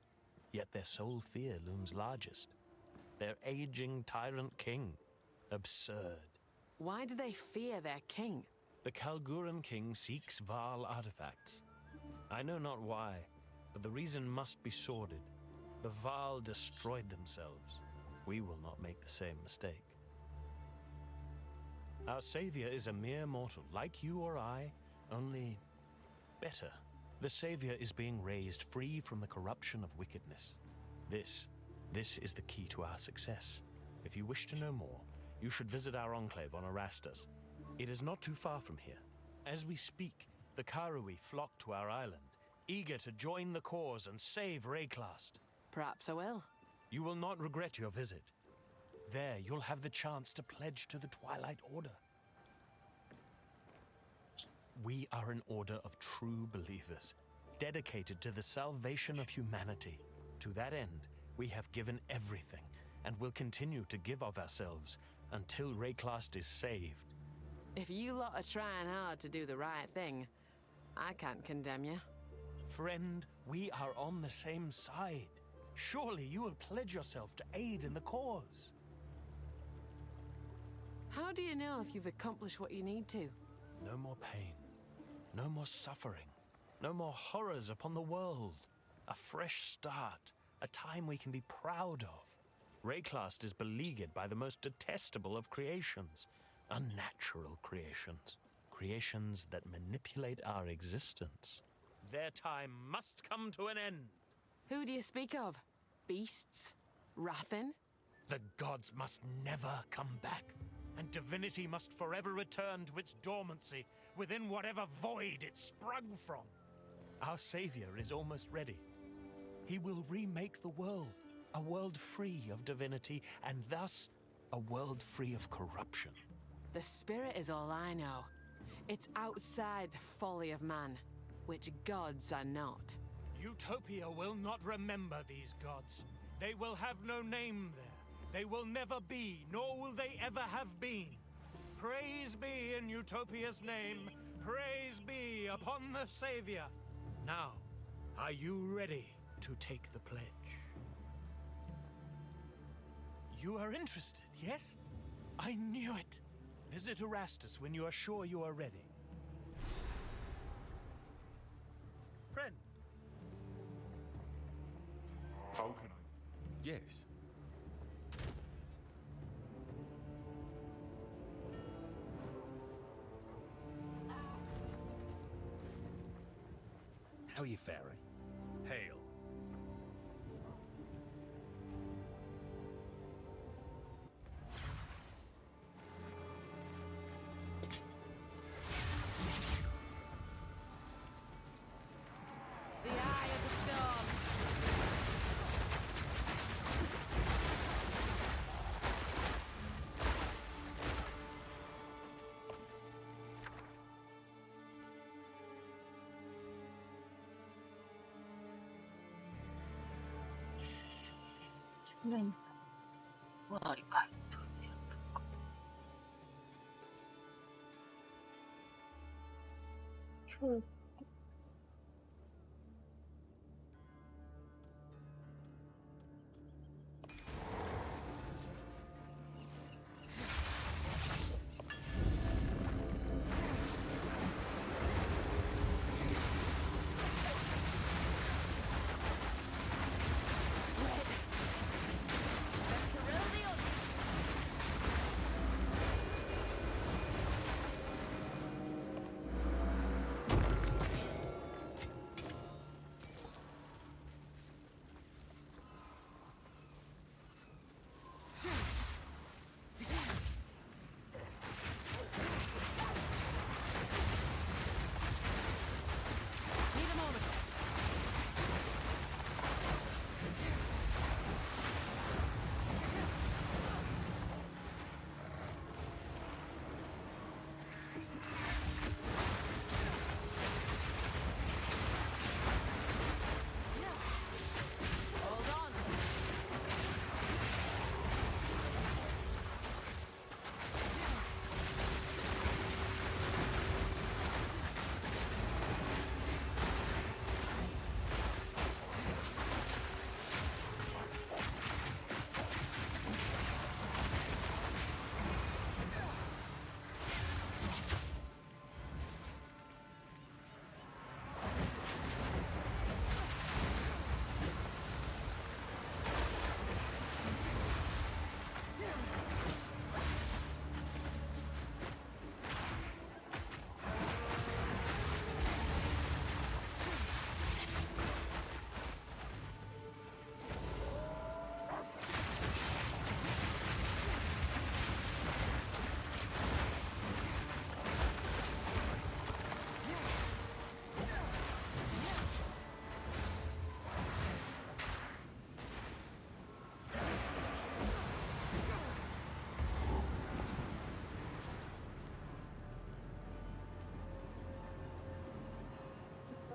yet their sole fear looms largest. Their aging tyrant king. Absurd. Why do they fear their king? The Kalguran king seeks Vaal artifacts. I know not why, but the reason must be sordid. The Vaal destroyed themselves. We will not make the same mistake. Our savior is a mere mortal, like you or I, only better. The savior is being raised free from the corruption of wickedness. This is the key to our success. If you wish to know more, you should visit our enclave on Erastus. It is not too far from here. As we speak, the Karui flock to our island, eager to join the cause and save Rayclast. Perhaps I will. You will not regret your visit. There, you'll have the chance to pledge to the Twilight Order. We are an order of true believers, dedicated to the salvation of humanity. To that end, we have given everything, and will continue to give of ourselves until Rayclast is saved. If you lot are trying hard to do the right thing, I can't condemn you. Friend, we are on the same side. Surely you will pledge yourself to aid in the cause. How do you know if you've accomplished what you need to? No more pain. No more suffering. No more horrors upon the world. A fresh start. A time we can be proud of. Rayclast is beleaguered by the most detestable of creations. Unnatural creations. Creations that manipulate our existence. Their time must come to an end. Who do you speak of? Beasts? Rathin? The gods must never come back, and divinity must forever return to its dormancy within whatever void it sprung from. Our savior is almost ready. He will remake the world, a world free of divinity, and thus a world free of corruption. The spirit is all I know. It's outside the folly of man, which gods are not. Utopia will not remember these gods. They will have no name there. They will never be, nor will they ever have been. Praise be in Utopia's name. Praise be upon the Savior. Now, are you ready to take the pledge? You are interested, yes? I knew it. Visit Erastus when you are sure you are ready. Friend. How can I? Yes. How are you faring? Hail. The eye of the storm. Rain. わあ、いかい。そういうやつか。今日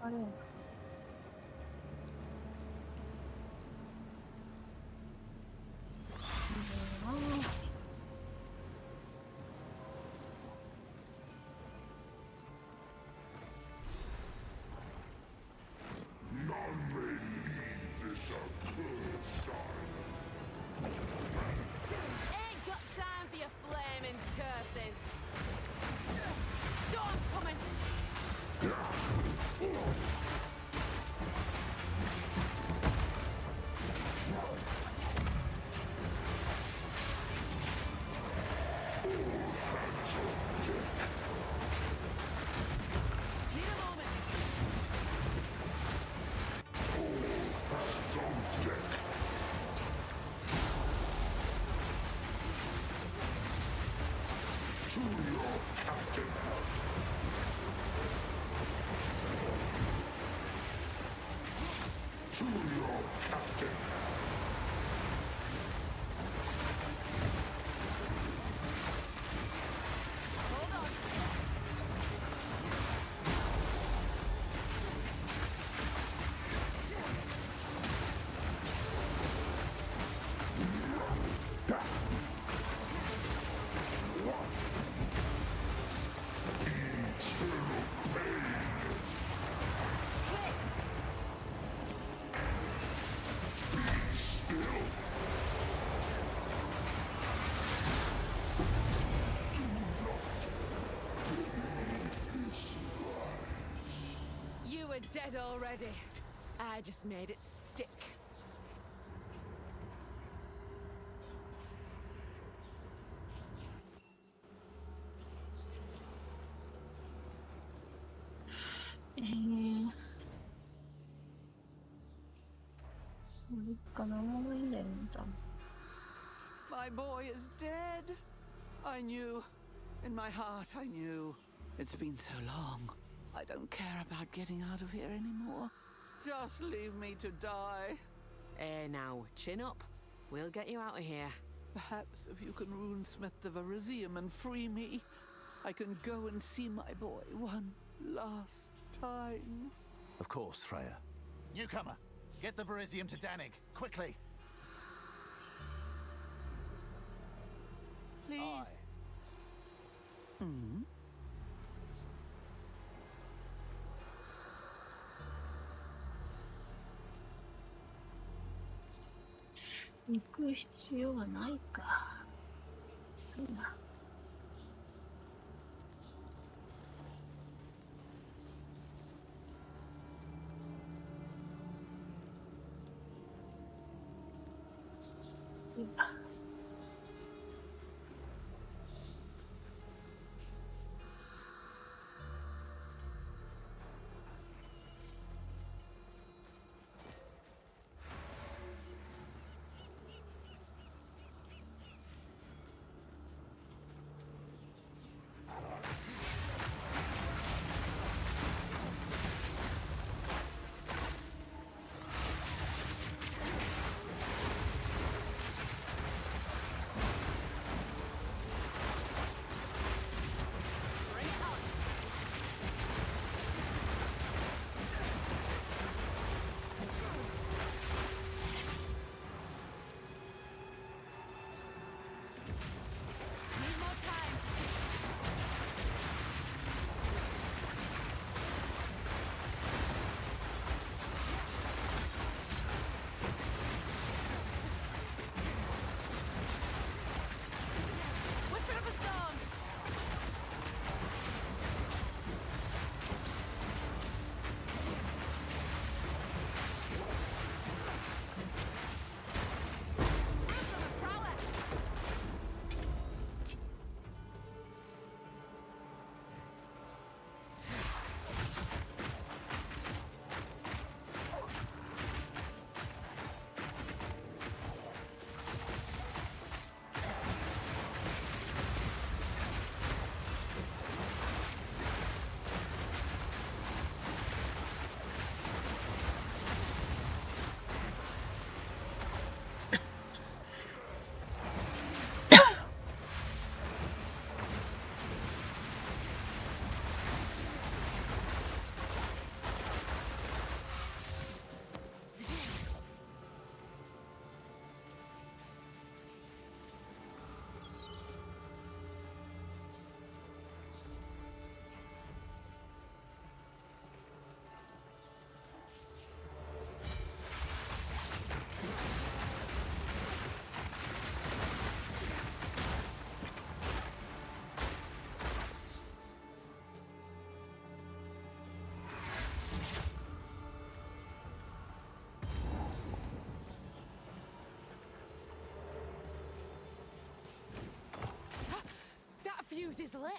あれ。Ain't got time for your flaming curses. Storm's coming. Need a moment. To your captain. To your captain. Hold on. dead already. I just made it stick. My boy is dead. I knew. In my heart, I knew. It's been so long. I don't care about getting out of here anymore. Just leave me to die. Now, chin up. We'll get you out of here. Perhaps if you can runesmith the Virizium and free me, I can go and see my boy one last time. Of course, Freya. Newcomer, get the Virizium to Danig, quickly. Please. Aye. Hmm?行く必要はないか。そうだ。Fuse is lit.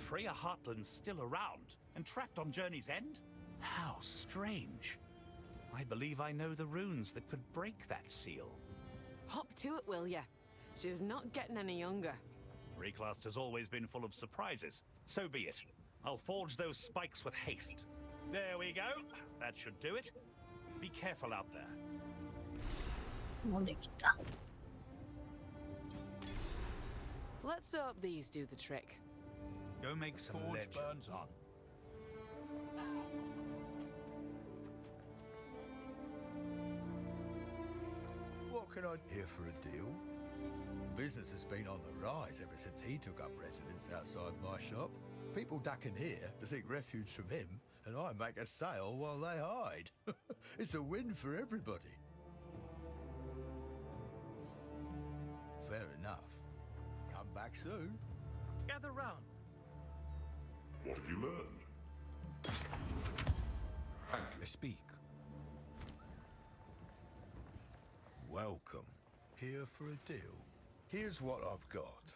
Freya Heartland's still around and trapped on Journey's End? How strange. I believe I know the runes that could break that seal. Hop to it, will ya? She's not getting any younger. Reclast has always been full of surprises. So be it. I'll forge those spikes with haste. There we go. That should do it. Be careful out there. もうできた。 Let's hope these do the trick. Go make some Forge legends. burns on. What can I here for a deal? Business has been on the rise ever since he took up residence outside my shop. People duck in here to seek refuge from him, and I make a sale while they hide. It's a win for everybody. Fair enough. Come back soon. Gather round. What have you learned? Thank you. Speak. Welcome. Here for a deal. Here's what I've got.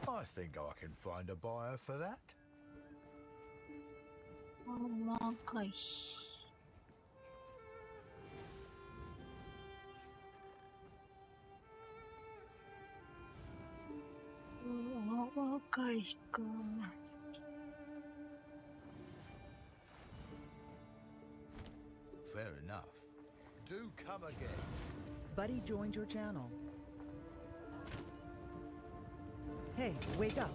I think I can find a buyer for that. 若い。若いか。 Fair enough. Do come again. Buddy joined your channel. Hey, wake up.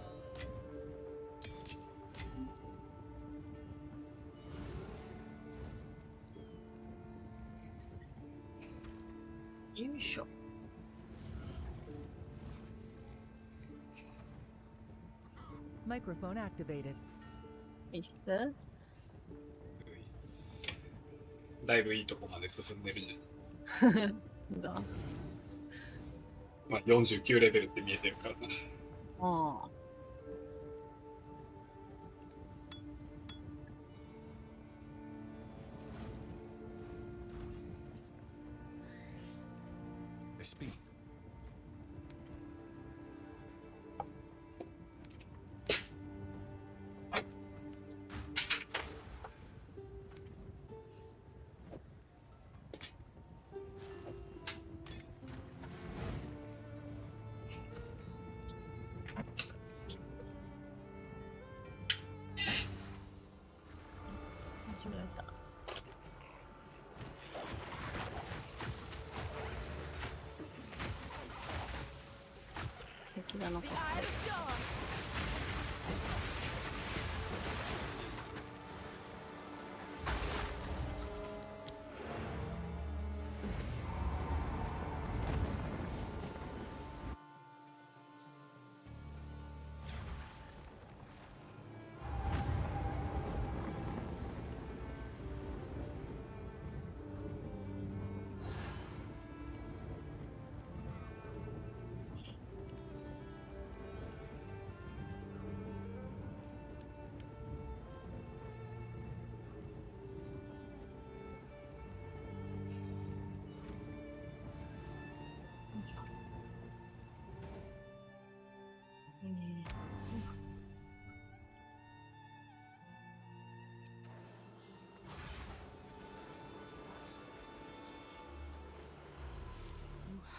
Microphone activated. いいっす。だいぶいいとこまで進んでるじゃん。だ。まあ49レベルって見えてるからな。ああ。Speak.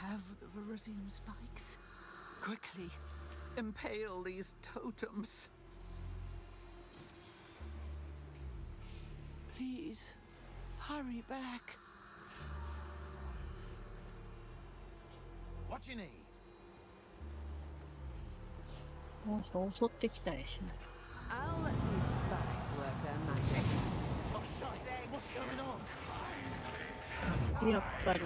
Have the Verisium spikes. Quickly, impale these totems. Please, hurry back. What you need? もう人襲ってきたりしない。 I'll let these spikes work their magic. Oh, shite! What's going on? やっぱり。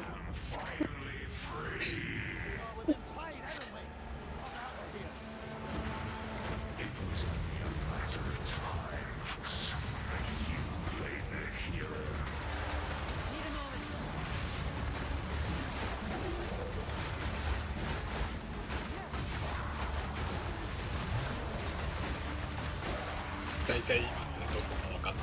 大体今のどこか分かった。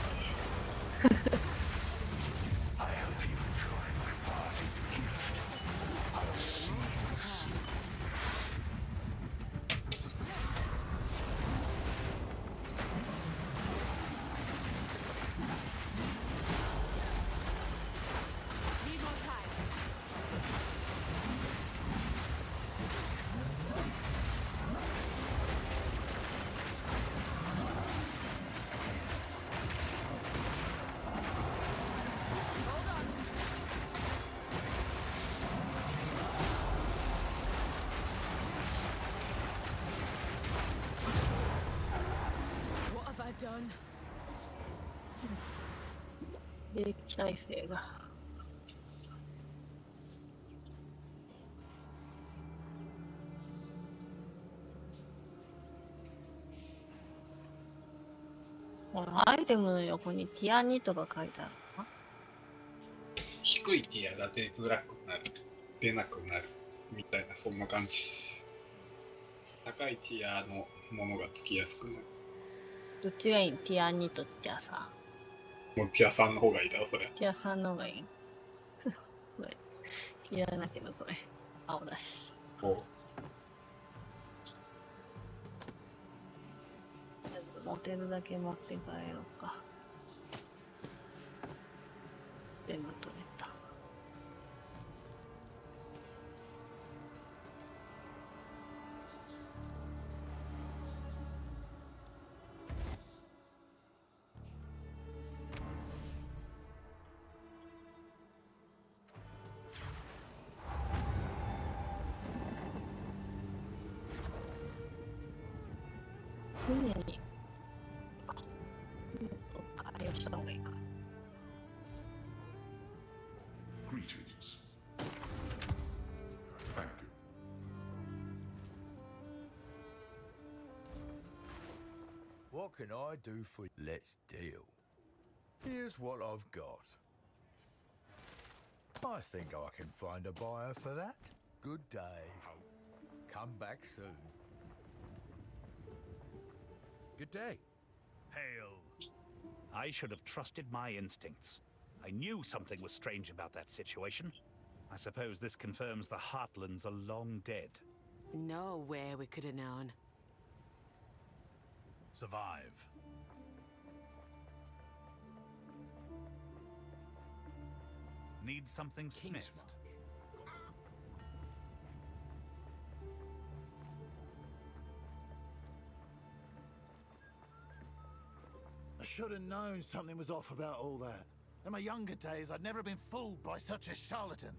兵器体制が。このアイテムの横にティア2とか書いてあるな。低いティアが出づらくなる、出なくなるみたいな、そんな感じ。高いティアのものがつきやすくなる。どっちがいい？ティア2とティア3。もうティア3の方がいいだろ、それ。ティア3の方がいい。これティアだけどこれ青だし。お持てるだけ持って帰ろうか。全部取れた。船に改良した方がいいか。Greetings. Thank you. What can I do for you? Let's deal. Here's what I've got. I think I can find a buyer for that. Good day. Come back soon. Good day. Hail. I should have trusted my instincts. I knew something was strange about that situation. I suppose this confirms the Heartlands are long dead. No way we could have known. Survive. Need something smithed. I should have known something was off about all that. In my younger days, I'd never been fooled by such a charlatan.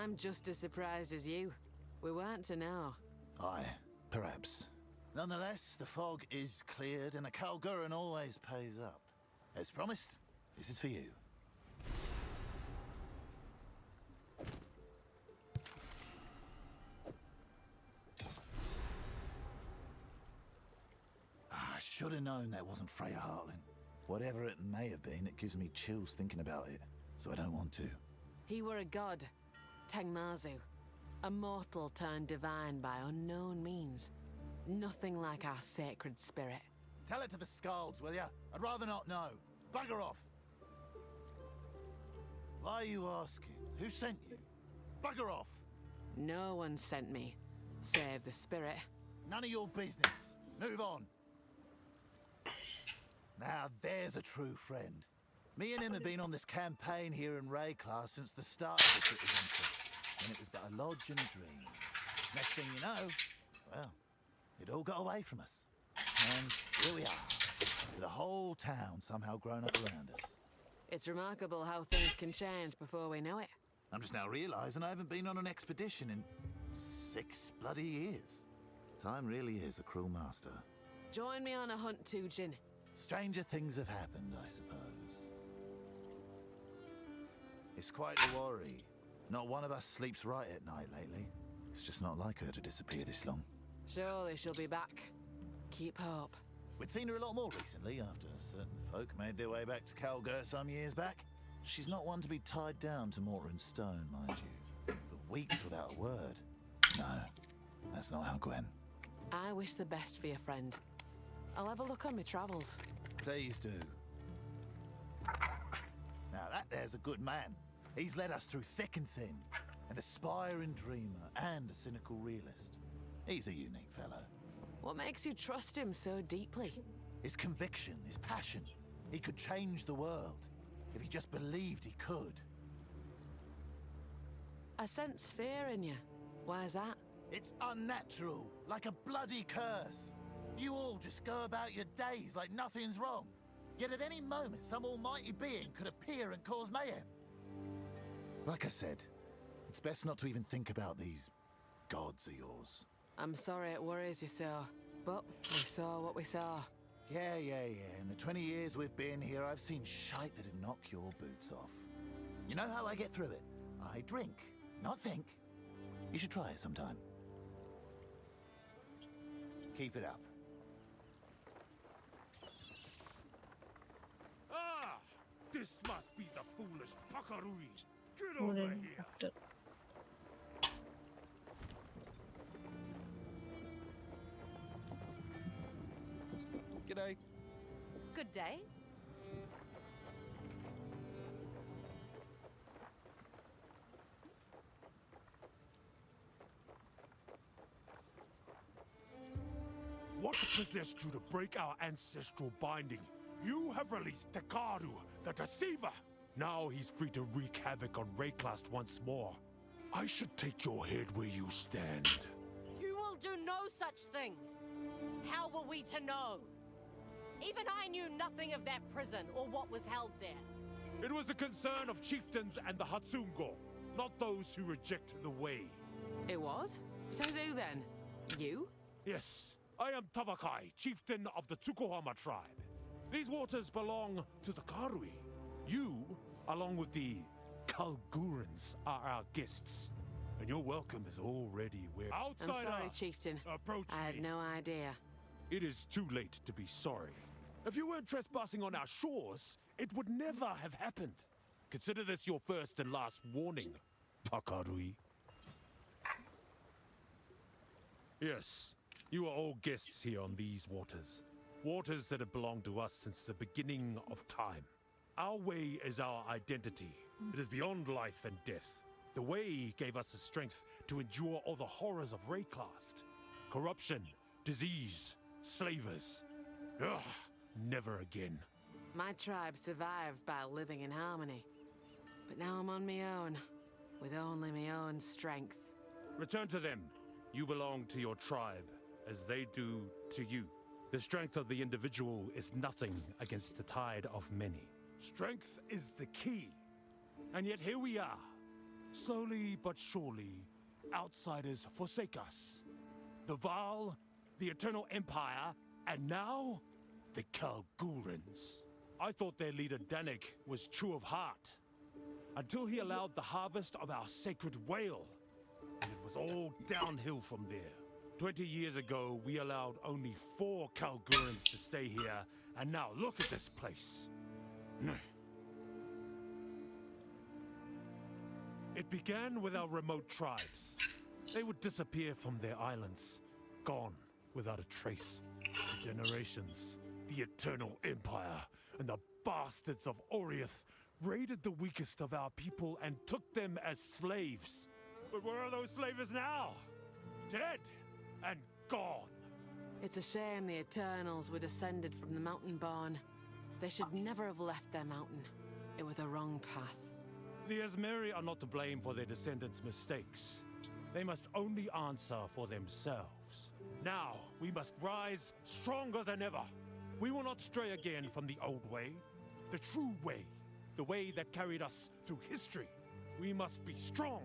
I'm just as surprised as you. We weren't to know. Aye, perhaps. Nonetheless, the fog is cleared and a Kalguran always pays up. As promised, this is for you. I should have known that wasn't Freya Heartland. Whatever it may have been, it gives me chills thinking about it, so I don't want to. He were a god, Tengmazu. A mortal turned divine by unknown means. Nothing like our sacred spirit. Tell it to the Skalds, will ya? I'd rather not know. Bugger off! Why are you asking? Who sent you? Bugger off! No one sent me, save the spirit. None of your business. Move on. Now there's a true friend. Me and him have been on this campaign here in Rayclass since the start of the citizenship, and it was but a lodge and a dream. Next thing you know, well, it all got away from us. And here we are, with the whole town somehow grown up around us. It's remarkable how things can change before we know it. I'm just now realizing I haven't been on an expedition in 6 bloody years. Time really is a cruel master. Join me on a hunt too, Jin. Stranger things have happened, I suppose. It's quite the worry. Not one of us sleeps right at night lately. It's just not like her to disappear this long. Surely she'll be back. Keep hope. We'd seen her a lot more recently after certain folk made their way back to Kalgur some years back. She's not one to be tied down to mortar and stone, mind you. But weeks without a word. No, that's not how Gwen. I wish the best for your friend. I'll have a look on my travels. Please do. Now that there's a good man. He's led us through thick and thin. An aspiring dreamer and a cynical realist. He's a unique fellow. What makes you trust him so deeply? His conviction, his passion. He could change the world. If he just believed he could. I sense fear in you. Why is that? It's unnatural, like a bloody curse. You all just go about your days like nothing's wrong. Yet at any moment, some almighty being could appear and cause mayhem. Like I said, it's best not to even think about these gods of yours. I'm sorry it worries you so, but we saw what we saw. Yeah. In the 20 years we've been here, I've seen shite that'd knock your boots off. You know how I get through it? I drink, not think. You should try it sometime. Keep it up. Ah! This must be the foolish Pakarui. Get over here. G'day. Good day. What possessed you to break our ancestral binding? You have released Takaru, the Deceiver! Now he's free to wreak havoc on Rayclast once more. I should take your head where you stand. You will do no such thing. How were we to know? Even I knew nothing of that prison or what was held there. It was the concern of chieftains and the Hatsungo, not those who reject the way. It was? Says who then? You? Yes, I am Tavakai, chieftain of the Tsukuhama tribe. These waters belong to the Karui. You, along with the Kalgurans, are our guests. And your welcome is already where outsider. I'm sorry, chieftain. Approach I had me. no idea. It is too late to be sorry. If you weren't trespassing on our shores, it would never have happened. Consider this your first and last warning, Takarui. Yes, you are all guests here on these waters. Waters that have belonged to us since the beginning of time. Our way is our identity. It is beyond life and death. The way gave us the strength to endure all the horrors of Rayclast. Corruption, disease, slavers. Ugh, never again. My tribe survived by living in harmony. But now I'm on my own, with only my own strength. Return to them. You belong to your tribe, as they do to you. The strength of the individual is nothing against the tide of many. Strength is the key. And yet here we are. Slowly but surely, outsiders forsake us. The Val, the Eternal Empire, and now, the Kalgurans. I thought their leader Danik was true of heart, until he allowed the harvest of our sacred whale. And it was all downhill from there. 20 years ago, we allowed only 4 Kalgurans to stay here, and now look at this place. It began with our remote tribes. They would disappear from their islands, gone without a trace. For generations, the Eternal Empire and the bastards of Oriath raided the weakest of our people and took them as slaves. But where are those slavers now? Dead and gone. It's a shame the Eternals were descended from the Mountain Born. They should never have left their mountain. It was the wrong path. The Esmeri are not to blame for their descendants' mistakes. They must only answer for themselves. Now, we must rise stronger than ever. We will not stray again from the old way, the true way, the way that carried us through history. We must be strong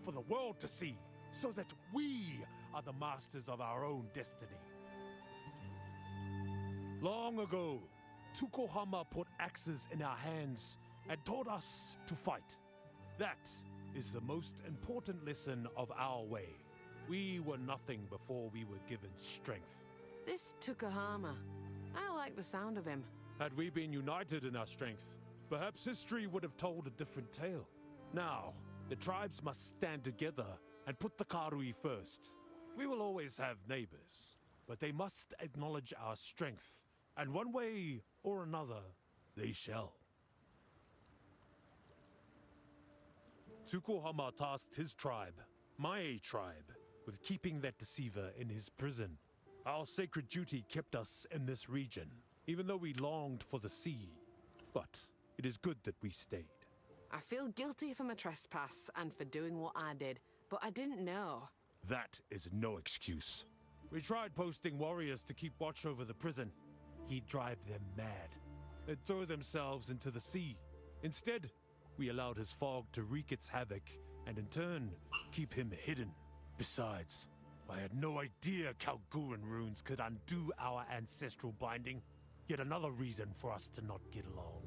for the world to see, so that we are the masters of our own destiny. Long ago, Tsukuhama put axes in our hands and taught us to fight. That is the most important lesson of our way. We were nothing before we were given strength. This Tsukuhama, I like the sound of him. Had we been united in our strength, perhaps history would have told a different tale. Now, the tribes must stand together and put the Karui first. We will always have neighbors, but they must acknowledge our strength, and one way or another, they shall. Tsukuhama tasked his tribe, my tribe, with keeping that deceiver in his prison. Our sacred duty kept us in this region, even though we longed for the sea. But it is good that we stayed. I feel guilty for my trespass and for doing what I did, but I didn't know. That is no excuse. We tried posting warriors to keep watch over the prison. He'd drive them mad. They'd throw themselves into the sea. Instead, we allowed his fog to wreak its havoc, and in turn, keep him hidden. Besides, I had no idea Kalguran runes could undo our ancestral binding. Yet another reason for us to not get along.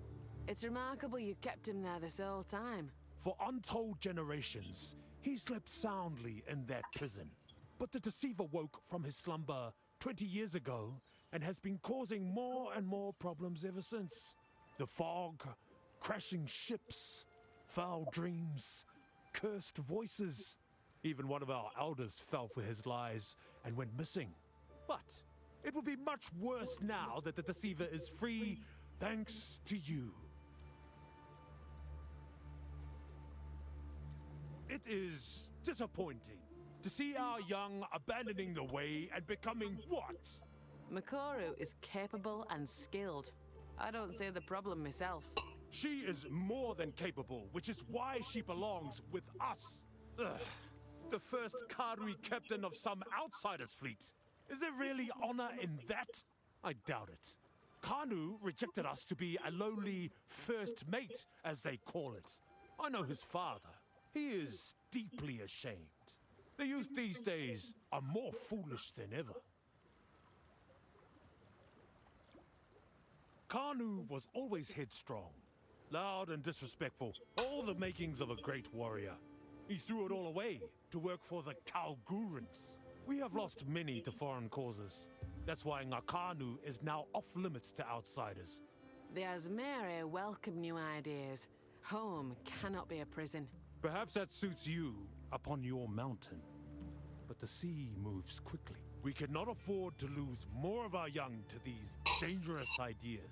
It's remarkable you kept him there this whole time. For untold generations, he slept soundly in that prison. But the deceiver woke from his slumber 20 years ago and has been causing more and more problems ever since. The fog, crashing ships, foul dreams, cursed voices. Even one of our elders fell for his lies and went missing. But it will be much worse now that the deceiver is free, thanks to you. It is disappointing to see our young abandoning the way and becoming what? Makoru is capable and skilled. I don't see the problem myself. She is more than capable, which is why she belongs with us. Ugh. The first Karui captain of some outsider's fleet. Is there really honor in that? I doubt it. Kanu rejected us to be a lowly first mate, as they call it. I know his father. He is deeply ashamed. The youth these days are more foolish than ever. Kanu was always headstrong, loud and disrespectful, all the makings of a great warrior. He threw it all away to work for the Kalgurans. We have lost many to foreign causes. That's why Ngakanu is now off limits to outsiders. The Asmere welcome new ideas. Home cannot be a prison. Perhaps that suits you upon your mountain. But the sea moves quickly. We cannot afford to lose more of our young to these dangerous ideas.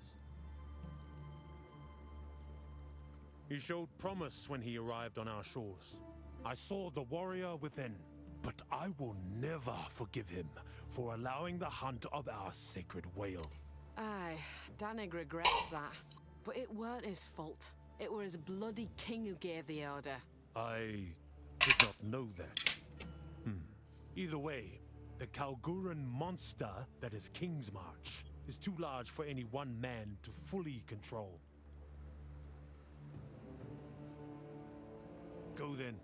He showed promise when he arrived on our shores. I saw the warrior within, but I will never forgive him for allowing the hunt of our sacred whale. Aye, Danig regrets that. But it weren't his fault. It were his bloody king who gave the order. I did not know that. Either way, the Kalguran monster that is King's March is too large for any one man to fully control. Go then.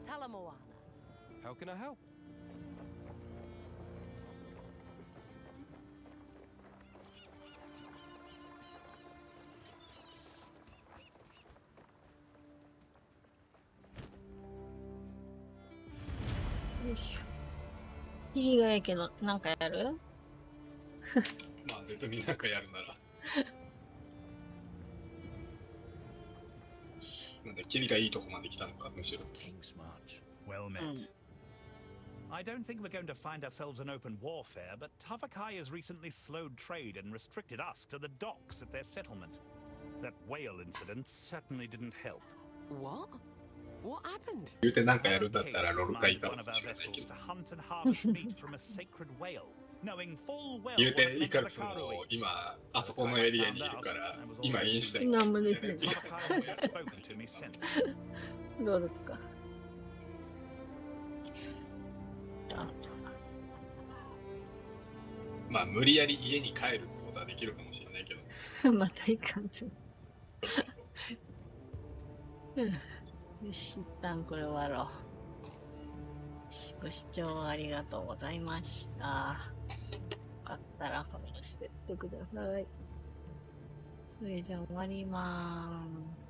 Tell him, Moana. How can I help?よいしょ。いいがやけど、なんかやる？まあ絶対になんかやるなら。なんでキリがいいとこまで来たのか、むしろ。King's March. Well met. I don't think we're going to find ourselves in open warfare, but Tavakai has recently slowed trade and restricted us to the docks at their settlement. That whale incident certainly didn't help. What? What happened? 言うてなんかやるんだったらロール会かも One of し our れないけ vessels ど。 to hunt and harvest meat from a sacred whale, knowing full well 言う what it てイ meant カ to ル the スも Karui. 今あそこのエリアにいるから今インしたい。なんもできない。 Tavakai hasn't spoken to me since. どうですか？まあ無理やり家に帰るってことはできるかもしれないけど。またいかんと。よし、一旦これ終わろう。ご視聴ありがとうございました。よかったらフォローしてってください。それじゃあ終わりまーす。